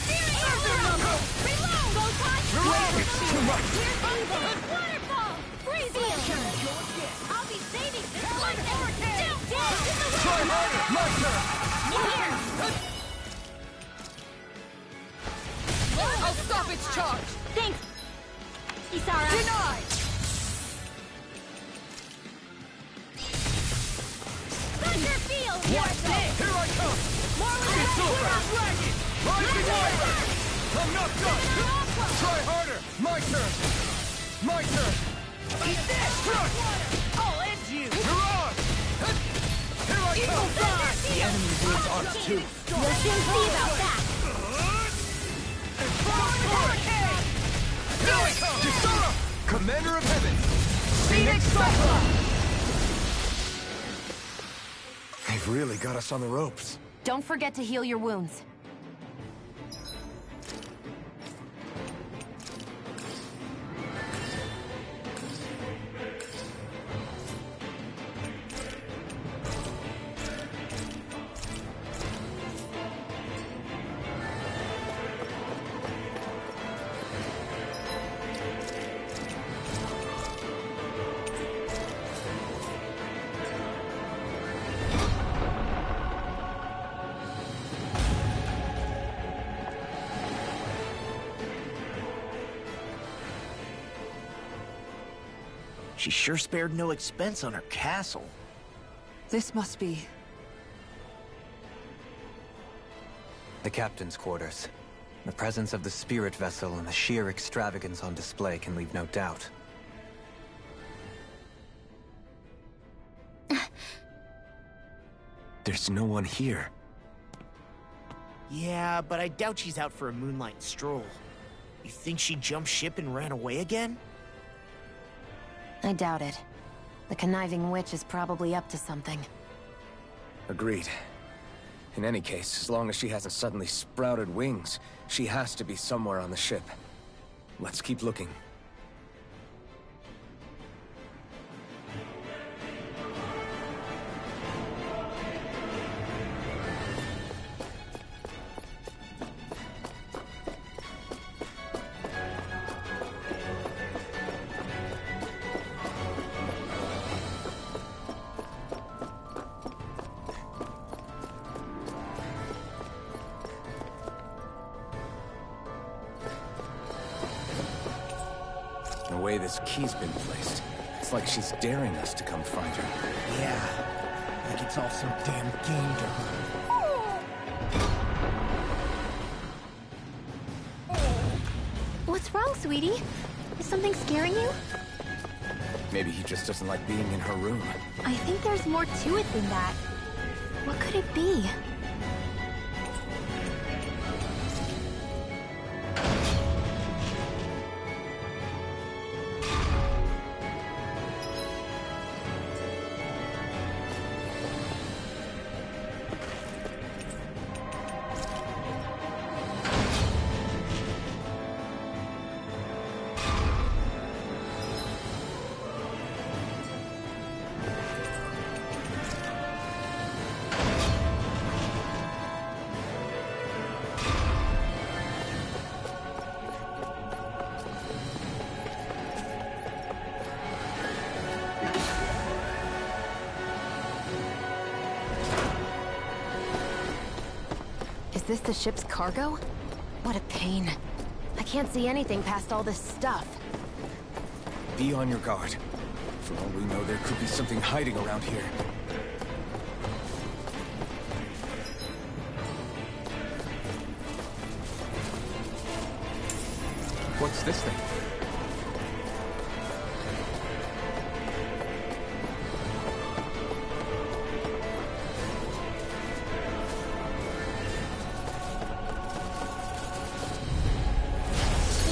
It's too much! Waterfall! Freezing! I'll be saving this one! Try harder! My turn! I'll stop its charge. Thanks, Isara. Denied. Thunder Field! What's this? Here I come! It's over! Rising Light! I'm not done! Try harder! My turn! My turn! Eat this! Crush! I'll end you! You're on! Here I come! The enemy wields arts too. We'll soon see about that. Here I come! Kisara! Commander of Heaven! Phoenix Cyclops! They've really got us on the ropes. Don't forget to heal your wounds. She sure spared no expense on her castle. This must be... The captain's quarters. The presence of the spirit vessel and the sheer extravagance on display can leave no doubt. There's no one here. Yeah, but I doubt she's out for a moonlight stroll. You think she jumped ship and ran away again? I doubt it. The conniving witch is probably up to something. Agreed. In any case, as long as she hasn't suddenly sprouted wings, she has to be somewhere on the ship. Let's keep looking. The way this key's been placed, it's like she's daring us to come find her. Yeah, like it's all some damn game to her. What's wrong, sweetie? Is something scaring you? Maybe he just doesn't like being in her room. I think there's more to it than that. What could it be? this the ship's cargo? What a pain. I can't see anything past all this stuff. Be on your guard. For all we know, there could be something hiding around here. What's this thing?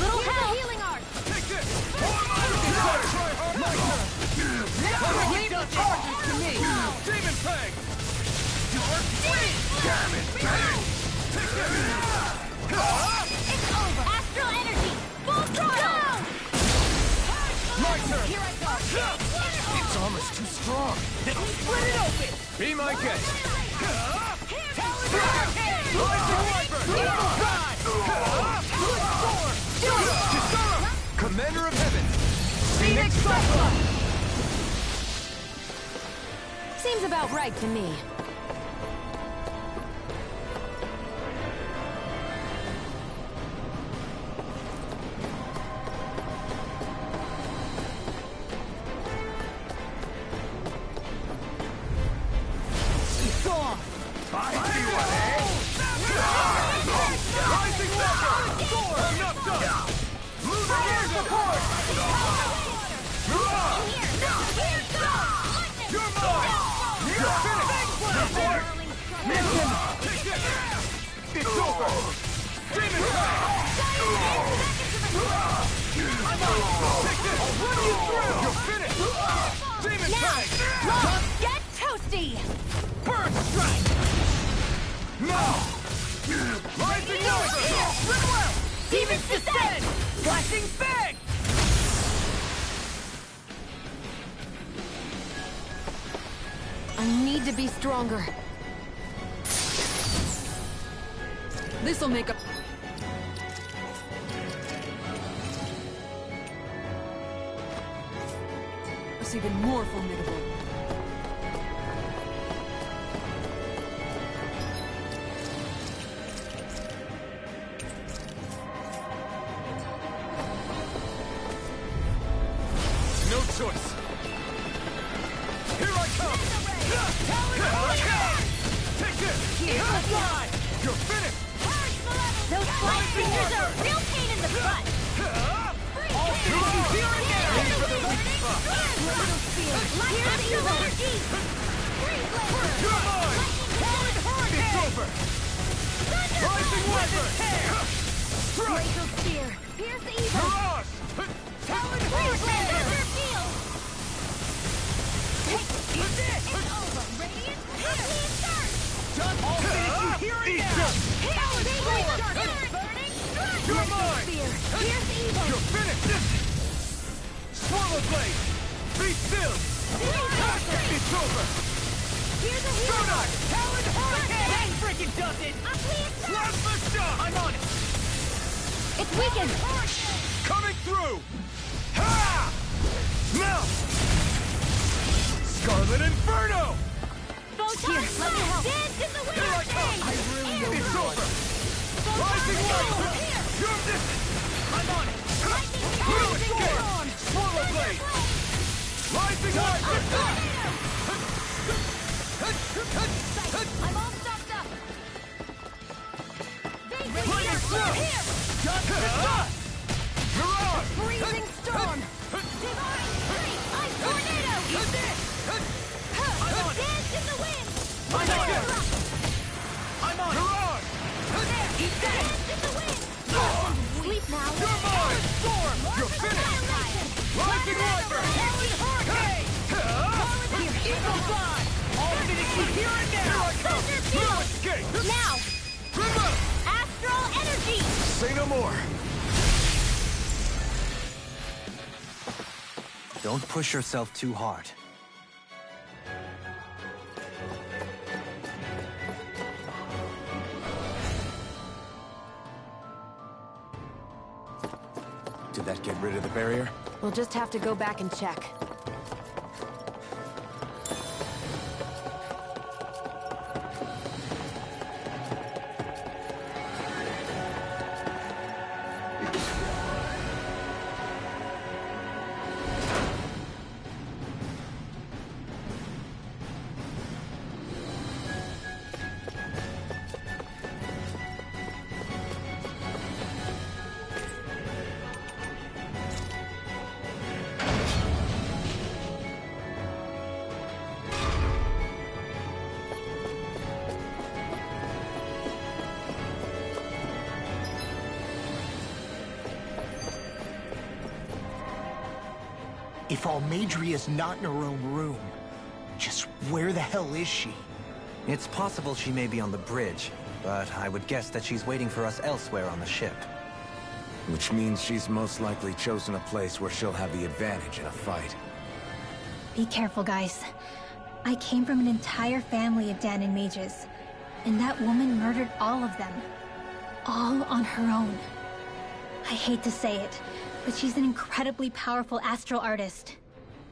Little help! Healing art! Take this! Leave the charges to me! Demon Fang! Damn it, bang! Take this! It's over! Astral energy! Full throttle! My turn! Here I go! It's almost too strong. Split it open! Be my guest. Commander of Heaven! Phoenix Cyclone! Seems about right to me. Rising Walker! I'm not done! Move air support! You're mine! You're finished! Mission! It's over! Demon Fang! I'm on! Take this! I'll run you through! You're finished! Demon Fang! Get toasty! Burn Strike! No! Rising Walker! Rinwell! Demons descend! Flashing Fang! I need to be stronger. This'll make a... It's even more formidable. No choice. Here I come! Take this! Evil Fly! You're finished! Those flying fingers are a real pain in the butt! All things here and now! Here's evil energy! You're mine! It's over! Rising Wyvern! Strike! Glacial spear! Here's the evil! Mirage! Talon Hurricane! Field! Eat this! It's over! Radiant! Complete search! Just all things here and now! Talon Hurricane! Burning! You're mine! Spear! Here's the evil! You're finished! Swallow Blade! Be still! It's over! Here's the hero! Stonite! Talon Hurricane! That freaking does it! Complete search! Plasma Shot! I'm on it! It's weakened! Coming through! Ha! Now! Scarlet Inferno! Here, let me help! Dance in the wind! Here I come! I really know It's over! Rising Light! You're missing! I'm on it! Blue Escape! Swallow Blade! Rising Light! I'm all stocked up! Lightning Flow! Dust to dust! Mirage! Freezing storm! Divine Strike! Ice Tornado! Eat this! I'm on it! Dance in the wind! I'm on it! I'm on it! Mirage! Eat that! Dance in the wind! Sleep now! You're mine! Storm! You're finished! Rising Wyvern! Hurricane! Eagle Fly! All finished here and now! Here I come! Blue Escape! Now! Remote! Astral energy! Say no more. Don't push yourself too hard. Did that get rid of the barrier? We'll just have to go back and check. If Almeidria's not in her own room, just where the hell is she? It's possible she may be on the bridge, but I would guess that she's waiting for us elsewhere on the ship. Which means she's most likely chosen a place where she'll have the advantage in a fight. Be careful, guys. I came from an entire family of Dahnan mages, and that woman murdered all of them. All on her own. I hate to say it, but she's an incredibly powerful astral artist.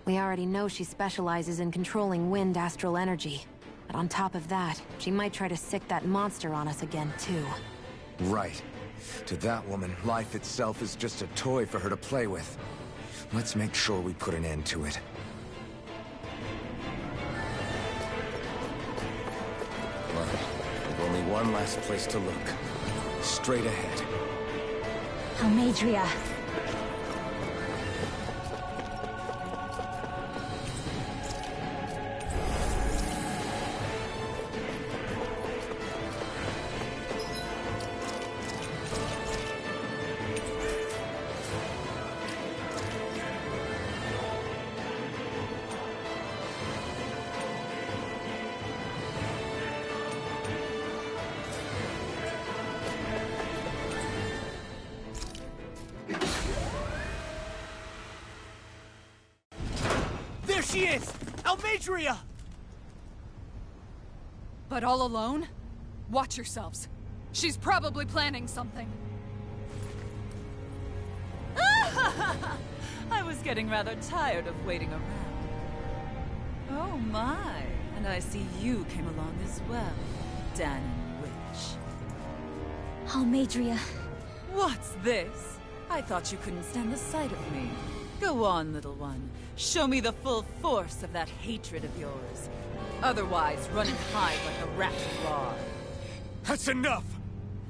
We already know she specializes in controlling wind astral energy. But on top of that, she might try to sick that monster on us again, too. Right. To that woman, life itself is just a toy for her to play with. Let's make sure we put an end to it. Well, we've only one last place to look. Straight ahead. Almeidria. There she is! Almeidria! But all alone? Watch yourselves. She's probably planning something. I was getting rather tired of waiting around. Oh my, and I see you came along as well, Dahnan Witch. Almeidria. What's this? I thought you couldn't stand the sight of me. Go on, little one. Show me the full force of that hatred of yours. Otherwise, run and hide like a rat you are. That's enough!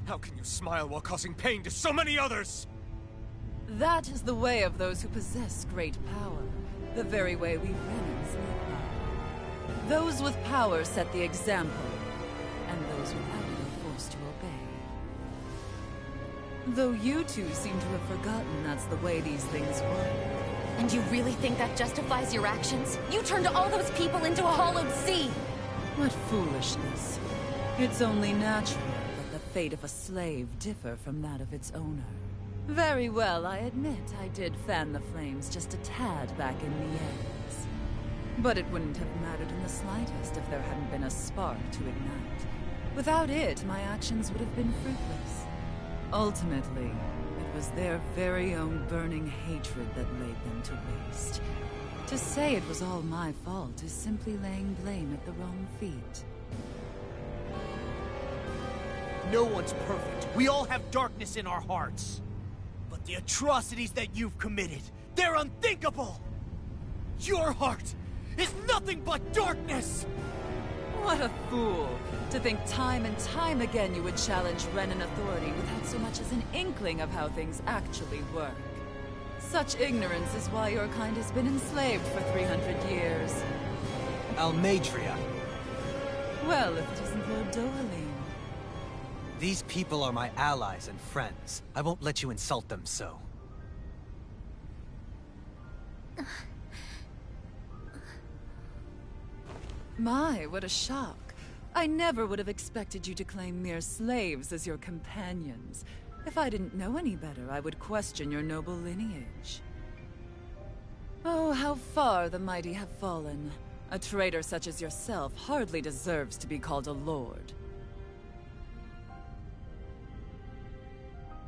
How can you smile while causing pain to so many others? That is the way of those who possess great power. The very way we Renans live by. Those with power set the example, and those without are forced to obey. Though you two seem to have forgotten that's the way these things work. And you really think that justifies your actions? You turned all those people into a hollowed sea! What foolishness. It's only natural that the fate of a slave differ from that of its owner. Very well, I admit I did fan the flames just a tad back in Miennes. But it wouldn't have mattered in the slightest if there hadn't been a spark to ignite. Without it, my actions would have been fruitless. Ultimately, it was their very own burning hatred that laid them to waste. To say it was all my fault is simply laying blame at the wrong feet. No one's perfect. We all have darkness in our hearts. But the atrocities that you've committed, they're unthinkable! Your heart is nothing but darkness! What a fool! To think time and time again you would challenge Renan authority without so much as an inkling of how things actually work. Such ignorance is why your kind has been enslaved for 300 years. Almeidria! Well, if it isn't Lord Dohalim. These people are my allies and friends. I won't let you insult them so. My, what a shock. I never would have expected you to claim mere slaves as your companions. If I didn't know any better, I would question your noble lineage. Oh, how far the mighty have fallen. A traitor such as yourself hardly deserves to be called a lord.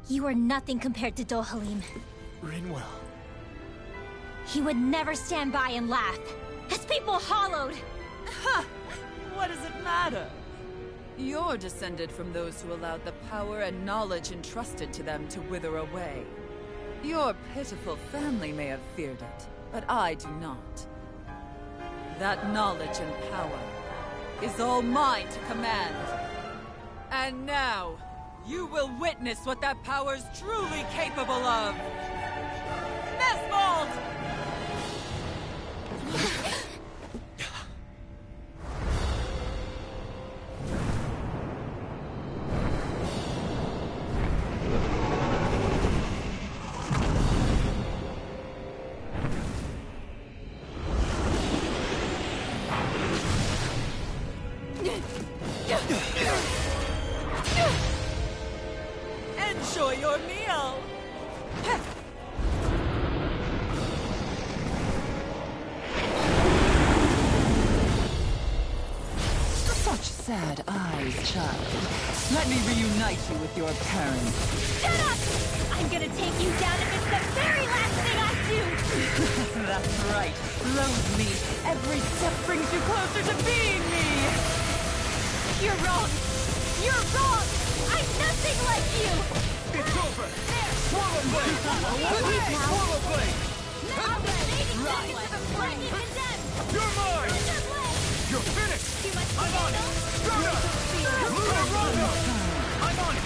You are nothing compared to Dohalim. Rinwell. He would never stand by and laugh. His people hollowed! Ha! What does it matter? You're descended from those who allowed the power and knowledge entrusted to them to wither away. Your pitiful family may have feared it, but I do not. That knowledge and power is all mine to command. And now, you will witness what that power's truly capable of! Nesvold! sad eyes, child. Let me reunite you with your parents. Shut up! I'm gonna take you down if it's the very last thing I do! That's right. Loathe me. Every step brings you closer to being me! You're wrong! You're wrong! I'm nothing like you! It's over! Swallow blade! Swallow blade! I'll be saving you to the flame you condemned! You're mine! You're finished! Too much I'm on it! Strata! Lunar Rondo! I'm on it!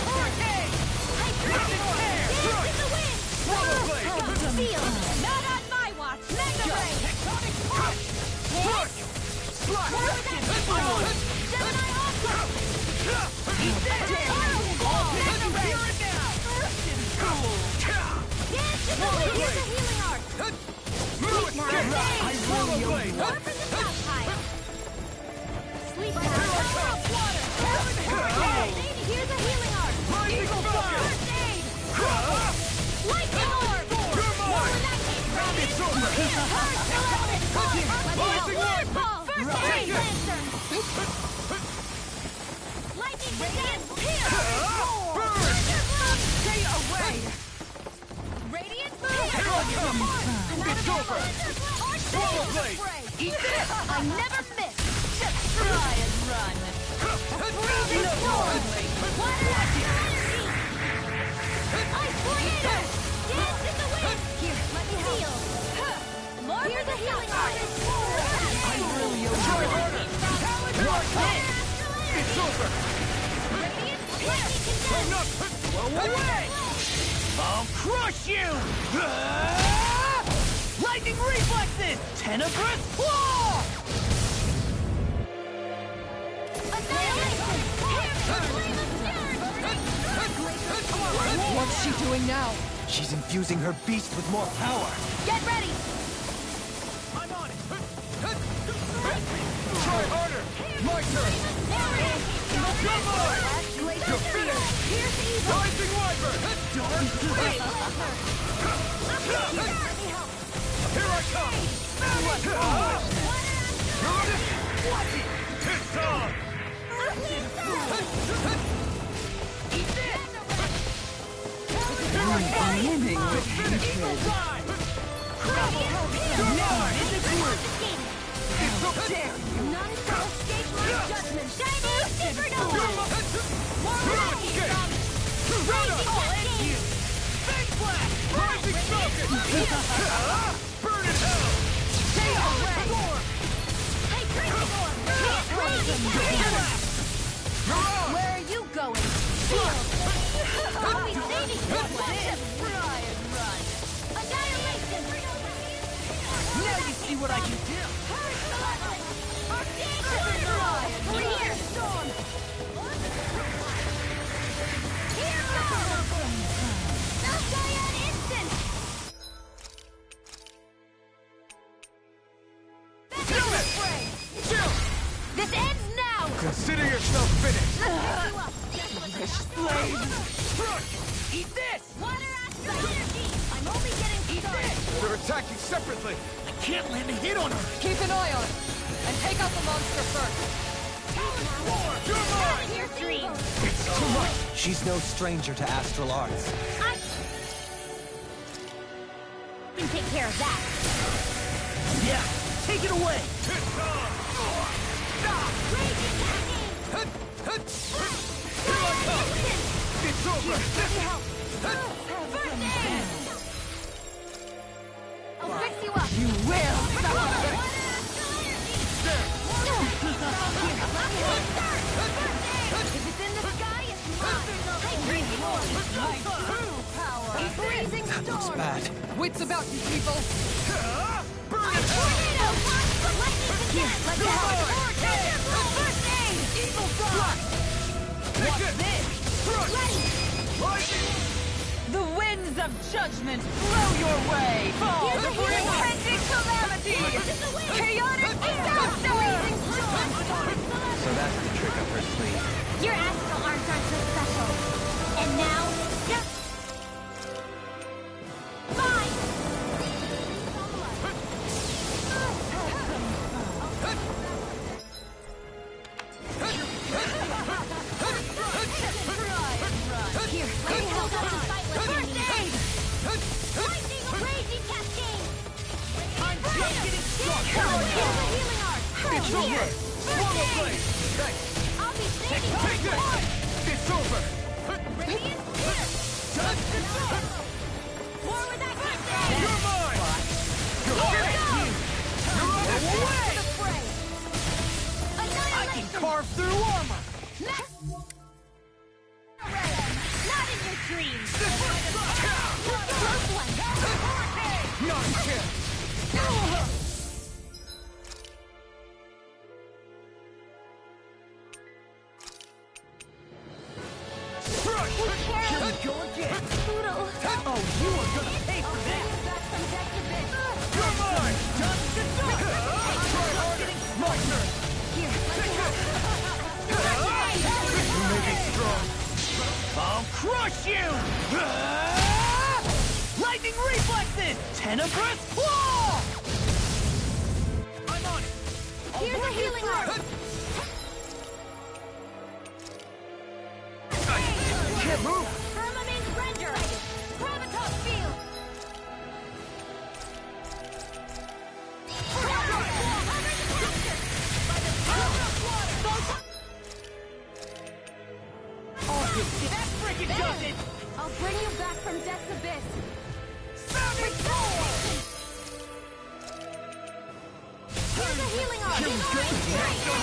Hurricane! Dance in the wind! Swallow blade! Feel! Not on my watch! Mega Ray! Sonic push! Push! Slide! Gemini Aqua! Eat that! Mega Ray! Hear it now! Cool! Dance in the wind! Here's a healing arc! Move it! Swallow blade! More from the south pile! Sleep now! Power up water! Here's a healing arc! Eagle fire! First aid! Lightning orb! You're mine! It's over! Lightning waterfall! First aid! Lancer! Lightning radiant peel! Burn! Stay away! Radiant boom! It's over! Swallow blade! Eat this! I never miss! Just try and run. Freezing storm! Water energy! Ice tornado! Dance in the wind! Here, let me feel! More for the healing artist! Try harder! It's over! Radiant lightning condensed! Blow away! I'll crush you! Lightning reflexes! Tenebrous claw! Annihilation! Flame of What's she doing now? She's infusing her beast with more power. Get ready! I'm on it! Try harder! My turn! You're mine! You're finished! Here's evil! Rising Wyvern! Here I come! Watch it! It's on! Eat this! Brimming with Eagle hatred. time! You're mine! It's so dare you! None shall escape my judgment! Shining supernova! More rocky Escape! from Rising Cascade! Fake blast! Rising focus! Burn in hell! Stay away! Hydrating orb! Where are you going? Shield! I'll be saving you! Try and run. Annihilation! Now you see what I can do! Over here! Storm. Here goes! Elcyan instant! Chill! This ends now! Consider yourself finished! Crush! Eat this! Water astral energy! I'm only getting started! They're attacking separately! I can't land a hit on her! Keep an eye on it. And take out the monster first. You're mine! Here, dream! It's too much! She's no stranger to astral arts. I can take care of that. Yeah! Take it away! It's on! Stop! Raging lightning! Here I come! It's over! First aid! I'll fix you up! You will suffer. If it's in the sky, it's mine! Hydrating orb! My true power. Freezing That looks storm! bad. Wits about you people. Burn Ice in hell! tornado! Lightning condensed! Let go! First aid! Evil fly! What's this? Ready! Rising! The winds of judgment blow your way. Fall Here's a before healing arc. impending calamity. Chaotic disaster. So that's the trick up her sleeve. Your astral arts aren't so special. And now, just... Fine! It's over! Swallow blade! Thanks! I'll be saving Take this! It's over! Radiant here! More with that good You're mine! You're finished! You're on its way! the fray! I Annihilation! can carve through armor! Not in your dreams! Close one! Not a chance! Here we go again! Poodle! Oh, you are gonna pay for that! You're mine! Try harder! My turn! You may be strong. I'll crush you! Lightning reflexes! Tenebrous claw! I'm on it! Here's a healing arm! Can't move! Firmament Render! Gravitas Field! That frickin' does it! I'll bring you back from Death's Abyss! Savage roar! Here's a healing arm! Here we go!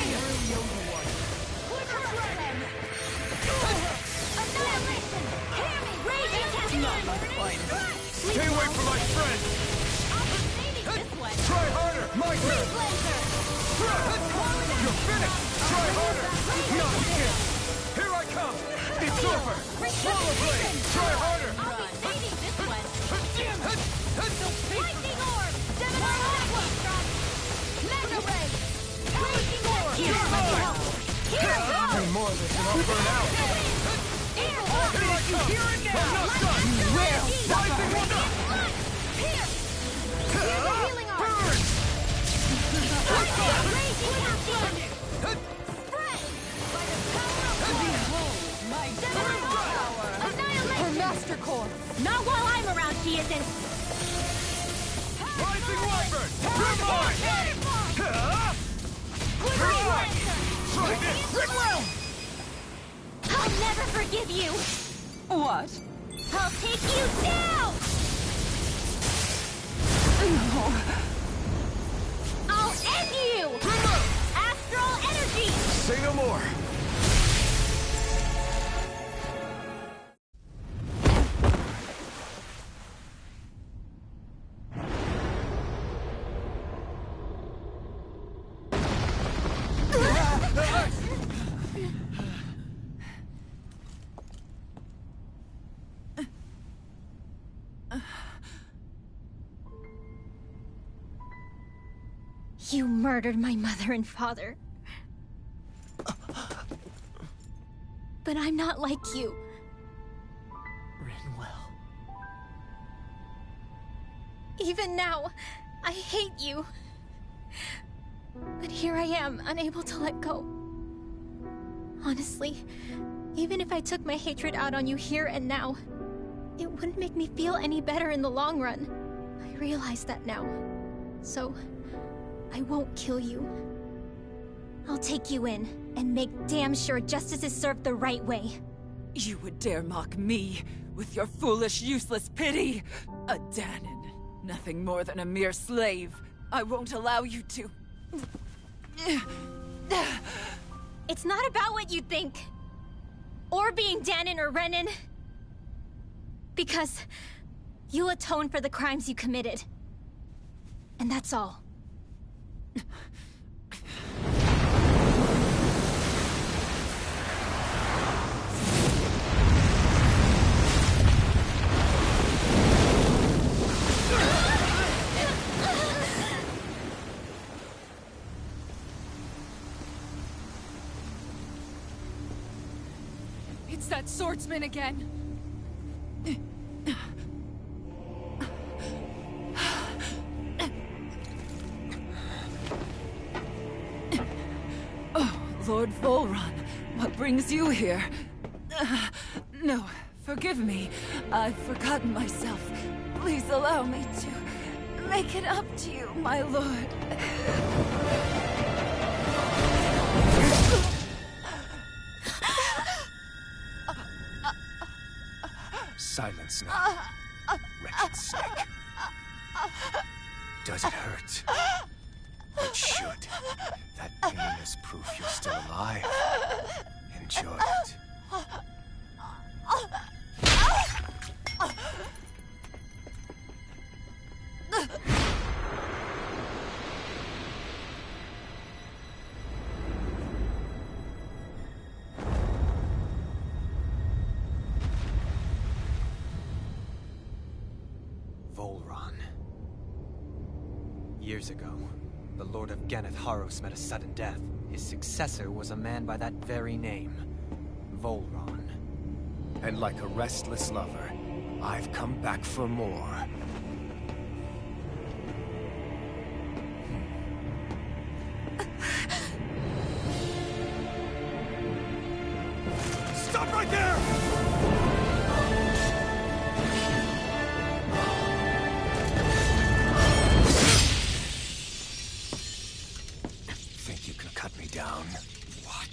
Annihilation! Hear me! Raging Cascade! Stay away from my friend! I'll be saving this one! Try harder! My turn! Blazer! You're finished! Try harder! Not a chance! Here I come! It's over! Swallow blade! Try harder! I'll be saving this one! No Lightning orb! Gemini Aqua! Mega ray! Raging orb! Here it goes! Any more of this and I'll burn out! Here I come! Here and now! I'm not done! You will! Rising one up! Here! Here's a healing arm! Burn! Raging Cascade! Spread! By the power of Behold! My Gemini power! Her Annihilation! Master Core! Not while I'm around, she isn't! Rising Wyvern! You're mine! Try this! Ritwell! I'll never forgive you! What? I'll take you down! I'll end you! Astral energy! Say no more! You murdered my mother and father. But I'm not like you. Rinwell. Even now, I hate you. But here I am, unable to let go. Honestly, even if I took my hatred out on you here and now, it wouldn't make me feel any better in the long run. I realize that now. So, I won't kill you. I'll take you in, and make damn sure justice is served the right way. You would dare mock me with your foolish, useless pity? A Dahnan, nothing more than a mere slave. I won't allow you to... It's not about what you think. Or being Dahnan or Renan. Because you'll atone for the crimes you committed. And that's all. It's that swordsman again. Oh, Lord Volron, what brings you here? No, forgive me. I've forgotten myself. Please allow me to make it up to you, my lord. It's not. Wretched snake. Does it hurt? It should. That pain is proof you're still alive. Enjoy it. Volron. Years ago, the Lord of Ganath Haros met a sudden death. His successor was a man by that very name, Volron. And like a restless lover, I've come back for more. Stop right there! Think you can cut me down? What?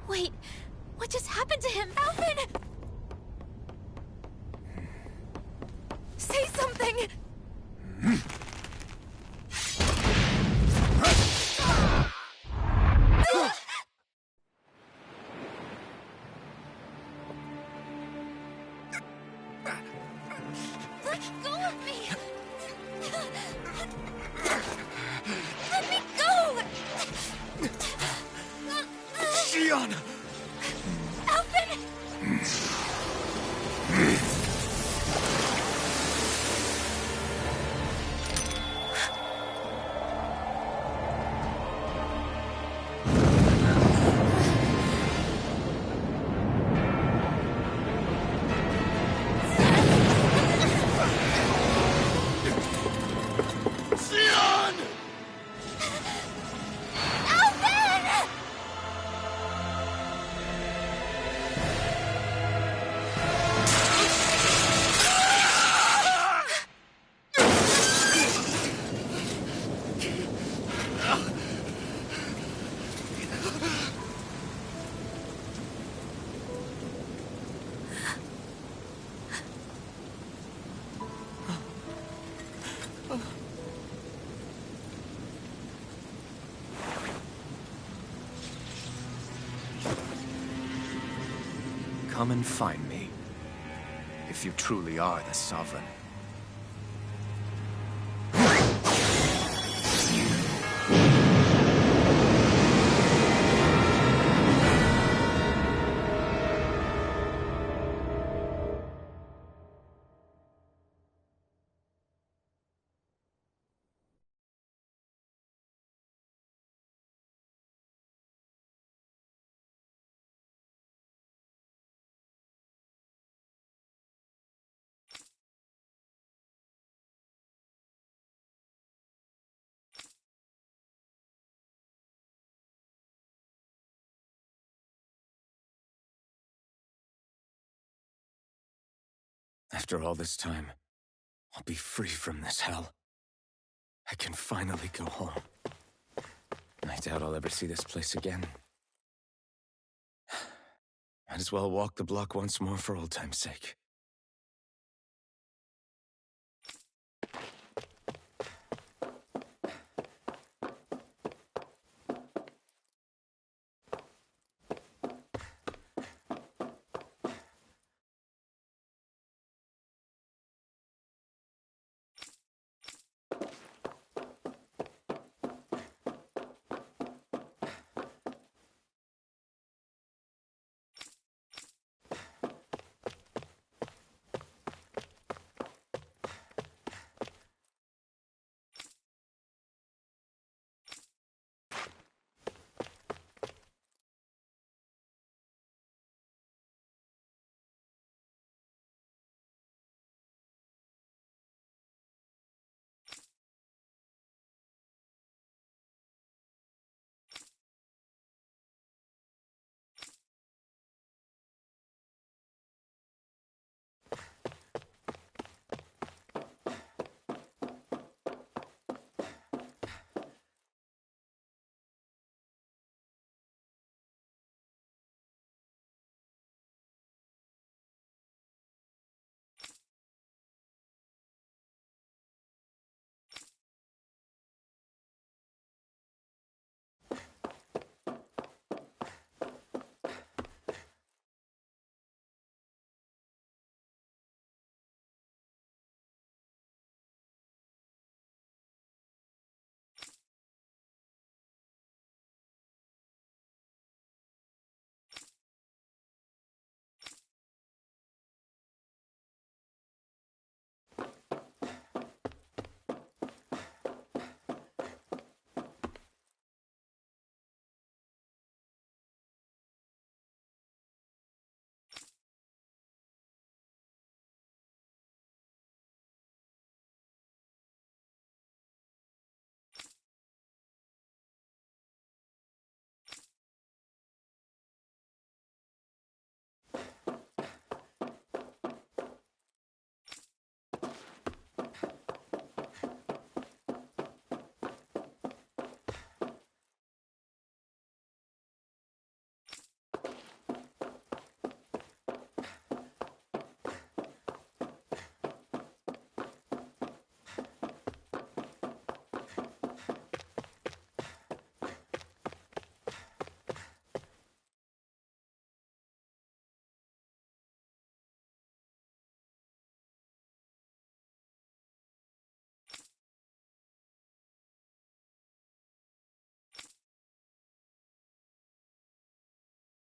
Wait, what just happened to him? Alvin! Say something! Let go of me! Let me go! Shionne! Alvin! Shionne! Alvin! Come and find me, if you truly are the Sovereign. After all this time, I'll be free from this hell. I can finally go home. I doubt I'll ever see this place again. Might as well walk the block once more for old time's sake.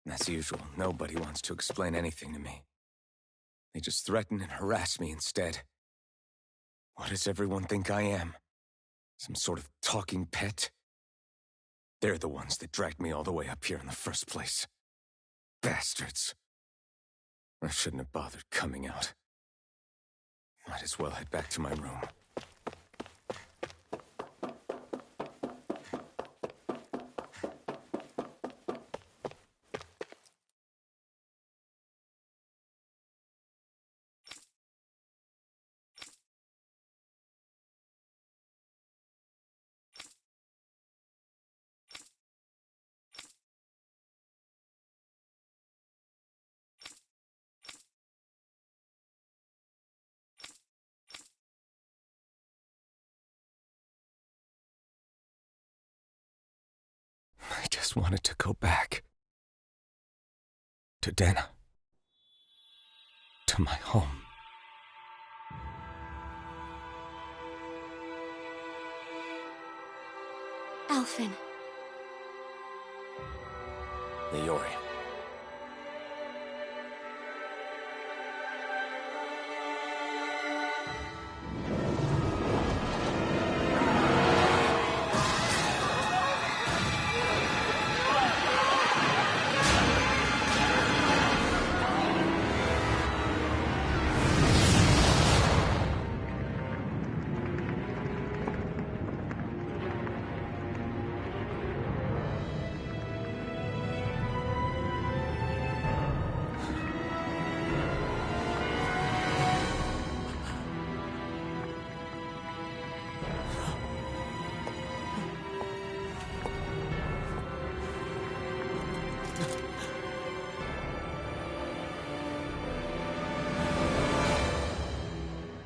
As usual, nobody wants to explain anything to me. They just threaten and harass me instead. What does everyone think I am? Some sort of talking pet? They're the ones that dragged me all the way up here in the first place. Bastards. I shouldn't have bothered coming out. Might as well head back to my room. I just wanted to go back. To Dana. To my home. Alphen. Leori.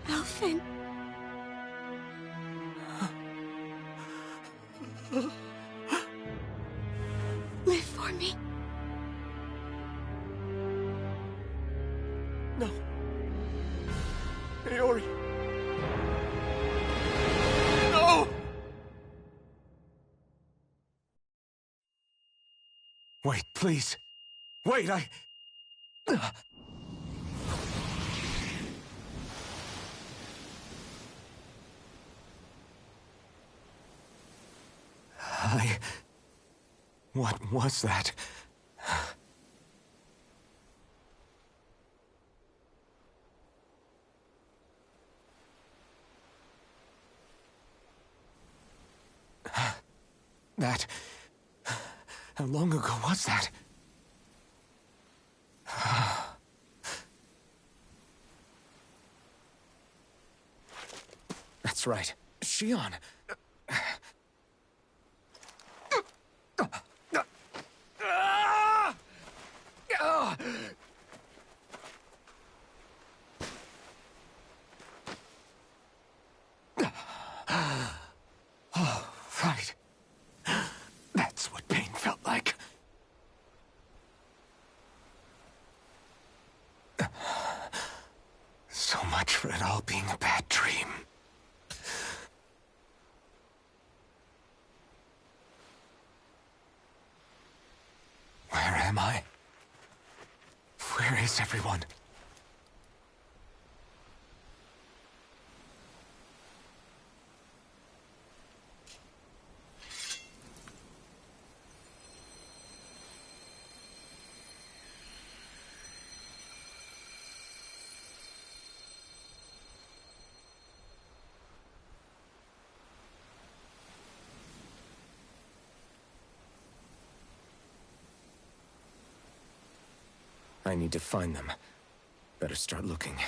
Alphen. Live for me. No. Leori. No! Wait, please. Wait, I... What was that? That... How long ago was that? That's right. Shion. Oh, right. That's what pain felt like. So much for it all being a bad dream. Where am I? Where is everyone? I need to find them. Better start looking.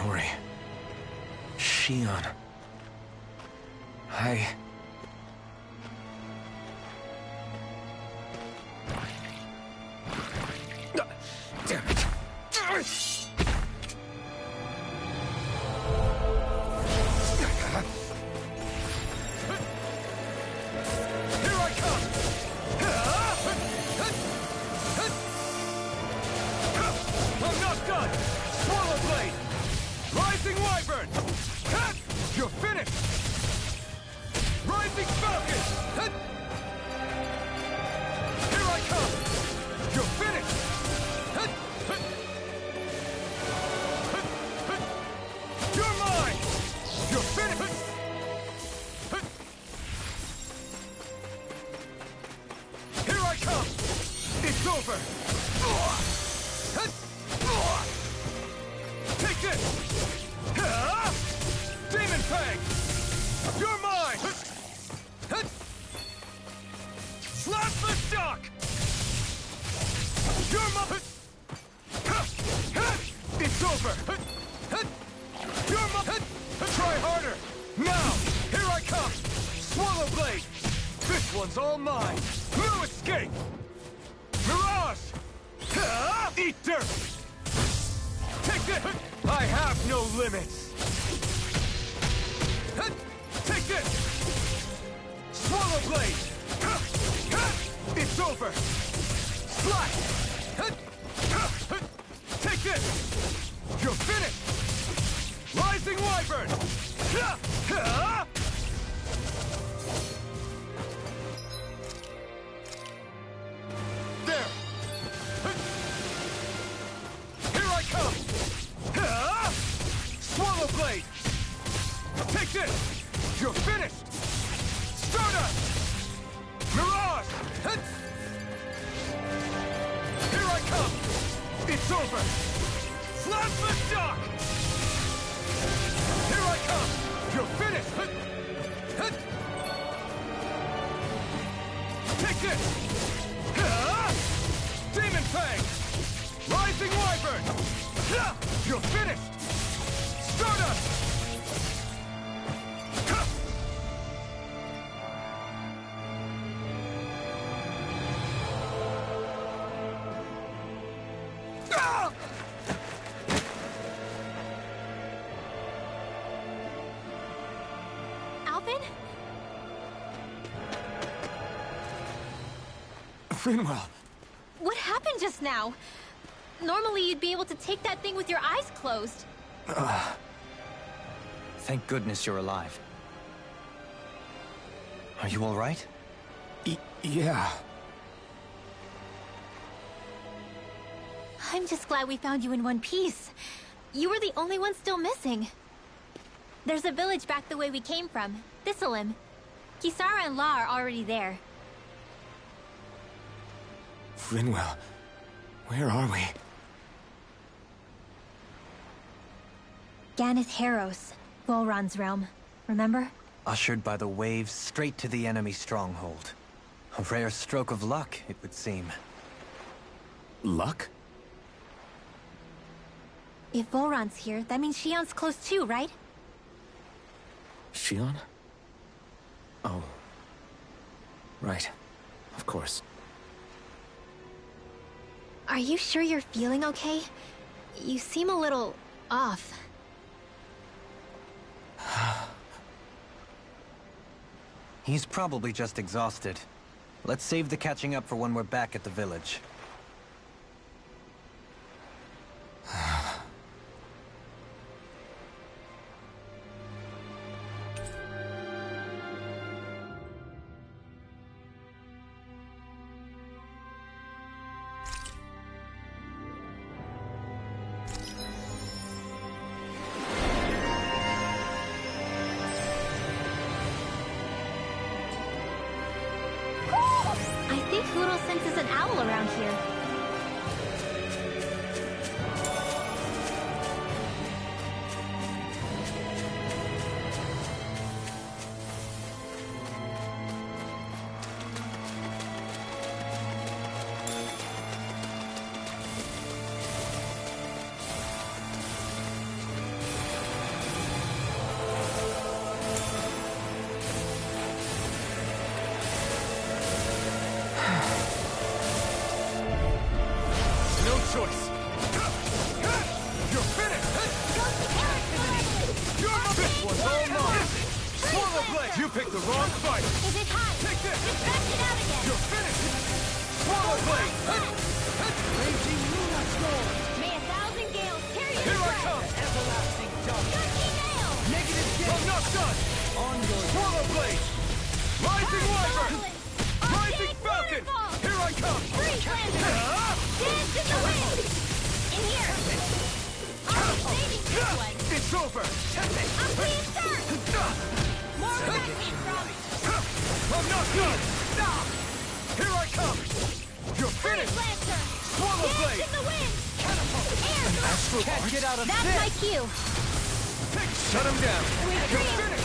Tori. Shion. Damn it. Here I come! I'm not done! Swallow Blade! Rising Wyvern! You're finished! Rising Falcon! Here I come! You're finished! You're mine! You're finished! Here I come! It's over! Take this! Demon Fang! You're mine! Slash the shock! You're mine! It's over! You're mine! Try harder! Now! Here I come! Swallow Blade! This one's all mine! No escape! Mirage! Eat dirt! Take this! I have no limits! Take this! Swallow Blade! It's over! Slash! Take this! You're finished! Rising Wyvern! There! Here I come! Swallow Blade! Take this! You're finished! Stardust! Mirage! Here I come! It's over! Slash the shock! Here I come! You're finished! Take this! Demon Fang! Rising Wyvern! You're finished! Stardust! Alvin? Rinwell! What happened just now? Normally you'd be able to take that thing with your eyes closed. Thank goodness you're alive. Are you all right? Yeah. I'm just glad we found you in one piece. You were the only one still missing. There's a village back the way we came from, Thistleim. Kisara and La are already there. Rinwell, where are we? Ganeth Heros, Volron's realm. Remember? Ushered by the waves straight to the enemy stronghold. A rare stroke of luck, it would seem. Luck? If Volron's here, that means Shion's close too, right? Shion? Oh. Right. Of course. Are you sure you're feeling okay? You seem a little off. He's probably just exhausted. Let's save the catching up for when we're back at the village. I think Huro senses an owl around here. blade! You picked the wrong fight! Is it hot? Take this! Just back it out again! You're finished! Swallow blade! Raging Luna Storm! May 1,000 gales carry your Here I breath! come! Everlasting Dark! Gushy nail! Negative I'm gate! not done! On your Swallow blade! Rising Wyvern! Silence! Rising Arcane Falcon! waterfall! Here I come! Freeze Lancer! Dance in the wind! In here! I'm saving this one! It's over! I'm being served! More where that came from! I'm not done! Here I come! You're Freeze finished! Lancer! Swallow Dance blade! in the wind! Air thrust! Can't get out of That's this! my cue! Shut him down! With You're dreams! finished!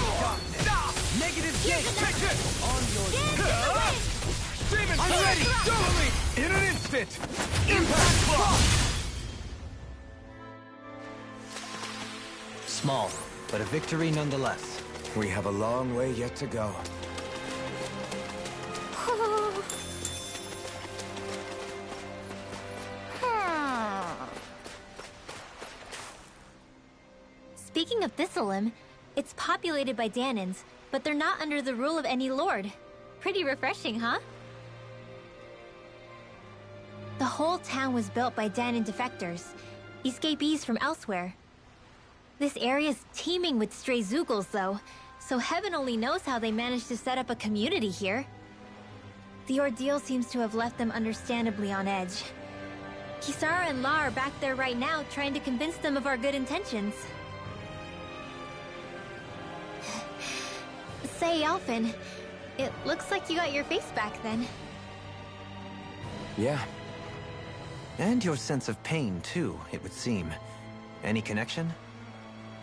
Negative Here's gate! another! Take this! On your Dance in the wind! Demon I'm Blade! ready! Double me! In an instant! Impact block! Small, but a victory nonetheless. We have a long way yet to go. Speaking of Thistleum, it's populated by Danans, but they're not under the rule of any lord. Pretty refreshing, huh? The whole town was built by Danan defectors, escapees from elsewhere. This area's teeming with stray Zeugles, though, so heaven only knows how they managed to set up a community here. The ordeal seems to have left them understandably on edge. Kisara and La are back there right now, trying to convince them of our good intentions. Say, Alphen, it looks like you got your face back then. Yeah. And your sense of pain, too, it would seem. Any connection?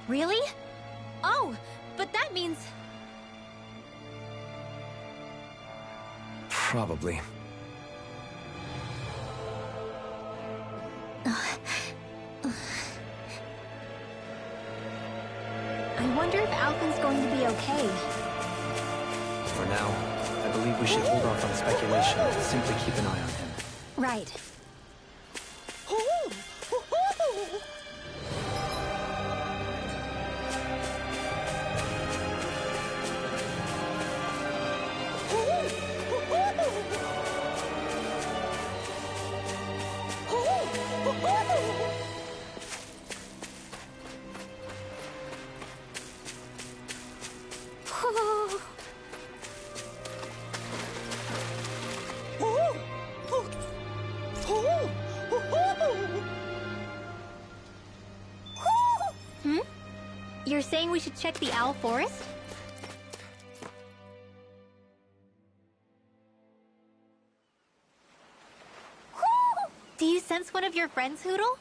Really? Oh, but that means... Probably. I wonder if Alphen's going to be okay. For now, I believe we should hold off on speculation and simply keep an eye on him. Right. You're saying we should check the Owl Forest? Do you sense one of your friends, Hootle?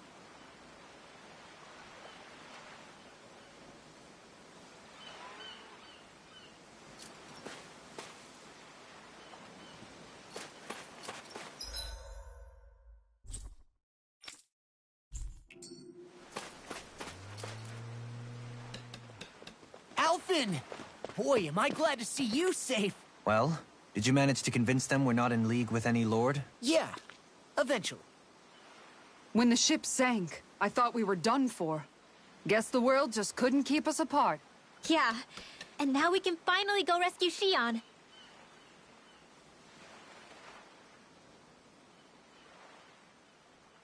Alphen! Boy, am I glad to see you safe. Well, did you manage to convince them we're not in league with any lord? Yeah, eventually. When the ship sank, I thought we were done for. Guess the world just couldn't keep us apart. Yeah, and now we can finally go rescue Xion.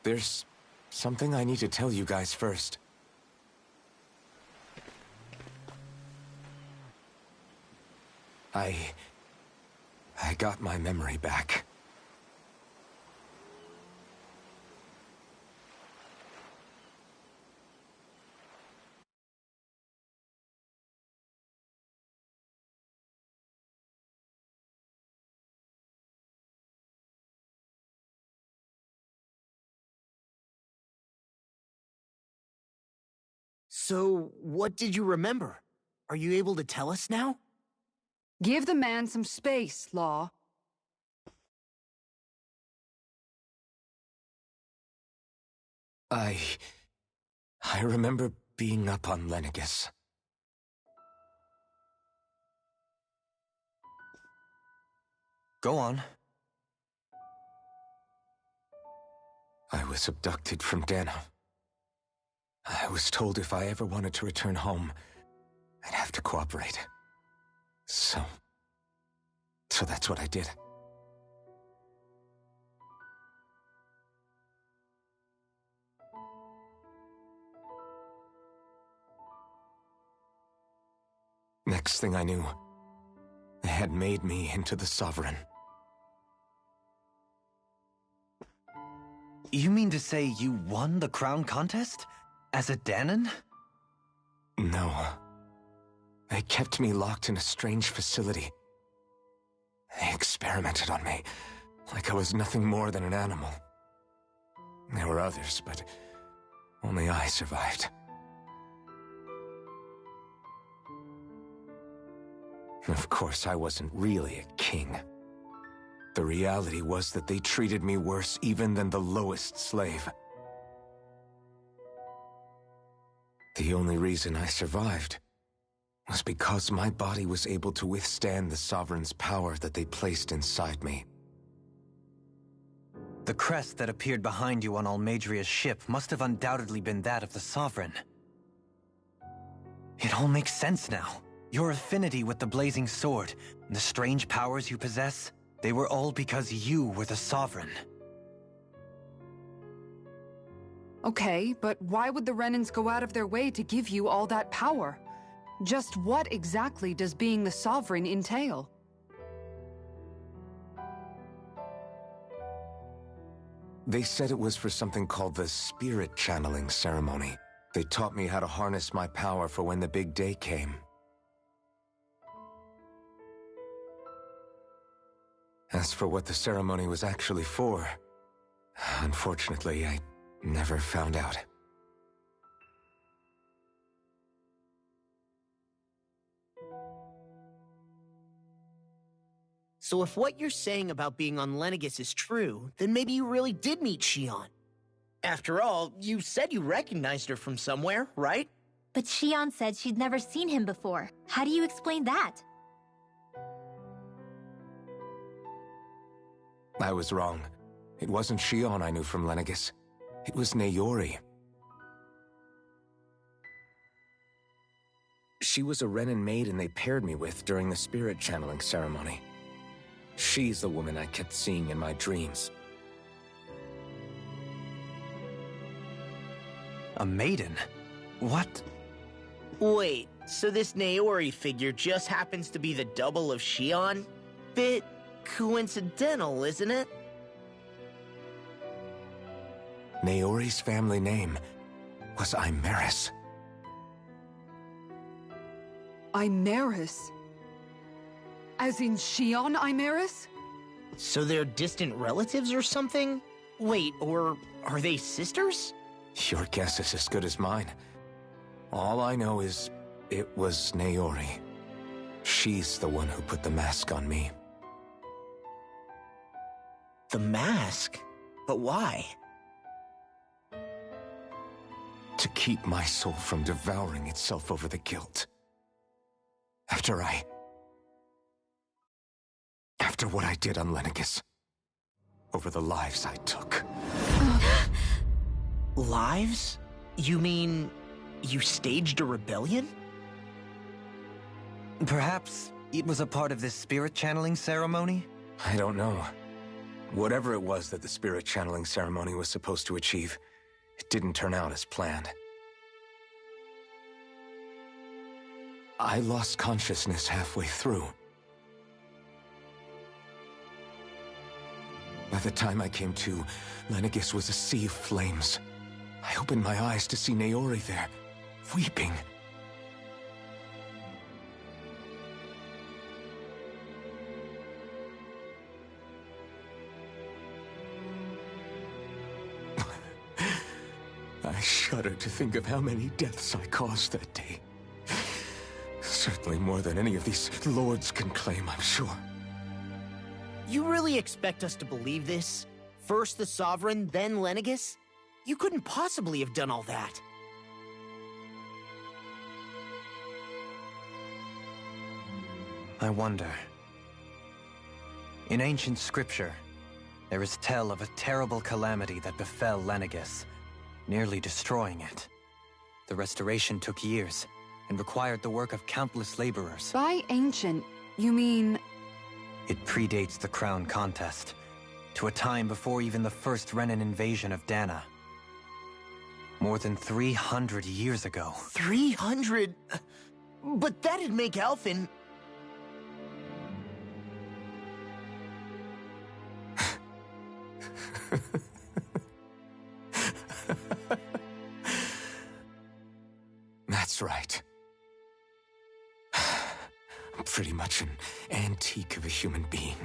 There's something I need to tell you guys first. I got my memory back. So, what did you remember? Are you able to tell us now? Give the man some space, Law. I remember being up on Lenegis. Go on. I was abducted from Dana. I was told if I ever wanted to return home, I'd have to cooperate. So that's what I did. Next thing I knew, they had made me into the Sovereign. You mean to say you won the crown contest? As a Dahnan? No. They kept me locked in a strange facility. They experimented on me, like I was nothing more than an animal. There were others, but only I survived. Of course, I wasn't really a king. The reality was that they treated me worse even than the lowest slave. The only reason I survived was because my body was able to withstand the Sovereign's power that they placed inside me. The crest that appeared behind you on Almeidria's ship must have undoubtedly been that of the Sovereign. It all makes sense now. Your affinity with the Blazing Sword, and the strange powers you possess, they were all because you were the Sovereign. Okay, but why would the Renans go out of their way to give you all that power? Just what exactly does being the Sovereign entail? They said it was for something called the Spirit Channeling Ceremony. They taught me how to harness my power for when the big day came. As for what the ceremony was actually for, unfortunately, I never found out. So if what you're saying about being on Lenegis is true, then maybe you really did meet Shionne. After all, you said you recognized her from somewhere, right? But Shionne said she'd never seen him before. How do you explain that? I was wrong. It wasn't Shionne I knew from Lenegis. It was Naori. She was a Renan maiden they paired me with during the spirit channeling ceremony. She's the woman I kept seeing in my dreams. A maiden? What? Wait, so this Naori figure just happens to be the double of Shionne? Bit coincidental, isn't it? Naori's family name was Imerys. Imerys? As in Shionne Imerys? So they're distant relatives or something? Wait, or are they sisters? Your guess is as good as mine. All I know is it was Naori. She's the one who put the mask on me. The mask? But why? To keep my soul from devouring itself over the guilt. After what I did on Lenegis. Over the lives I took. Lives? You mean you staged a rebellion? Perhaps it was a part of this spirit channeling ceremony? I don't know. Whatever it was that the spirit channeling ceremony was supposed to achieve, it didn't turn out as planned. I lost consciousness halfway through. By the time I came to, Lenegis was a sea of flames. I opened my eyes to see Naori there, weeping. I shudder to think of how many deaths I caused that day. Certainly more than any of these lords can claim, I'm sure. You really expect us to believe this? First the Sovereign, then Lenegis? You couldn't possibly have done all that. I wonder. In ancient scripture, there is tell of a terrible calamity that befell Lenegis, nearly destroying it. The restoration took years, and required the work of countless laborers. By ancient, You mean... It predates the Crown Contest, to a time before even the first Renan invasion of Dana. More than 300 years ago. 300? But that'd make Alphen... That's right. I'm pretty much an antique of a human being.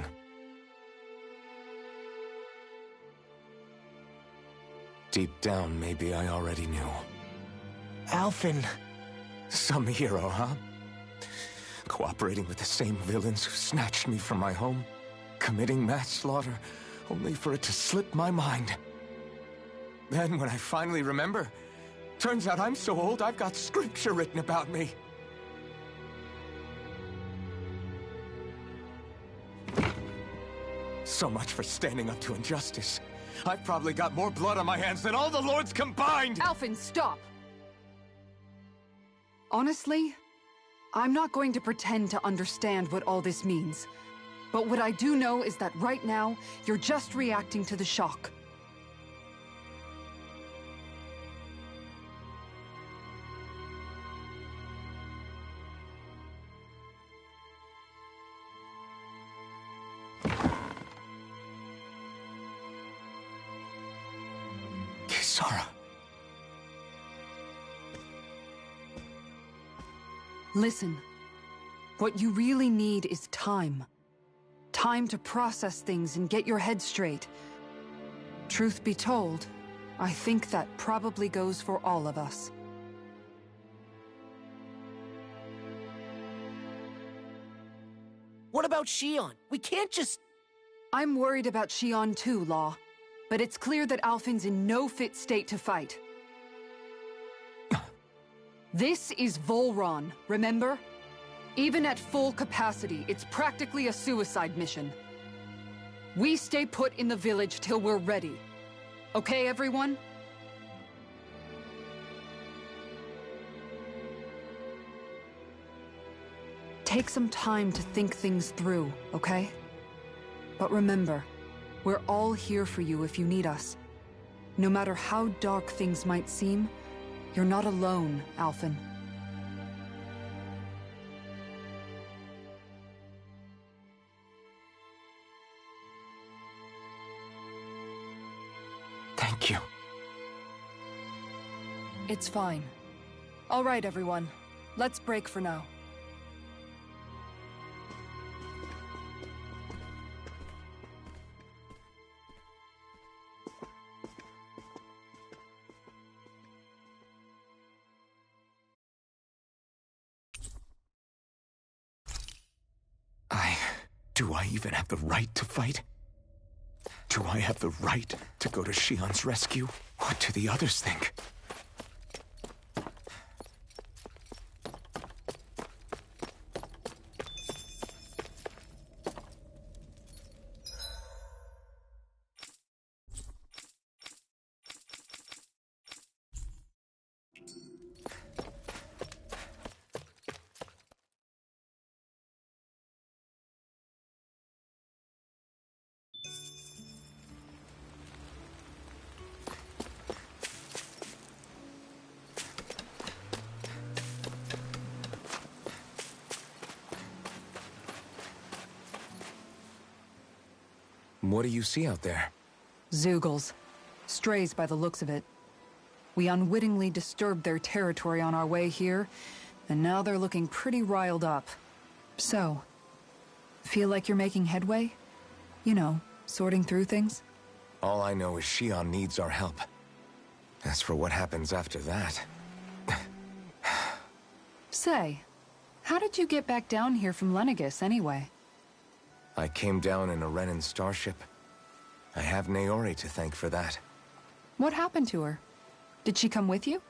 Deep down, maybe I already knew. Alphen... Some hero, huh? Cooperating with the same villains who snatched me from my home, committing mass slaughter, only for it to slip my mind. Then, when I finally remember, turns out I'm so old I've got scripture written about me. So much for standing up to injustice. I've probably got more blood on my hands than all the lords combined! Alphen, stop! Honestly, I'm not going to pretend to understand what all this means. But what I do know is that right now, you're just reacting to the shock. Kisara. Listen, what you really need is time. Time to process things and get your head straight. Truth be told, I think that probably goes for all of us. What about Shion? We can't just... I'm worried about Shion too, Law. But it's clear that Alphen's in no fit state to fight. This is Volron, remember? Even at full capacity, it's practically a suicide mission. We stay put in the village till we're ready. Okay, everyone? Take some time to think things through, okay? But remember, we're all here for you if you need us. No matter how dark things might seem, you're not alone, Alphen. Thank you. It's fine. All right, everyone. Let's break for now. Do I even have the right to fight? Do I have the right to go to Shion's rescue? What do the others think? What do you see out there? Zeugles. Strays by the looks of it. We unwittingly disturbed their territory on our way here, and now they're looking pretty riled up. So, feel like you're making headway? You know, sorting through things? All I know is Shion needs our help. As for what happens after that... Say, how did you get back down here from Lenegis, anyway? I came down in a Renan starship. I have Naori to thank for that. What happened to her? Did she come with you?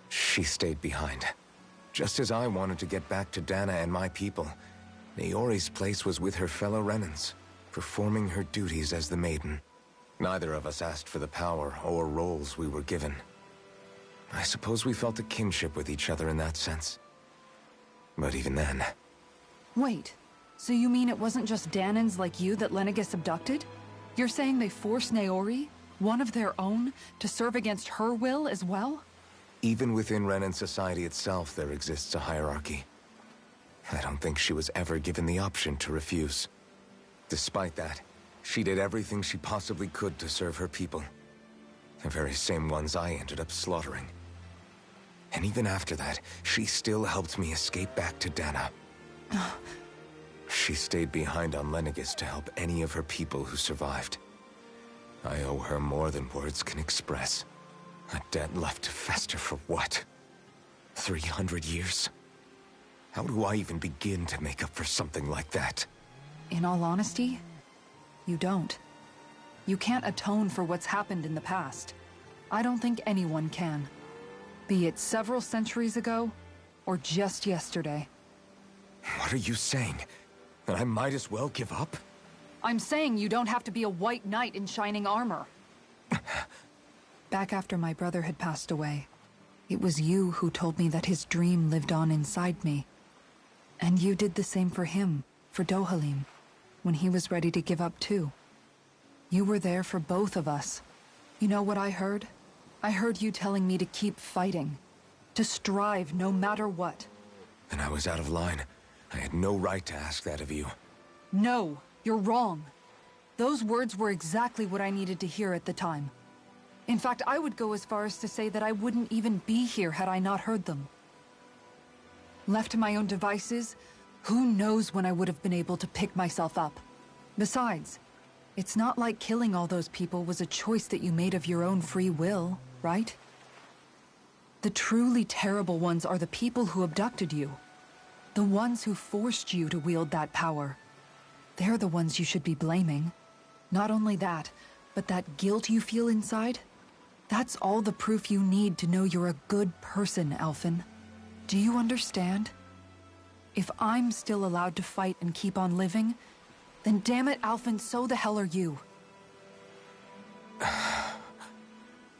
She stayed behind. Just as I wanted to get back to Dana and my people, Naori's place was with her fellow Renans, performing her duties as the Maiden. Neither of us asked for the power or roles we were given. I suppose we felt a kinship with each other in that sense. But even then... Wait, so you mean it wasn't just Dahnans like you that Lenegis abducted? You're saying they forced Naori, one of their own, to serve against her will as well? Even within Renan society itself, there exists a hierarchy. I don't think she was ever given the option to refuse. Despite that, she did everything she possibly could to serve her people. The very same ones I ended up slaughtering. And even after that, she still helped me escape back to Dahna. She stayed behind on Lenegis to help any of her people who survived. I owe her more than words can express. A debt left to fester for what? 300 years? How do I even begin to make up for something like that? In all honesty, you don't. You can't atone for what's happened in the past. I don't think anyone can. Be it several centuries ago, or just yesterday. What are you saying? That I might as well give up? I'm saying you don't have to be a white knight in shining armor. Back after my brother had passed away, it was you who told me that his dream lived on inside me. And you did the same for him, for Dohalim, when he was ready to give up too. You were there for both of us. You know what I heard? I heard you telling me to keep fighting. To strive no matter what. And I was out of line. I had no right to ask that of you. No, you're wrong. Those words were exactly what I needed to hear at the time. In fact, I would go as far as to say that I wouldn't even be here had I not heard them. Left to my own devices, who knows when I would have been able to pick myself up. Besides, it's not like killing all those people was a choice that you made of your own free will, right? The truly terrible ones are the people who abducted you. The ones who forced you to wield that power. They're the ones you should be blaming. Not only that, but that guilt you feel inside, that's all the proof you need to know you're a good person, Alphen. Do you understand? If I'm still allowed to fight and keep on living, then damn it, Alphen, so the hell are you.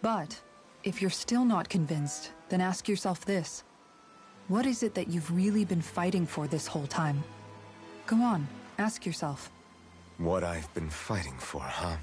But, if you're still not convinced, then ask yourself this. What is it that you've really been fighting for this whole time? Go on, ask yourself. What I've been fighting for, huh?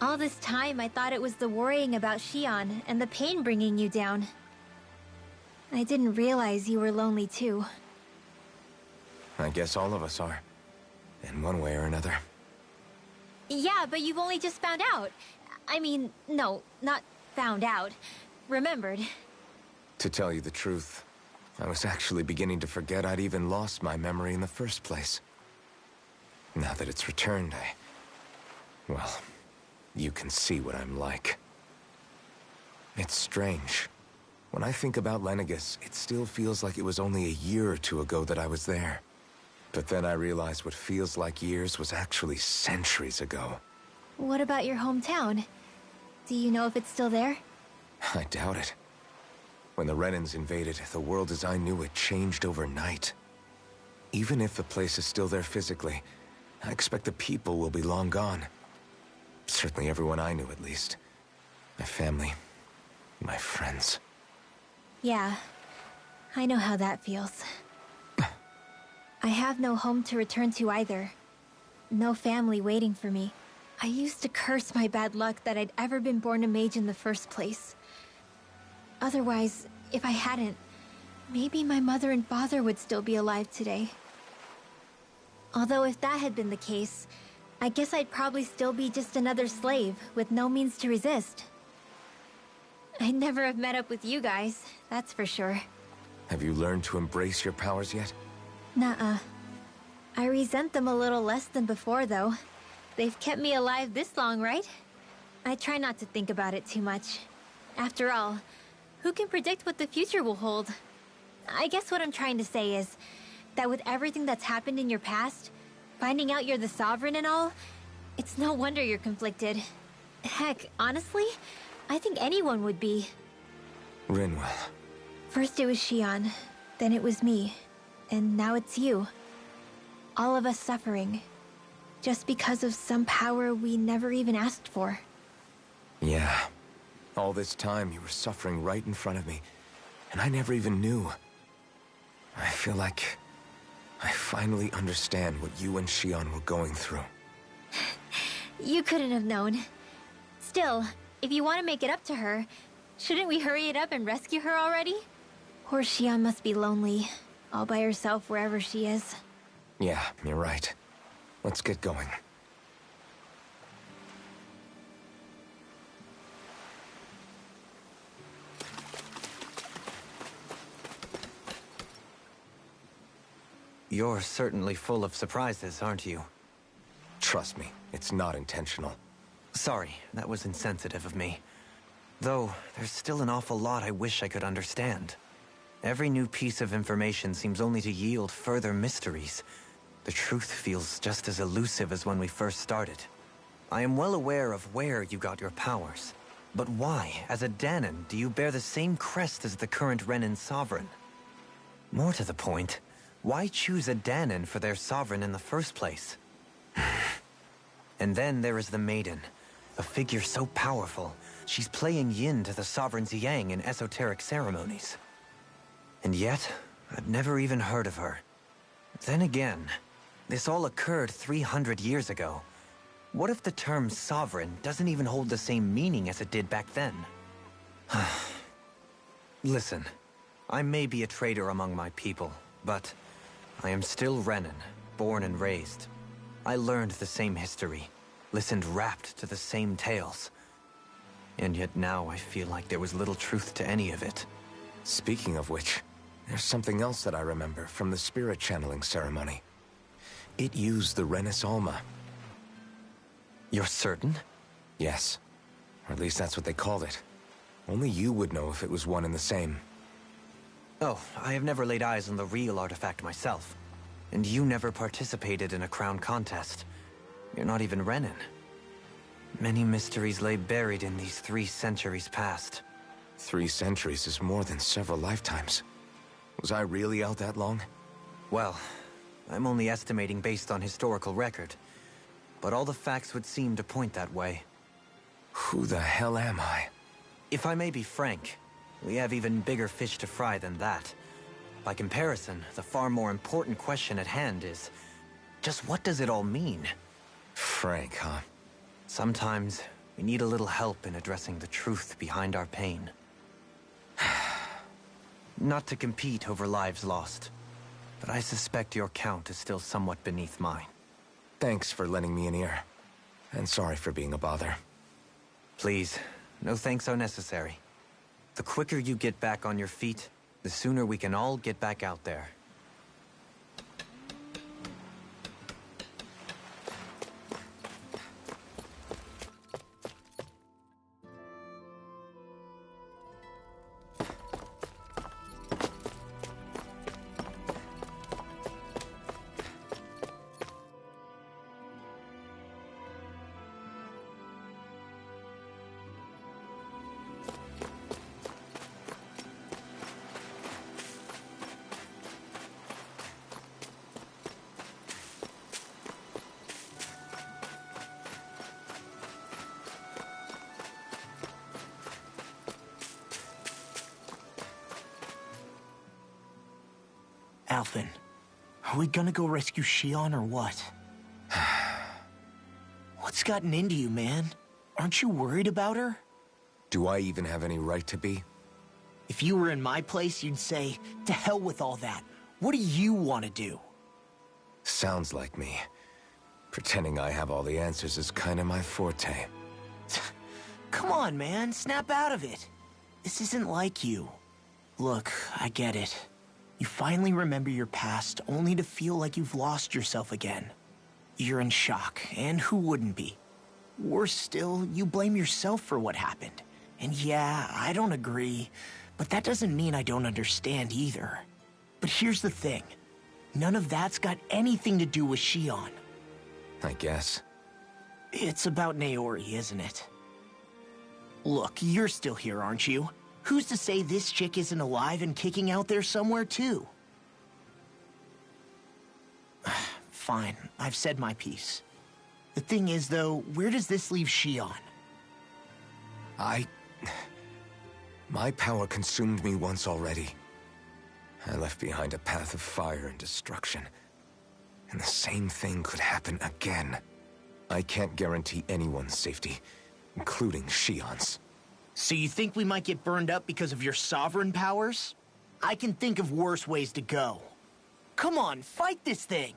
All this time, I thought it was the worrying about Xion and the pain bringing you down. I didn't realize you were lonely too. I guess all of us are. In one way or another. Yeah, but you've only just found out. I mean, no, not found out. Remembered. To tell you the truth, I was actually beginning to forget I'd even lost my memory in the first place. Now that it's returned, well, you can see what I'm like. It's strange. When I think about Lenegis, it still feels like it was only a year or two ago that I was there. But then I realized what feels like years was actually centuries ago. What about your hometown? Do you know if it's still there? I doubt it. When the Renans invaded, the world as I knew it changed overnight. Even if the place is still there physically, I expect the people will be long gone. Certainly everyone I knew, at least. My family, my friends. Yeah, I know how that feels. I have no home to return to either. No family waiting for me. I used to curse my bad luck that I'd ever been born a mage in the first place. Otherwise, if I hadn't, maybe my mother and father would still be alive today. Although if that had been the case, I guess I'd probably still be just another slave with no means to resist. I'd never have met up with you guys, that's for sure. Have you learned to embrace your powers yet? Nuh-uh. I resent them a little less than before, though. They've kept me alive this long, right? I try not to think about it too much. After all, who can predict what the future will hold? I guess what I'm trying to say is that with everything that's happened in your past, finding out you're the Sovereign and all, it's no wonder you're conflicted. Heck, honestly, I think anyone would be. Rinwell. First it was Xion, then it was me, and now it's you. All of us suffering, just because of some power we never even asked for. Yeah. All this time you were suffering right in front of me, and I never even knew. I feel like I finally understand what you and Xion were going through. You couldn't have known. Still, if you want to make it up to her, shouldn't we hurry it up and rescue her already? Poor Xion must be lonely, all by herself wherever she is. Yeah, you're right. Let's get going. You're certainly full of surprises, aren't you? Trust me, it's not intentional. Sorry, that was insensitive of me. Though, there's still an awful lot I wish I could understand. Every new piece of information seems only to yield further mysteries. The truth feels just as elusive as when we first started. I am well aware of where you got your powers. But why, as a Dahnan, do you bear the same crest as the current Renan Sovereign? More to the point, why choose a Dahnan for their Sovereign in the first place? And then there is the Maiden, a figure so powerful, she's playing yin to the Sovereign's yang in esoteric ceremonies. And yet, I've never even heard of her. Then again, this all occurred 300 years ago. What if the term Sovereign doesn't even hold the same meaning as it did back then? Listen, I may be a traitor among my people, but I am still Renan, born and raised. I learned the same history, listened rapt to the same tales. And yet now I feel like there was little truth to any of it. Speaking of which, there's something else that I remember from the spirit channeling ceremony. It used the Renis Alma. You're certain? Yes. Or at least that's what they called it. Only you would know if it was one and the same. Oh, I have never laid eyes on the real artifact myself. And you never participated in a crown contest. You're not even Renan. Many mysteries lay buried in these 3 centuries past. 3 centuries is more than several lifetimes. Was I really out that long? Well, I'm only estimating based on historical record. But all the facts would seem to point that way. Who the hell am I? If I may be frank, we have even bigger fish to fry than that. By comparison, the far more important question at hand is, just what does it all mean? Frank, huh? Sometimes, we need a little help in addressing the truth behind our pain. Not to compete over lives lost, but I suspect your count is still somewhat beneath mine. Thanks for lending me an ear. And sorry for being a bother. Please, no thanks are necessary. The quicker you get back on your feet, the sooner we can all get back out there. Alphen, are we gonna go rescue Xion or what? What's gotten into you, man? Aren't you worried about her? Do I even have any right to be? If you were in my place, you'd say, to hell with all that. What do you want to do? Sounds like me. Pretending I have all the answers is kind of my forte. Come on, man. Snap out of it. This isn't like you. Look, I get it. You finally remember your past, only to feel like you've lost yourself again. You're in shock, and who wouldn't be? Worse still, you blame yourself for what happened. And yeah, I don't agree, but that doesn't mean I don't understand either. But here's the thing. None of that's got anything to do with Shion. I guess. It's about Naori, isn't it? Look, you're still here, aren't you? Who's to say this chick isn't alive and kicking out there somewhere, too? Fine, I've said my piece. The thing is, though, where does this leave Shion? My power consumed me once already. I left behind a path of fire and destruction. And the same thing could happen again. I can't guarantee anyone's safety, including Shion's. So you think we might get burned up because of your sovereign powers? I can think of worse ways to go. Come on, fight this thing!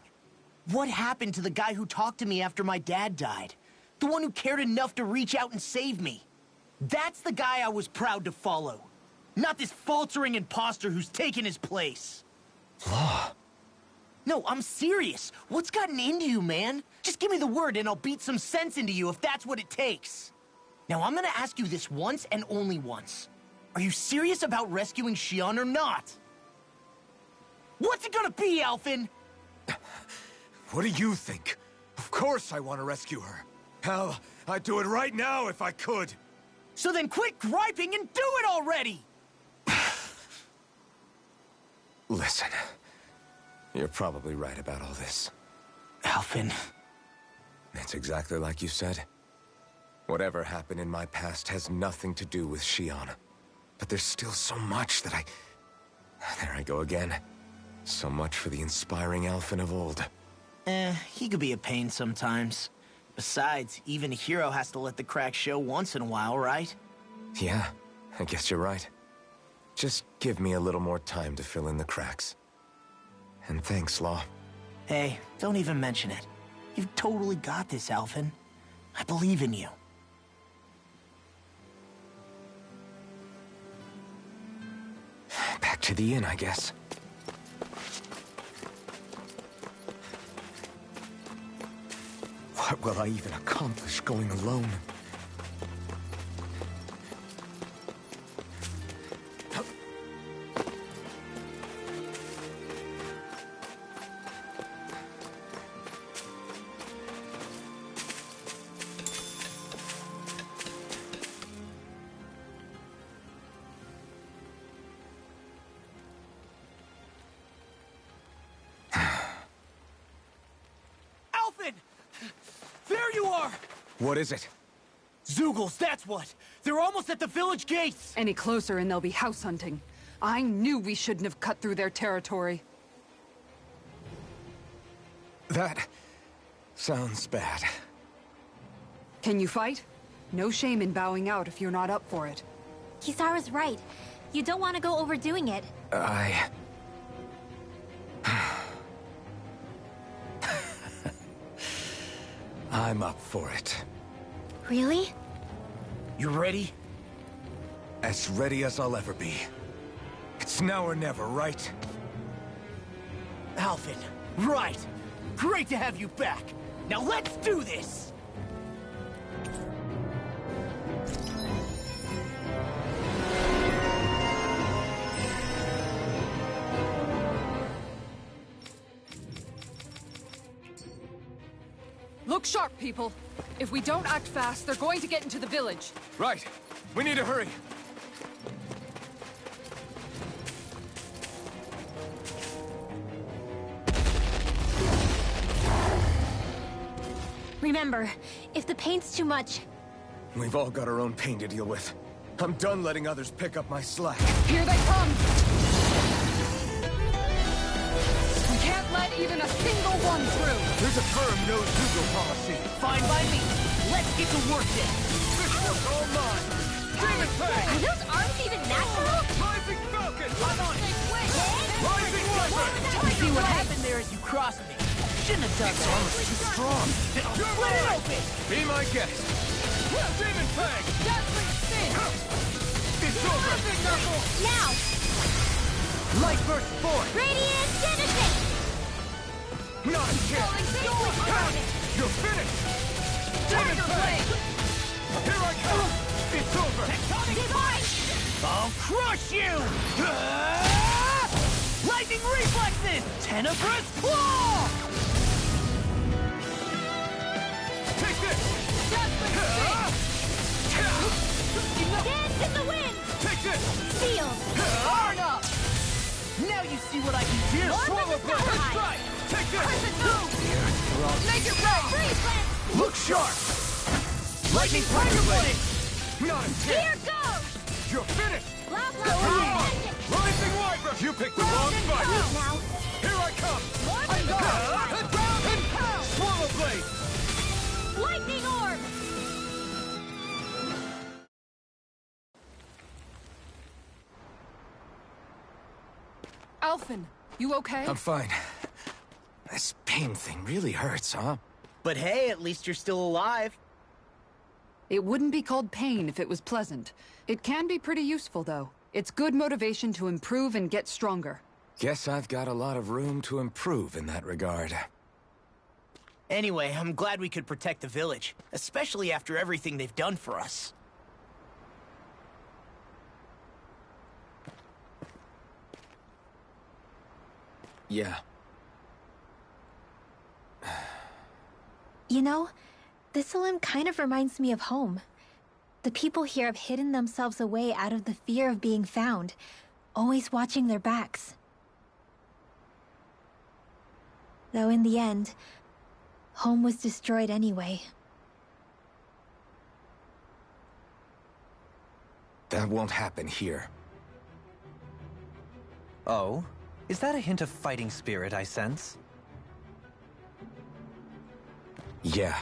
What happened to the guy who talked to me after my dad died? The one who cared enough to reach out and save me? That's the guy I was proud to follow. Not this faltering imposter who's taken his place. Law. No, I'm serious. What's gotten into you, man? Just give me the word and I'll beat some sense into you if that's what it takes. Now, I'm gonna ask you this once and only once. Are you serious about rescuing Shion or not? What's it gonna be, Alphen? What do you think? Of course I want to rescue her. Hell, I'd do it right now if I could. So then quit griping and do it already! Listen, you're probably right about all this. Alphen. It's exactly like you said. Whatever happened in my past has nothing to do with Shion. But there's still so much that There I go again. So much for the inspiring Alphen of old. He could be a pain sometimes. Besides, even a hero has to let the cracks show once in a while, right? Yeah, I guess you're right. Just give me a little more time to fill in the cracks. And thanks, Law. Hey, don't even mention it. You've totally got this, Alphen. I believe in you. Back to the inn, I guess. What will I even accomplish going alone? What is it? Zeugles, that's what! They're almost at the village gates! Any closer and they'll be house hunting. I knew we shouldn't have cut through their territory. That sounds bad. Can you fight? No shame in bowing out if you're not up for it. Kisara's right. You don't want to go overdoing it. I'm up for it. Really? You ready? As ready as I'll ever be. It's now or never, right? Alphen, right! Great to have you back! Now let's do this! Look sharp, people. If we don't act fast, they're going to get into the village. Right. We need to hurry. Remember, if the pain's too much... We've all got our own pain to deal with. I'm done letting others pick up my slack. Here they come! We can't let even a single one through! There's a firm no-Zeugle policy. Fine by me. Let's get to work then. This one's all mine. Demon Fang! Are those arms even natural? Rising Falcon! I'm on it. Rising Viper! See what happened there as you crossed me. Shouldn't have done that. Armor's too strong. Split it open! Be my guest. Demon Fang! Dazzling Spin! It's over! Now! Light burst forth! Radiant Genesis! Not a chance! You're finished! Dagger Blade! Here I come! It's over! Tectonic Divine! I'll crush you! Lightning Reflexes! Tenebrous Claw! Take this! Dance in the wind! Take this! Seal! Burn up! Now you see what I can do! Swallow Blade! First strike! Take this! Crescent Moon! Make it rain! Freeze Lance! Look sharp! Lightning Tiger Blade! Not a Here chance! goes! You're finished! Blah, blah, blah! Rising Wyvern! You picked the wrong fight! Now! Here I come! I'm Swallow Blade! Lightning Orb! Alphen, you okay? I'm fine. This pain thing really hurts, huh? But hey, at least you're still alive. It wouldn't be called pain if it was pleasant. It can be pretty useful, though. It's good motivation to improve and get stronger. Guess I've got a lot of room to improve in that regard. Anyway, I'm glad we could protect the village, especially after everything they've done for us. Yeah. You know, Thistleum kind of reminds me of home. The people here have hidden themselves away out of the fear of being found, always watching their backs. Though in the end, home was destroyed anyway. That won't happen here. Oh? Is that a hint of fighting spirit I sense? Yeah.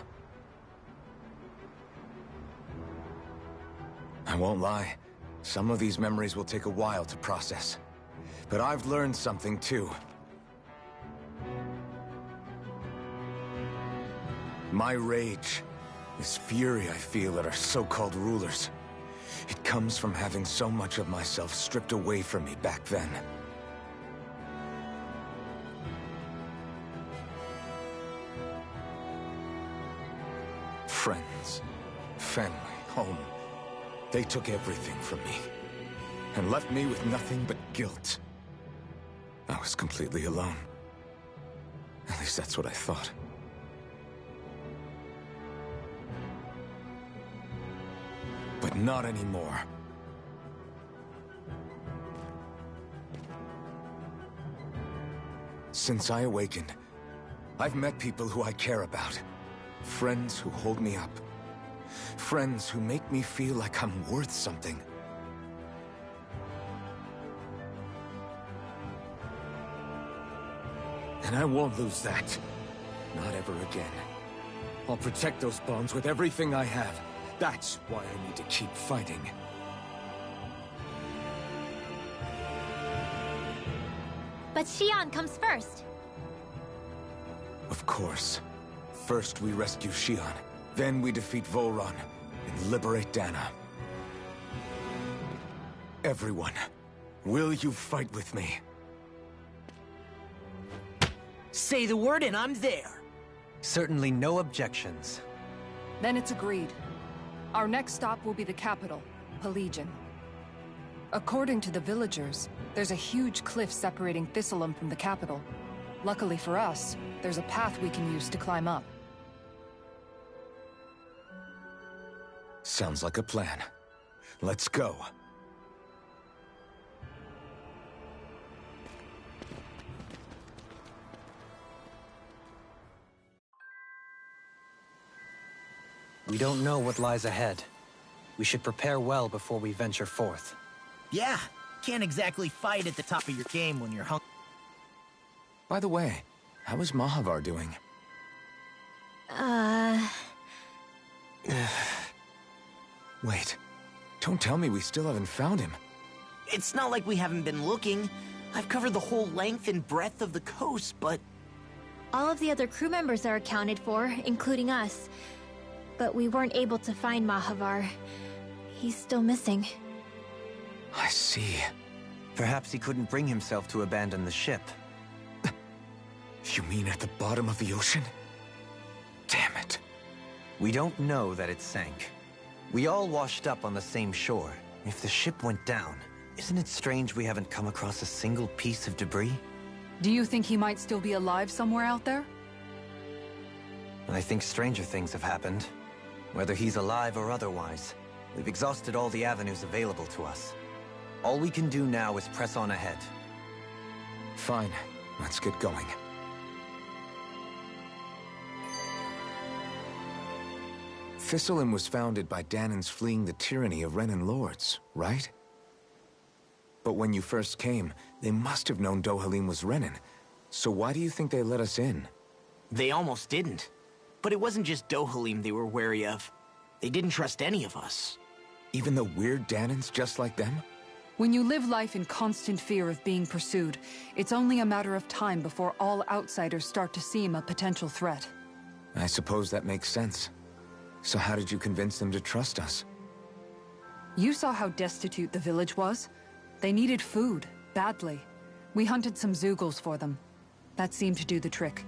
I won't lie. Some of these memories will take a while to process. But I've learned something too. My rage, this fury I feel at our so-called rulers, it comes from having so much of myself stripped away from me back then. Friends, family, home. They took everything from me, and left me with nothing but guilt. I was completely alone. At least that's what I thought. But not anymore. Since I awakened, I've met people who I care about. Friends who hold me up. Friends who make me feel like I'm worth something. And I won't lose that. Not ever again. I'll protect those bonds with everything I have. That's why I need to keep fighting. But Xion comes first. Of course. First we rescue Xion, then we defeat Volron and liberate Dana. Everyone, will you fight with me? Say the word and I'm there. Certainly no objections. Then it's agreed. Our next stop will be the capital, Pelegion. According to the villagers, there's a huge cliff separating Thistleum from the capital. Luckily for us, there's a path we can use to climb up. Sounds like a plan. Let's go. We don't know what lies ahead. We should prepare well before we venture forth. Yeah, can't exactly fight at the top of your game when you're hungry. By the way, how is Mahavar doing? Wait, don't tell me we still haven't found him. It's not like we haven't been looking. I've covered the whole length and breadth of the coast, but... All of the other crew members are accounted for, including us. But we weren't able to find Mahavar. He's still missing. I see. Perhaps he couldn't bring himself to abandon the ship. You mean at the bottom of the ocean? Damn it. We don't know that it sank. We all washed up on the same shore. If the ship went down, isn't it strange we haven't come across a single piece of debris? Do you think he might still be alive somewhere out there? I think stranger things have happened. Whether he's alive or otherwise, we've exhausted all the avenues available to us. All we can do now is press on ahead. Fine. Let's get going. Thistlein was founded by Danans fleeing the tyranny of Renan lords, right? But when you first came, they must have known Dohalim was Renan. So why do you think they let us in? They almost didn't. But it wasn't just Dohalim they were wary of. They didn't trust any of us. Even the weird Danans just like them? When you live life in constant fear of being pursued, it's only a matter of time before all outsiders start to seem a potential threat. I suppose that makes sense. So how did you convince them to trust us? You saw how destitute the village was. They needed food, badly. We hunted some Zeugles for them. That seemed to do the trick.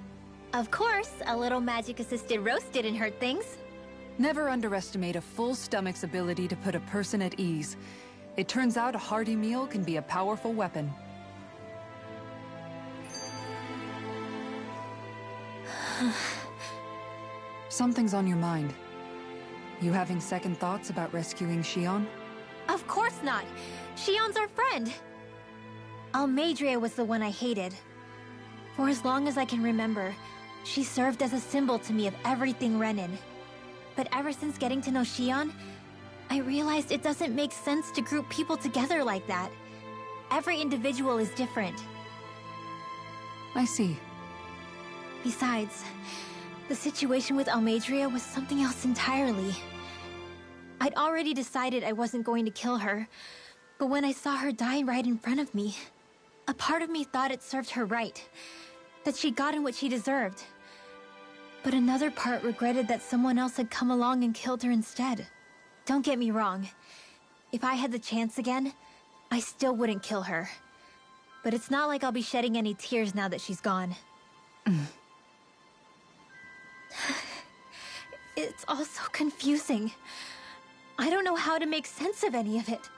Of course, a little magic-assisted roast didn't hurt things. Never underestimate a full stomach's ability to put a person at ease. It turns out a hearty meal can be a powerful weapon. Something's on your mind. You having second thoughts about rescuing Shionne? Of course not! Shionne's our friend! Almeidrea was the one I hated. For as long as I can remember, she served as a symbol to me of everything Renan. But ever since getting to know Shionne, I realized it doesn't make sense to group people together like that. Every individual is different. I see. Besides, the situation with Almeidrea was something else entirely. I'd already decided I wasn't going to kill her, but when I saw her die right in front of me, a part of me thought it served her right, that she'd gotten what she deserved. But another part regretted that someone else had come along and killed her instead. Don't get me wrong. If I had the chance again, I still wouldn't kill her. But it's not like I'll be shedding any tears now that she's gone. It's all so confusing. I don't know how to make sense of any of it.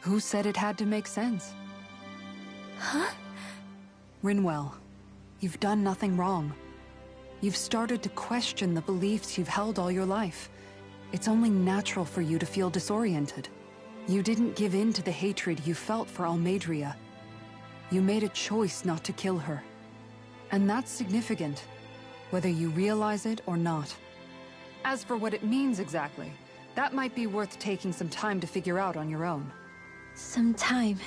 Who said it had to make sense? Huh? Rinwell, you've done nothing wrong. You've started to question the beliefs you've held all your life. It's only natural for you to feel disoriented. You didn't give in to the hatred you felt for Almeidrea. You made a choice not to kill her. And that's significant, whether you realize it or not. As for what it means exactly, that might be worth taking some time to figure out on your own. Some time.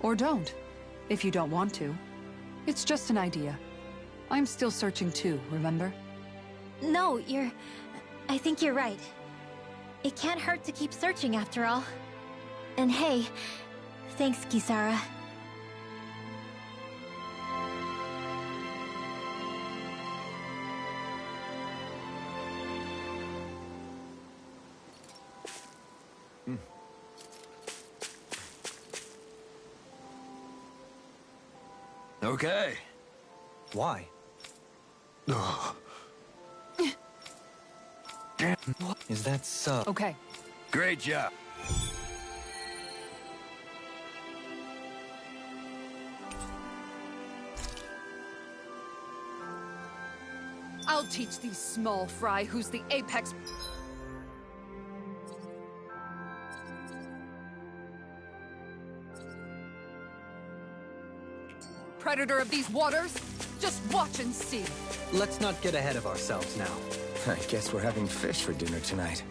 Or don't, if you don't want to. It's just an idea. I'm still searching too, remember? No, I think you're right. It can't hurt to keep searching after all. And hey, thanks, Kisara. Okay. Why? Is that so? Okay. Great job. I'll teach these small fry who's the apex... predator of these waters? Just watch and see. Let's not get ahead of ourselves now. I guess we're having fish for dinner tonight.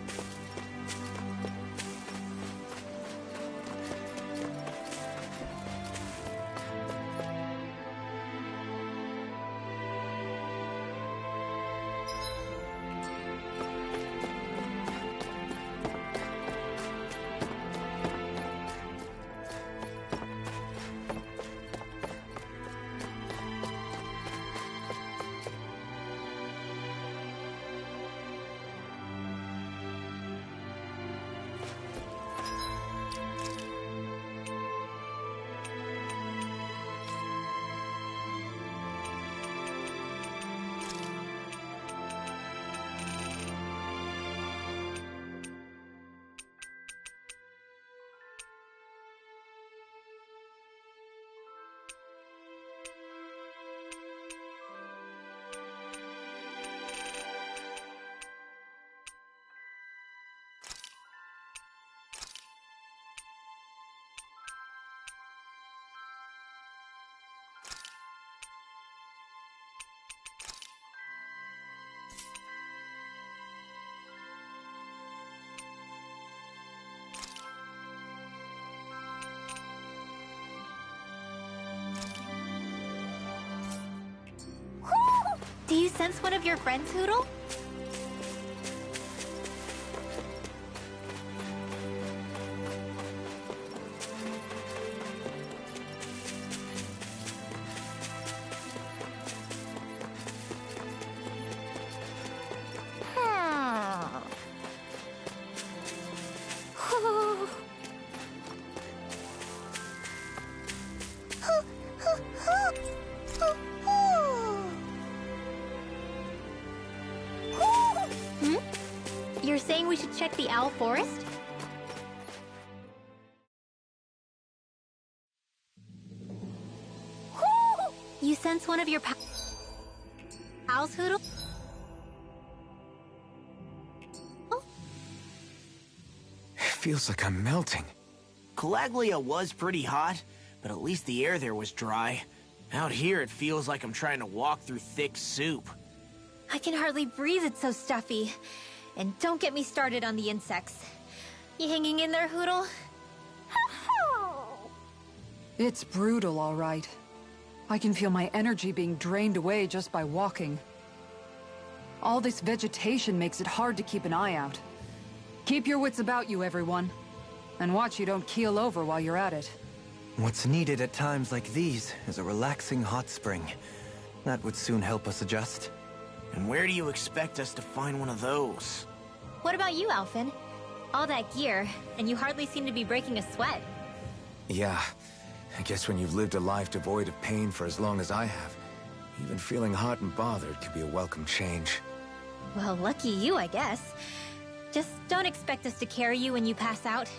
sense one of your friends, Hootle? You're saying we should check the Owl Forest? You sense one of your pals, Hootle? Feels like I'm melting. Calaglia was pretty hot, but at least the air there was dry. Out here, it feels like I'm trying to walk through thick soup. I can hardly breathe, it's so stuffy. And don't get me started on the insects. You hanging in there, Hootle? It's brutal, all right. I can feel my energy being drained away just by walking. All this vegetation makes it hard to keep an eye out. Keep your wits about you, everyone. And watch you don't keel over while you're at it. What's needed at times like these is a relaxing hot spring. That would soon help us adjust. And where do you expect us to find one of those? What about you, Alphen? All that gear, and you hardly seem to be breaking a sweat. Yeah, I guess when you've lived a life devoid of pain for as long as I have, even feeling hot and bothered could be a welcome change. Well, lucky you, I guess. Just don't expect us to carry you when you pass out.